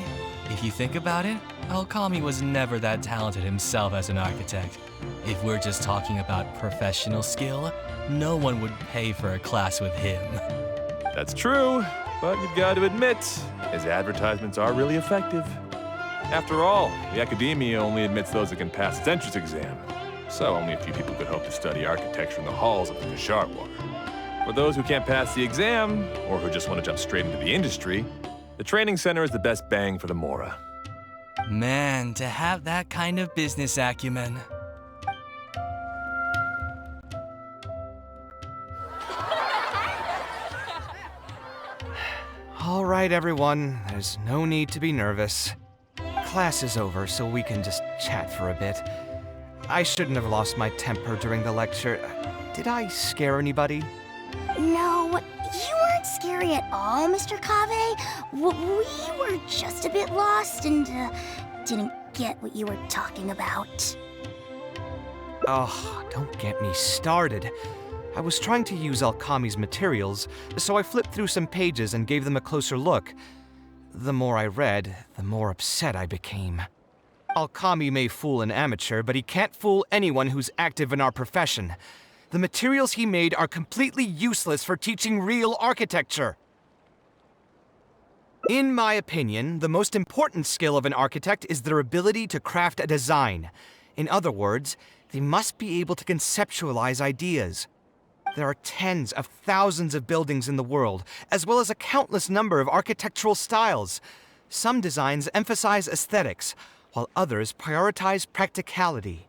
If you think about it, Alkami was never that talented himself as an architect. If we're just talking about professional skill, no one would pay for a class with him. That's true, but you've got to admit, his advertisements are really effective. After all, the academia only admits those that can pass its entrance exam, so only a few people could hope to study architecture in the halls of the Kashar. For those who can't pass the exam, or who just want to jump straight into the industry, the training center is the best bang for the Mora. Man, to have that kind of business acumen. All right, everyone. There's no need to be nervous. Class is over, so we can just chat for a bit. I shouldn't have lost my temper during the lecture. Did I scare anybody? No, you weren't scary at all, Mr. Kaveh. We were just a bit lost and didn't get what you were talking about. Oh, don't get me started. I was trying to use Alkami's materials, so I flipped through some pages and gave them a closer look. The more I read, the more upset I became. Alkami may fool an amateur, but he can't fool anyone who's active in our profession. The materials he made are completely useless for teaching real architecture. In my opinion, the most important skill of an architect is their ability to craft a design. In other words, they must be able to conceptualize ideas. There are tens of thousands of buildings in the world, as well as a countless number of architectural styles. Some designs emphasize aesthetics, while others prioritize practicality.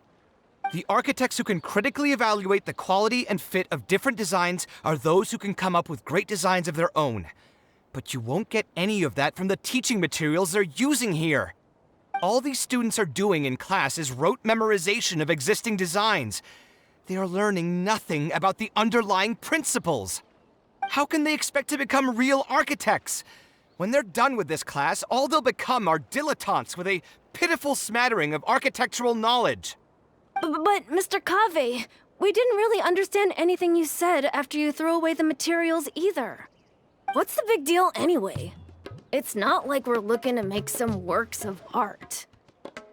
The architects who can critically evaluate the quality and fit of different designs are those who can come up with great designs of their own. But you won't get any of that from the teaching materials they're using here. All these students are doing in class is rote memorization of existing designs. They are learning nothing about the underlying principles. How can they expect to become real architects? When they're done with this class, all they'll become are dilettantes with a pitiful smattering of architectural knowledge. But, Mr. Kaveh, we didn't really understand anything you said after you threw away the materials either. What's the big deal anyway? It's not like we're looking to make some works of art.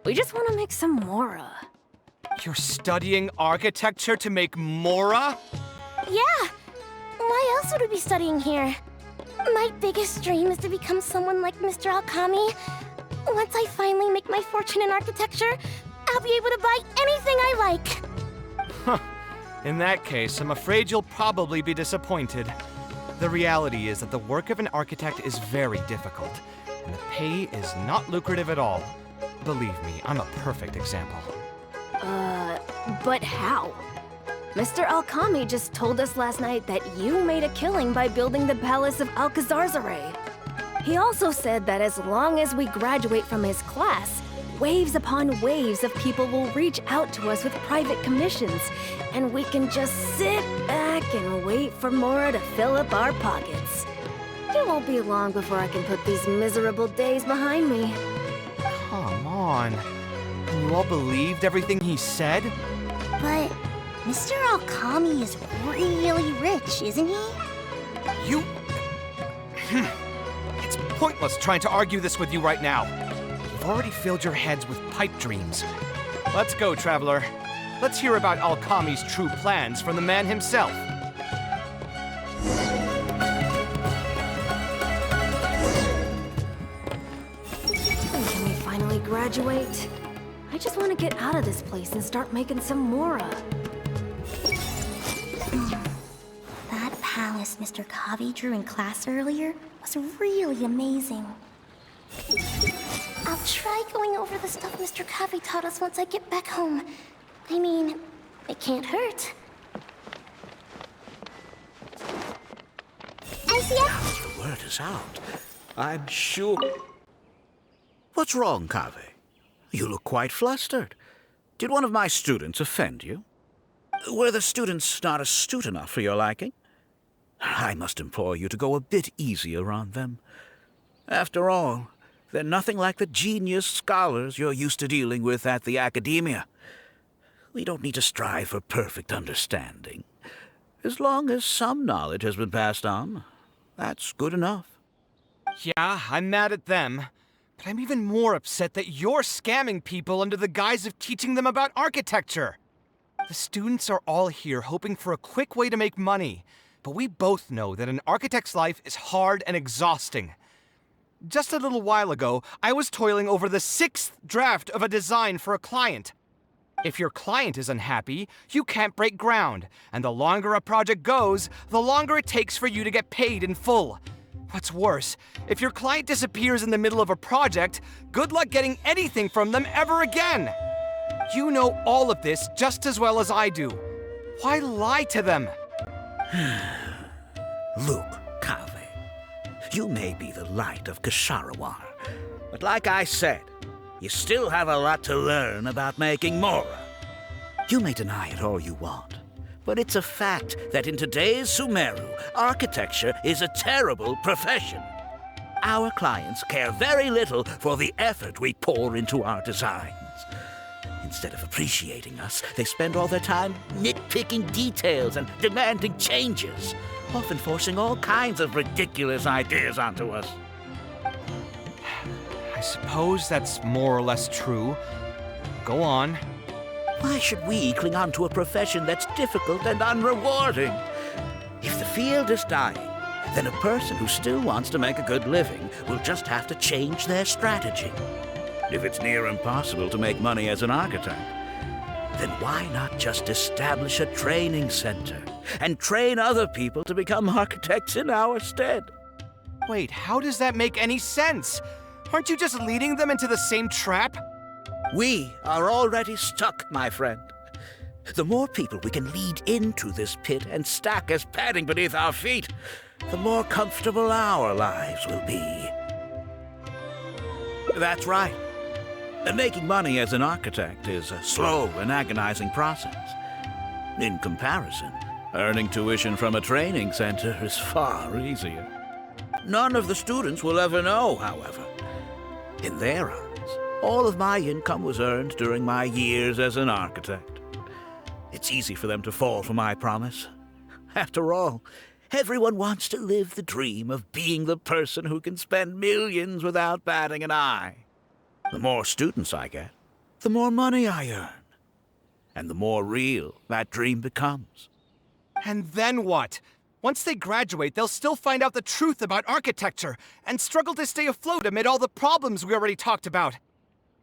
We just want to make some Mora. You're studying architecture to make Mora? Yeah. Why else would we be studying here? My biggest dream is to become someone like Mr. Alkami. Once I finally make my fortune in architecture, I'll be able to buy anything I like. Huh. In that case, I'm afraid you'll probably be disappointed. The reality is that the work of an architect is very difficult, and the pay is not lucrative at all. Believe me, I'm a perfect example. But how? Mr. Alkami just told us last night that you made a killing by building the Palace of Alcazarzare. He also said that as long as we graduate from his class, waves upon waves of people will reach out to us with private commissions, and we can just sit back and wait for Mora to fill up our pockets. It won't be long before I can put these miserable days behind me. Come on. You all believed everything he said? But Mr. Alkami is really rich, isn't he? You... It's pointless trying to argue this with you right now. You've already filled your heads with pipe dreams. Let's go, traveler. Let's hear about Alkami's true plans from the man himself. Can we finally graduate? I just want to get out of this place and start making some Mora. That palace Mr. Kaveh drew in class earlier was really amazing. I'll try going over the stuff Mr. Kaveh taught us once I get back home. I mean, it can't hurt. The word is out. I'm sure... What's wrong, Kaveh? You look quite flustered. Did one of my students offend you? Were the students not astute enough for your liking? I must implore you to go a bit easier on them. After all, they're nothing like the genius scholars you're used to dealing with at the academia. We don't need to strive for perfect understanding. As long as some knowledge has been passed on, that's good enough. Yeah, I'm mad at them. But I'm even more upset that you're scamming people under the guise of teaching them about architecture. The students are all here hoping for a quick way to make money, but we both know that an architect's life is hard and exhausting. Just a little while ago, I was toiling over the 6th draft of a design for a client. If your client is unhappy, you can't break ground, and the longer a project goes, the longer it takes for you to get paid in full. What's worse, if your client disappears in the middle of a project, good luck getting anything from them ever again. You know all of this just as well as I do. Why lie to them? Look, Kaveh, you may be the light of Ksharawar, but like I said, you still have a lot to learn about making Mora. You may deny it all you want, but it's a fact that in today's Sumeru, architecture is a terrible profession. Our clients care very little for the effort we pour into our designs. Instead of appreciating us, they spend all their time nitpicking details and demanding changes, often forcing all kinds of ridiculous ideas onto us. I suppose that's more or less true. Go on. Why should we cling on to a profession that's difficult and unrewarding? If the field is dying, then a person who still wants to make a good living will just have to change their strategy. If it's near impossible to make money as an architect, then why not just establish a training center and train other people to become architects in our stead? Wait, how does that make any sense? Aren't you just leading them into the same trap? We are already stuck, my friend. The more people we can lead into this pit and stack as padding beneath our feet, the more comfortable our lives will be. That's right. Making money as an architect is a slow and agonizing process. In comparison, earning tuition from a training center is far easier. None of the students will ever know, however. In their eyes, all of my income was earned during my years as an architect. It's easy for them to fall for my promise. After all, everyone wants to live the dream of being the person who can spend millions without batting an eye. The more students I get, the more money I earn. And the more real that dream becomes. And then what? Once they graduate, they'll still find out the truth about architecture and struggle to stay afloat amid all the problems we already talked about.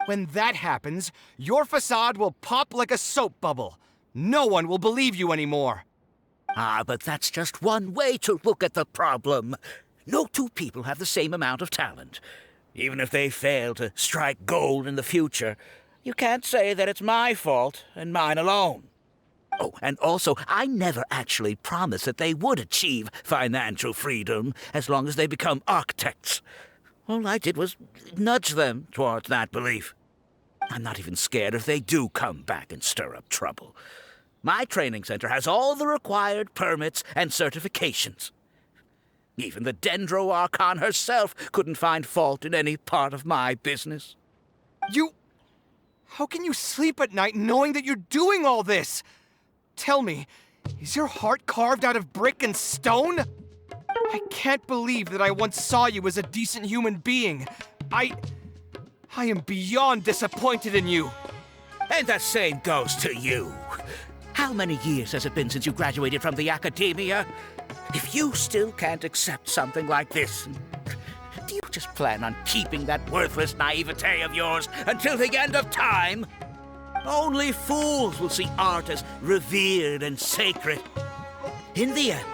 When that happens, your facade will pop like a soap bubble. No one will believe you anymore. Ah, but that's just one way to look at the problem. No two people have the same amount of talent. Even if they fail to strike gold in the future, you can't say that it's my fault and mine alone. Oh, and also, I never actually promised that they would achieve financial freedom as long as they become architects. All I did was nudge them towards that belief. I'm not even scared if they do come back and stir up trouble. My training center has all the required permits and certifications. Even the Dendro Archon herself couldn't find fault in any part of my business. How can you sleep at night knowing that you're doing all this? Tell me, is your heart carved out of brick and stone? I can't believe that I once saw you as a decent human being. I am beyond disappointed in you. And the same goes to you. How many years has it been since you graduated from the academia? If you still can't accept something like this, do you just plan on keeping that worthless naivete of yours until the end of time? Only fools will see art as revered and sacred. In the end,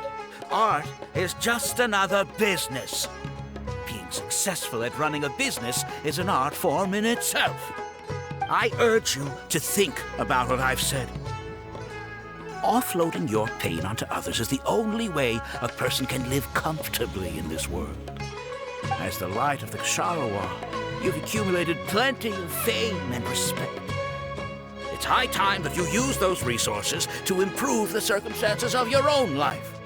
art is just another business. Being successful at running a business is an art form in itself. I urge you to think about what I've said. Offloading your pain onto others is the only way a person can live comfortably in this world. As the light of the Ksharawar, you've accumulated plenty of fame and respect. It's high time that you use those resources to improve the circumstances of your own life.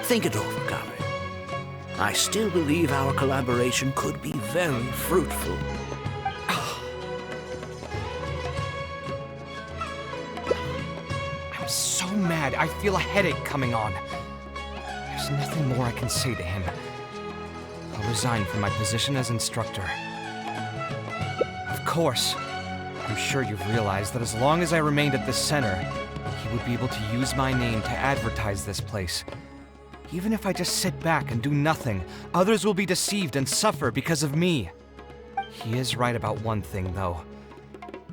Think it over, Kaveh. I still believe our collaboration could be very fruitful. mad, I feel a headache coming on. There's nothing more I can say to him. I'll resign from my position as instructor. Of course, I'm sure you've realized that as long as I remained at this center, he would be able to use my name to advertise this place. Even if I just sit back and do nothing, others will be deceived and suffer because of me. He is right about one thing, though.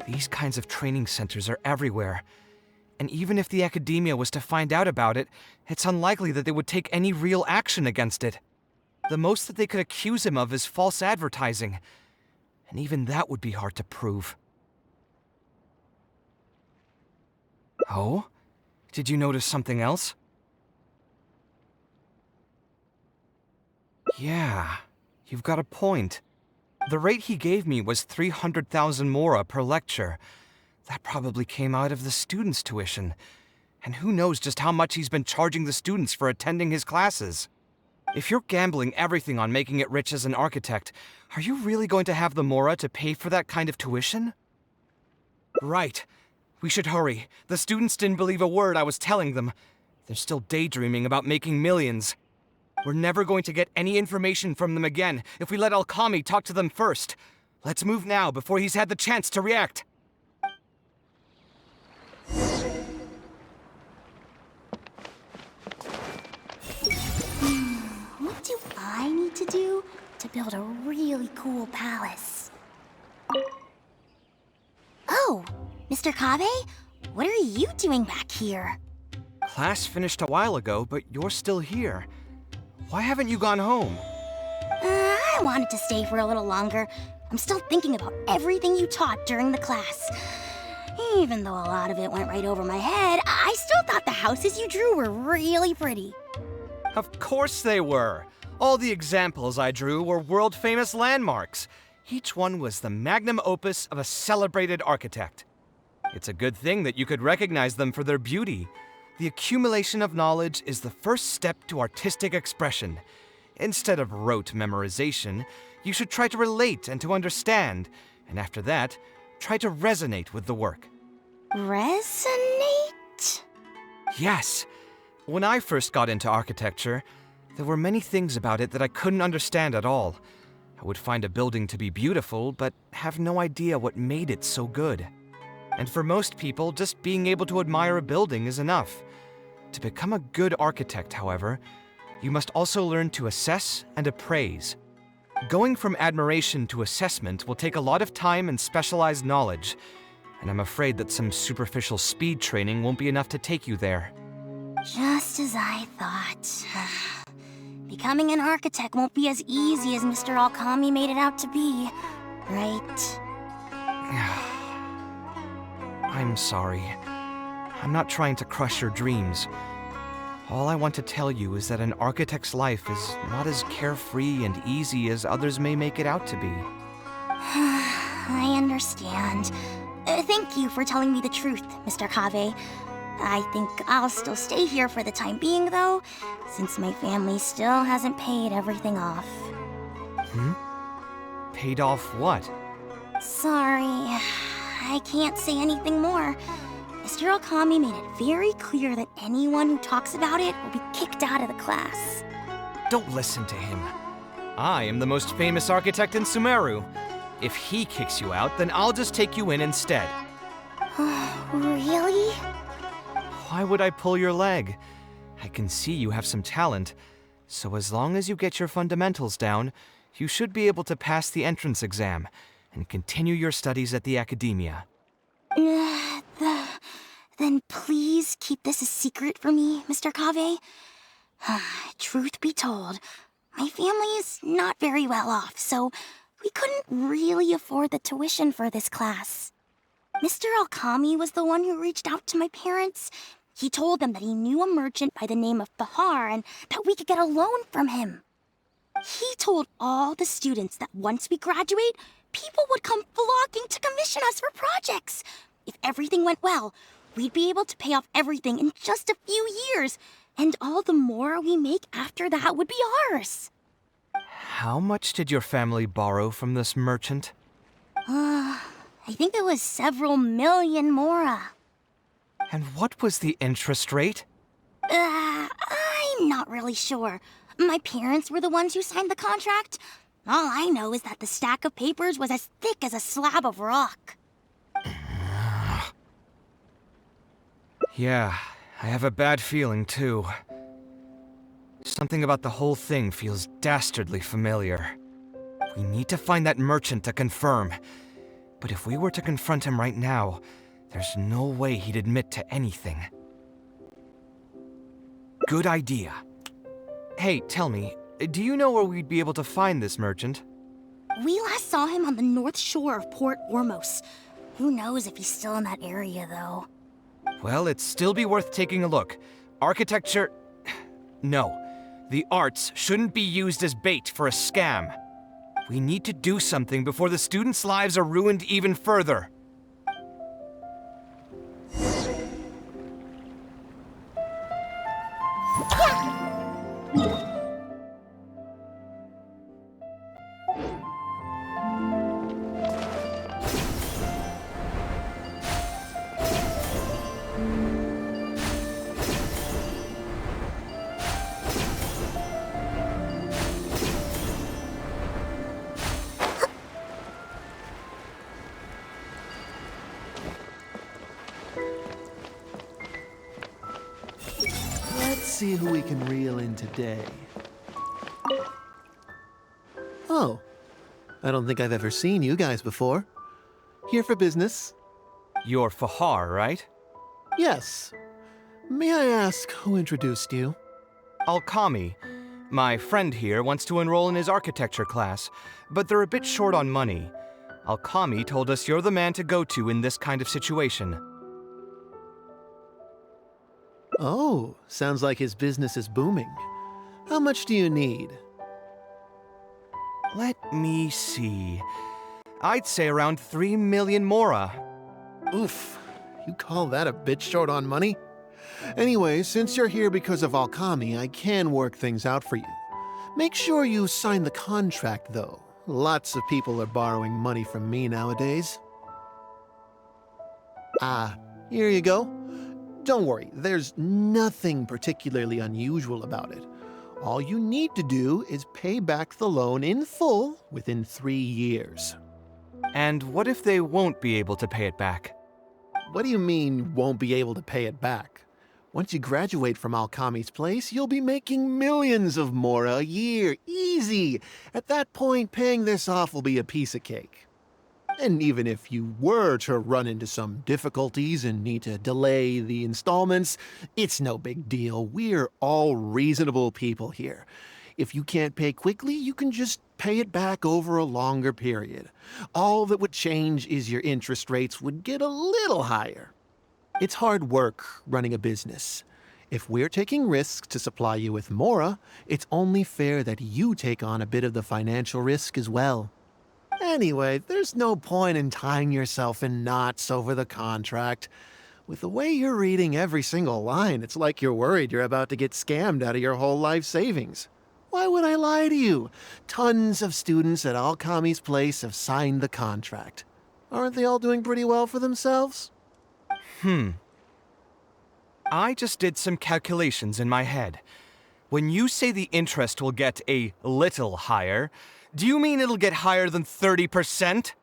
These kinds of training centers are everywhere. And even if the academia was to find out about it, it's unlikely that they would take any real action against it. The most that they could accuse him of is false advertising. And even that would be hard to prove. Oh? Did you notice something else? Yeah, you've got a point. The rate he gave me was 300,000 mora per lecture. That probably came out of the students' tuition. And who knows just how much he's been charging the students for attending his classes. If you're gambling everything on making it rich as an architect, are you really going to have the mora to pay for that kind of tuition? Right. We should hurry. The students didn't believe a word I was telling them. They're still daydreaming about making millions. We're never going to get any information from them again if we let Alchemy talk to them first. Let's move now before he's had the chance to react. What do I need to do to build a really cool palace? Oh, Mr. Kaveh? What are you doing back here? Class finished a while ago, but you're still here. Why haven't you gone home? I wanted to stay for a little longer. I'm still thinking about everything you taught during the class. Even though a lot of it went right over my head, I still thought the houses you drew were really pretty. Of course they were. All the examples I drew were world-famous landmarks. Each one was the magnum opus of a celebrated architect. It's a good thing that you could recognize them for their beauty. The accumulation of knowledge is the first step to artistic expression. Instead of rote memorization, you should try to relate and to understand, and after that, try to resonate with the work. Resonate? Yes. When I first got into architecture, there were many things about it that I couldn't understand at all. I would find a building to be beautiful, but have no idea what made it so good. And for most people, just being able to admire a building is enough. To become a good architect, however, you must also learn to assess and appraise. Going from admiration to assessment will take a lot of time and specialized knowledge, and I'm afraid that some superficial speed training won't be enough to take you there. Just as I thought. Becoming an architect won't be as easy as Mr. Alchemy made it out to be, right? I'm sorry. I'm not trying to crush your dreams. All I want to tell you is that an architect's life is not as carefree and easy as others may make it out to be. I understand. Thank you for telling me the truth, Mr. Kaveh. I think I'll still stay here for the time being, though, since my family still hasn't paid everything off. Paid off what? Sorry, I can't say anything more. Mr. Alchemy made it very clear that anyone who talks about it will be kicked out of the class. Don't listen to him. I am the most famous architect in Sumeru. If he kicks you out, then I'll just take you in instead. Really? Why would I pull your leg? I can see you have some talent, so as long as you get your fundamentals down, you should be able to pass the entrance exam and continue your studies at the academia. Then please keep this a secret for me, Mr. Kaveh. Truth be told, my family is not very well off, so we couldn't really afford the tuition for this class. Mr. Alchemy was the one who reached out to my parents. He told them that he knew a merchant by the name of Bahar and that we could get a loan from him. He told all the students that once we graduate, people would come flocking to commission us for projects. If everything went well, we'd be able to pay off everything in just a few years, and all the more we make after that would be ours. How much did your family borrow from this merchant? I think it was several million mora. And what was the interest rate? I'm not really sure. My parents were the ones who signed the contract. All I know is that the stack of papers was as thick as a slab of rock. Yeah, I have a bad feeling too. Something about the whole thing feels dastardly familiar. We need to find that merchant to confirm. But if we were to confront him right now, there's no way he'd admit to anything. Good idea. Hey, tell me, do you know where we'd be able to find this merchant? We last saw him on the north shore of Port Ormos. Who knows if he's still in that area, though. Well, it'd still be worth taking a look. Architecture... No. The arts shouldn't be used as bait for a scam. We need to do something before the students' lives are ruined even further. Let's see who we can reel in today. Oh, I don't think I've ever seen you guys before. Here for business? You're Fahar, right? Yes. May I ask who introduced you? Alkami. My friend here wants to enroll in his architecture class, but they're a bit short on money. Alkami told us you're the man to go to in this kind of situation. Oh, sounds like his business is booming. How much do you need? Let me see. I'd say around 3 million mora. Oof, you call that a bit short on money? Anyway, since you're here because of Alkami, I can work things out for you. Make sure you sign the contract, though. Lots of people are borrowing money from me nowadays. Ah, here you go. Don't worry, there's nothing particularly unusual about it. All you need to do is pay back the loan in full within 3 years. And what if they won't be able to pay it back? What do you mean, won't be able to pay it back? Once you graduate from Alkami's place, you'll be making millions of mora a year. Easy! At that point, paying this off will be a piece of cake. And even if you were to run into some difficulties and need to delay the installments, it's no big deal. We're all reasonable people here. If you can't pay quickly, you can just pay it back over a longer period. All that would change is your interest rates would get a little higher. It's hard work running a business. If we're taking risks to supply you with mora, it's only fair that you take on a bit of the financial risk as well. Anyway, there's no point in tying yourself in knots over the contract. With the way you're reading every single line, it's like you're worried you're about to get scammed out of your whole life savings. Why would I lie to you? Tons of students at Alkami's place have signed the contract. Aren't they all doing pretty well for themselves? I just did some calculations in my head. When you say the interest will get a little higher, do you mean it'll get higher than 30%?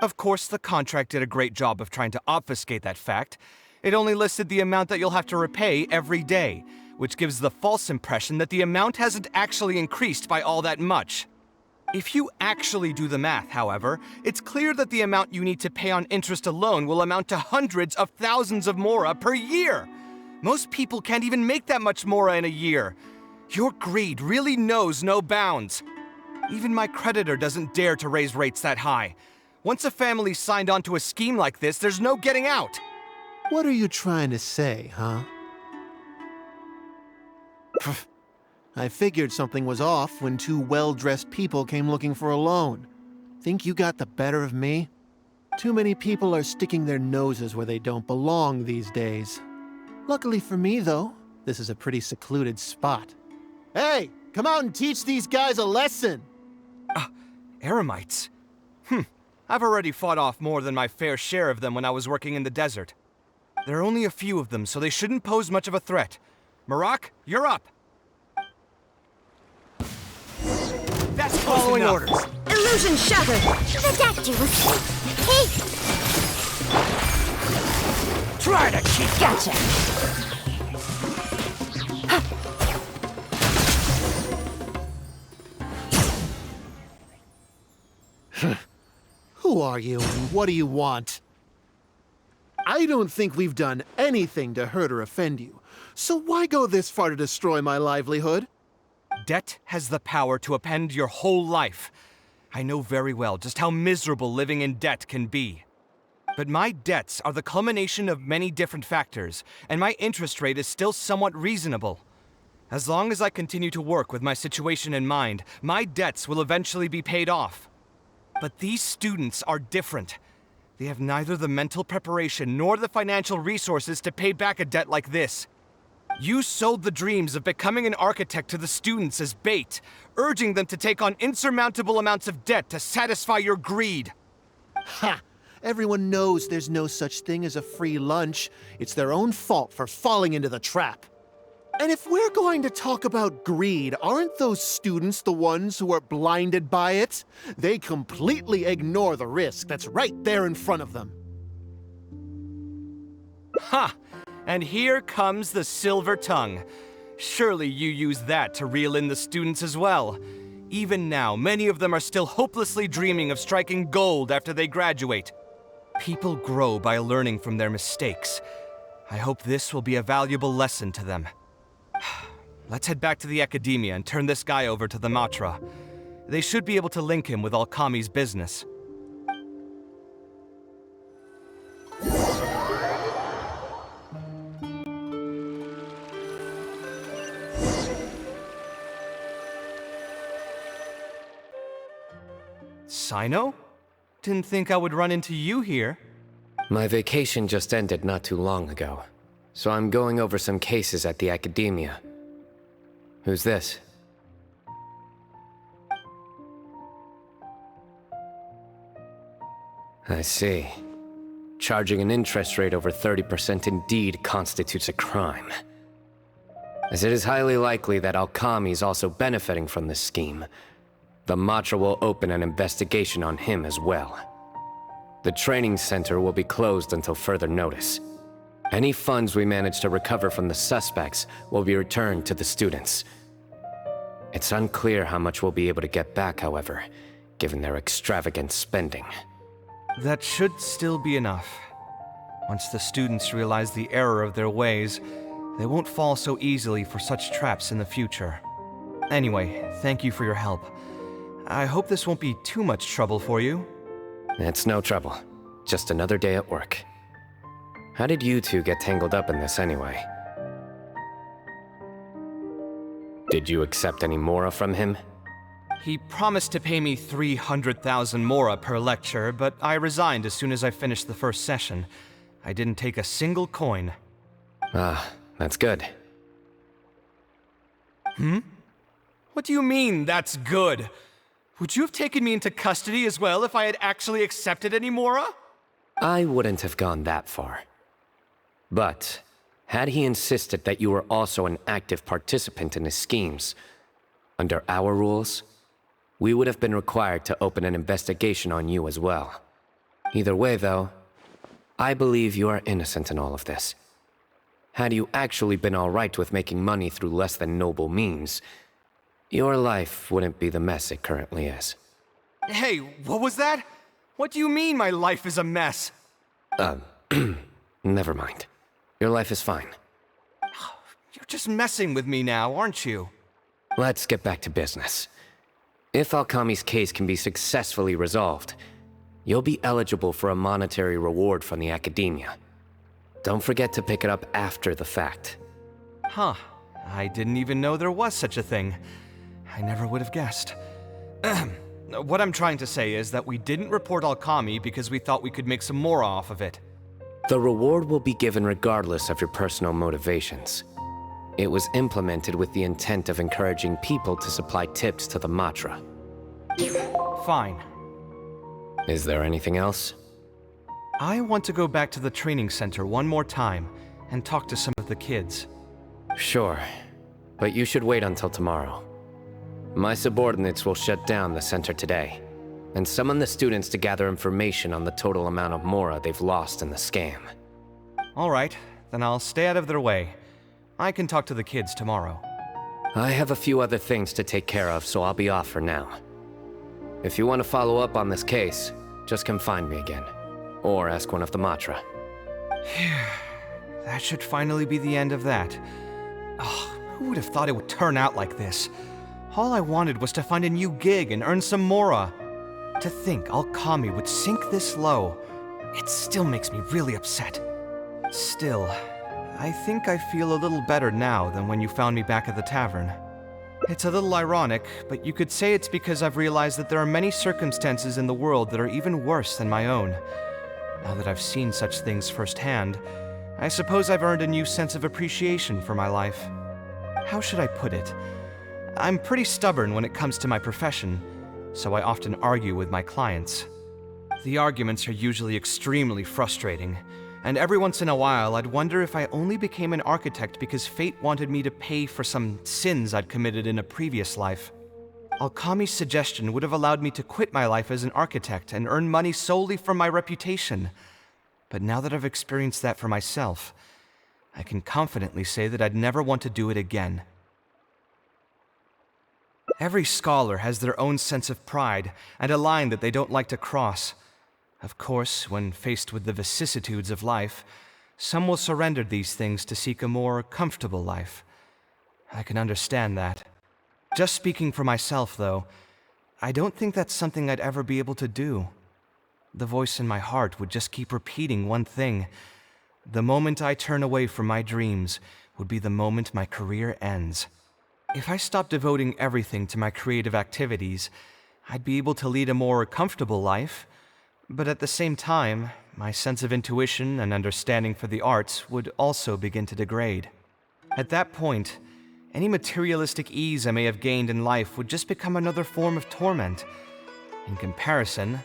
Of course, the contract did a great job of trying to obfuscate that fact. It only listed the amount that you'll have to repay every day, which gives the false impression that the amount hasn't actually increased by all that much. If you actually do the math, however, it's clear that the amount you need to pay on interest alone will amount to hundreds of thousands of mora per year. Most people can't even make that much mora in a year. Your greed really knows no bounds. Even my creditor doesn't dare to raise rates that high. Once a family's signed on to a scheme like this, there's no getting out. What are you trying to say, huh? I figured something was off when two well-dressed people came looking for a loan. Think you got the better of me? Too many people are sticking their noses where they don't belong these days. Luckily for me, though, this is a pretty secluded spot. Hey, come out and teach these guys a lesson! Eremites? I've already fought off more than my fair share of them when I was working in the desert. There are only a few of them, so they shouldn't pose much of a threat. Marak, you're up! That's following orders! Illusion shattered! The doctor was... Hey! Try to cheat! Gotcha! Who are you and what do you want? I don't think we've done anything to hurt or offend you, so why go this far to destroy my livelihood? Debt has the power to upend your whole life. I know very well just how miserable living in debt can be. But my debts are the culmination of many different factors, and my interest rate is still somewhat reasonable. As long as I continue to work with my situation in mind, my debts will eventually be paid off. But these students are different. They have neither the mental preparation nor the financial resources to pay back a debt like this. You sold the dreams of becoming an architect to the students as bait, urging them to take on insurmountable amounts of debt to satisfy your greed. Ha! Everyone knows there's no such thing as a free lunch. It's their own fault for falling into the trap. And if we're going to talk about greed, aren't those students the ones who are blinded by it? They completely ignore the risk that's right there in front of them. Ha! And here comes the silver tongue. Surely you use that to reel in the students as well. Even now, many of them are still hopelessly dreaming of striking gold after they graduate. People grow by learning from their mistakes. I hope this will be a valuable lesson to them. Let's head back to the academia and turn this guy over to the Matra. They should be able to link him with Alkami's business. Sino? Didn't think I would run into you here. My vacation just ended not too long ago, so I'm going over some cases at the academia. Who's this? I see. Charging an interest rate over 30% indeed constitutes a crime. As it is highly likely that Alkami is also benefiting from this scheme, the Matra will open an investigation on him as well. The training center will be closed until further notice. Any funds we manage to recover from the suspects will be returned to the students. It's unclear how much we'll be able to get back, however, given their extravagant spending. That should still be enough. Once the students realize the error of their ways, they won't fall so easily for such traps in the future. Anyway, thank you for your help. I hope this won't be too much trouble for you. It's no trouble. Just another day at work. How did you two get tangled up in this anyway? Did you accept any mora from him? He promised to pay me 300,000 mora per lecture, but I resigned as soon as I finished the first session. I didn't take a single coin. Ah, that's good. What do you mean, that's good? Would you have taken me into custody as well if I had actually accepted any mora? I wouldn't have gone that far. But, had he insisted that you were also an active participant in his schemes, under our rules, we would have been required to open an investigation on you as well. Either way, though, I believe you are innocent in all of this. Had you actually been alright with making money through less than noble means, your life wouldn't be the mess it currently is. Hey, what was that? What do you mean my life is a mess? Never mind. Your life is fine. You're just messing with me now, aren't you? Let's get back to business. If Alkami's case can be successfully resolved, you'll be eligible for a monetary reward from the academia. Don't forget to pick it up after the fact. Huh. I didn't even know there was such a thing. I never would have guessed. What I'm trying to say is that we didn't report Alkami because we thought we could make some more off of it. The reward will be given regardless of your personal motivations. It was implemented with the intent of encouraging people to supply tips to the Matra. Fine. Is there anything else? I want to go back to the training center one more time and talk to some of the kids. Sure, but you should wait until tomorrow. My subordinates will shut down the center today, and summon the students to gather information on the total amount of Mora they've lost in the scam. All right, then I'll stay out of their way. I can talk to the kids tomorrow. I have a few other things to take care of, so I'll be off for now. If you want to follow up on this case, just come find me again. Or ask one of the Matra. That should finally be the end of that. Oh, who would have thought it would turn out like this? All I wanted was to find a new gig and earn some Mora. To think Alchemy would sink this low, it still makes me really upset. Still, I think I feel a little better now than when you found me back at the tavern. It's a little ironic, but you could say it's because I've realized that there are many circumstances in the world that are even worse than my own. Now that I've seen such things firsthand, I suppose I've earned a new sense of appreciation for my life. How should I put it? I'm pretty stubborn when it comes to my profession, so I often argue with my clients. The arguments are usually extremely frustrating, and every once in a while I'd wonder if I only became an architect because fate wanted me to pay for some sins I'd committed in a previous life. Alchemy's suggestion would have allowed me to quit my life as an architect and earn money solely from my reputation. But now that I've experienced that for myself, I can confidently say that I'd never want to do it again. Every scholar has their own sense of pride and a line that they don't like to cross. Of course, when faced with the vicissitudes of life, some will surrender these things to seek a more comfortable life. I can understand that. Just speaking for myself, though, I don't think that's something I'd ever be able to do. The voice in my heart would just keep repeating one thing. The moment I turn away from my dreams would be the moment my career ends. If I stopped devoting everything to my creative activities, I'd be able to lead a more comfortable life, but at the same time, my sense of intuition and understanding for the arts would also begin to degrade. At that point, any materialistic ease I may have gained in life would just become another form of torment. In comparison,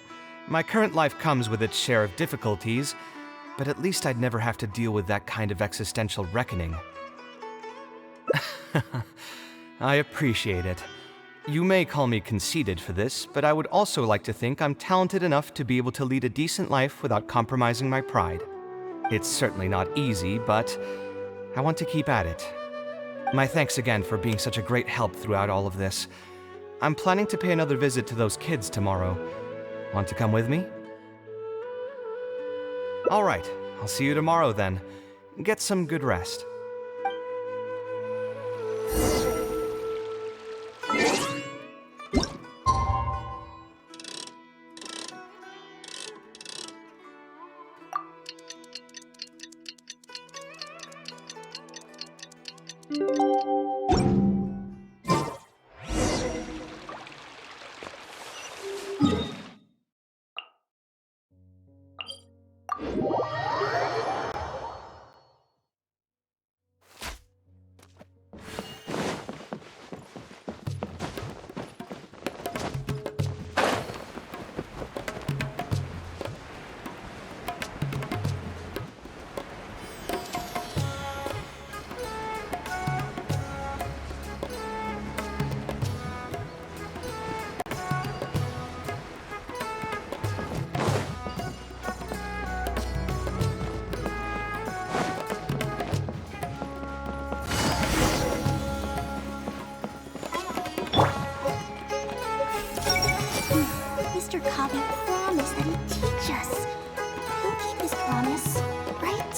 my current life comes with its share of difficulties, but at least I'd never have to deal with that kind of existential reckoning. I appreciate it. You may call me conceited for this, but I would also like to think I'm talented enough to be able to lead a decent life without compromising my pride. It's certainly not easy, but I want to keep at it. My thanks again for being such a great help throughout all of this. I'm planning to pay another visit to those kids tomorrow. Want to come with me? All right, I'll see you tomorrow then. Get some good rest. Mr. Kaveh promised that he'd teach us. He'll keep his promise, right?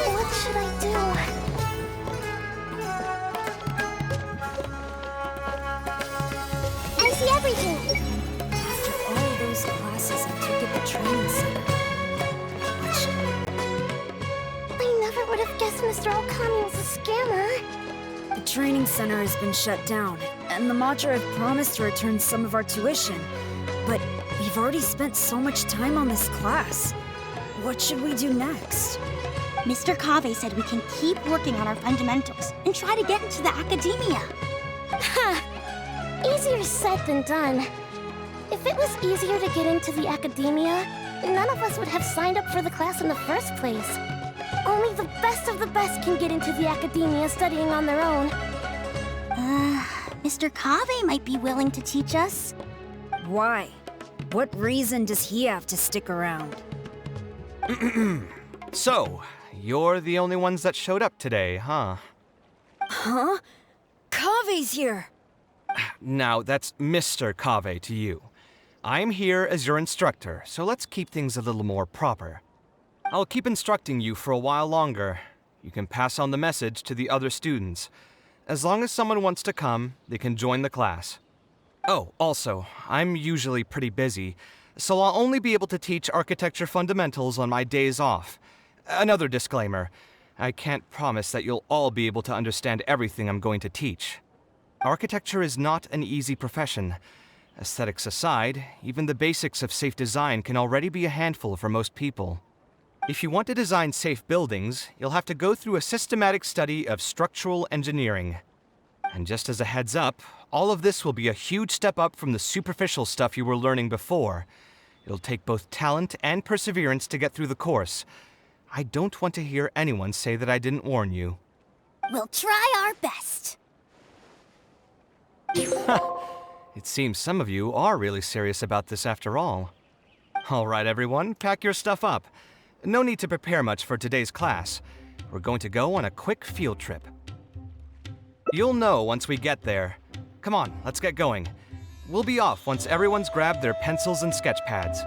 What should I do? I see everything! After all those classes I took at the training center, I never would have guessed Mr. Alchemy was a scammer. the training center has been shut down, and the Matra have promised to return some of our tuition. But we've already spent so much time on this class. What should we do next? Mr. Kaveh said we can keep working on our fundamentals and try to get into the academia. Ha! Easier said than done. If it was easier to get into the academia, none of us would have signed up for the class in the first place. Only the best of the best can get into the academia studying on their own. Mr. Kaveh might be willing to teach us. Why? What reason does he have to stick around? So, you're the only ones that showed up today, huh? Huh? Kaveh's here! Now, that's Mr. Kaveh to you. I'm here as your instructor, so let's keep things a little more proper. I'll keep instructing you for a while longer. You can pass on the message to the other students. As long as someone wants to come, they can join the class. Oh, also, I'm usually pretty busy, so I'll only be able to teach architecture fundamentals on my days off. Another disclaimer, I can't promise that you'll all be able to understand everything I'm going to teach. Architecture is not an easy profession. Aesthetics aside, even the basics of safe design can already be a handful for most people. If you want to design safe buildings, you'll have to go through a systematic study of structural engineering. And just as a heads up, all of this will be a huge step up from the superficial stuff you were learning before. It'll take both talent and perseverance to get through the course. I don't want to hear anyone say that I didn't warn you. We'll try our best. It seems some of you are really serious about this after all. All right, everyone, pack your stuff up. No need to prepare much for today's class. We're going to go on a quick field trip. You'll know once we get there. Come on, let's get going. We'll be off once everyone's grabbed their pencils and sketch pads.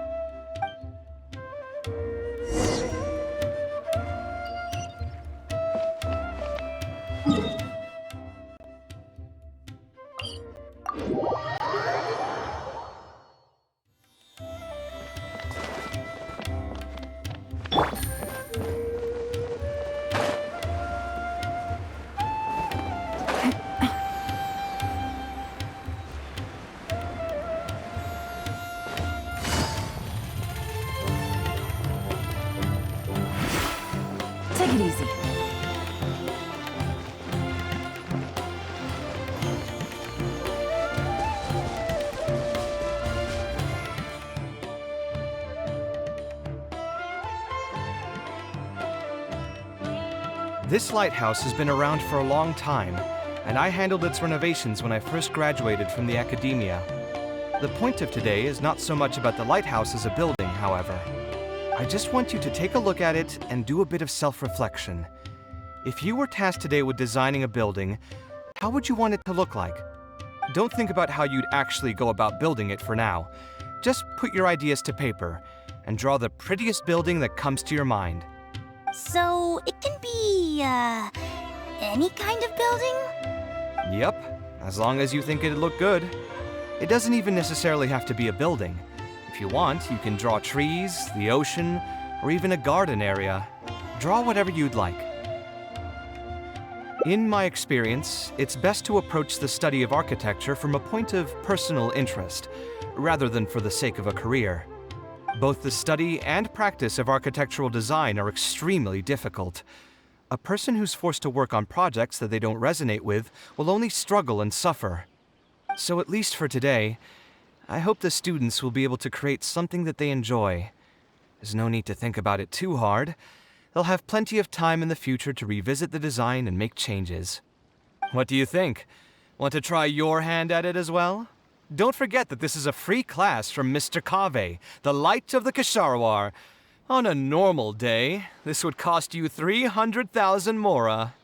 Take it easy. This lighthouse has been around for a long time, and I handled its renovations when I first graduated from the academia. The point of today is not so much about the lighthouse as a building, however. I just want you to take a look at it and do a bit of self-reflection. If you were tasked today with designing a building, how would you want it to look like? Don't think about how you'd actually go about building it for now. Just put your ideas to paper and draw the prettiest building that comes to your mind. So, it can be, any kind of building? Yep, as long as you think it'd look good. It doesn't even necessarily have to be a building. If you want, you can draw trees, the ocean, or even a garden area. Draw whatever you'd like. In my experience, it's best to approach the study of architecture from a point of personal interest, rather than for the sake of a career. Both the study and practice of architectural design are extremely difficult. A person who's forced to work on projects that they don't resonate with will only struggle and suffer. So at least for today, I hope the students will be able to create something that they enjoy. There's no need to think about it too hard. They'll have plenty of time in the future to revisit the design and make changes. What do you think? Want to try your hand at it as well? Don't forget that this is a free class from Mr. Kaveh, the Light of the Ksharawar. On a normal day, this would cost you 300,000 mora.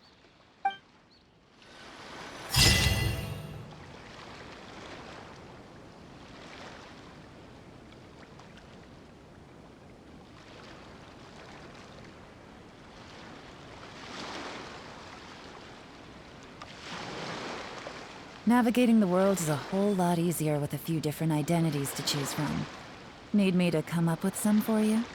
Navigating the world is a whole lot easier with a few different identities to choose from. Need me to come up with some for you?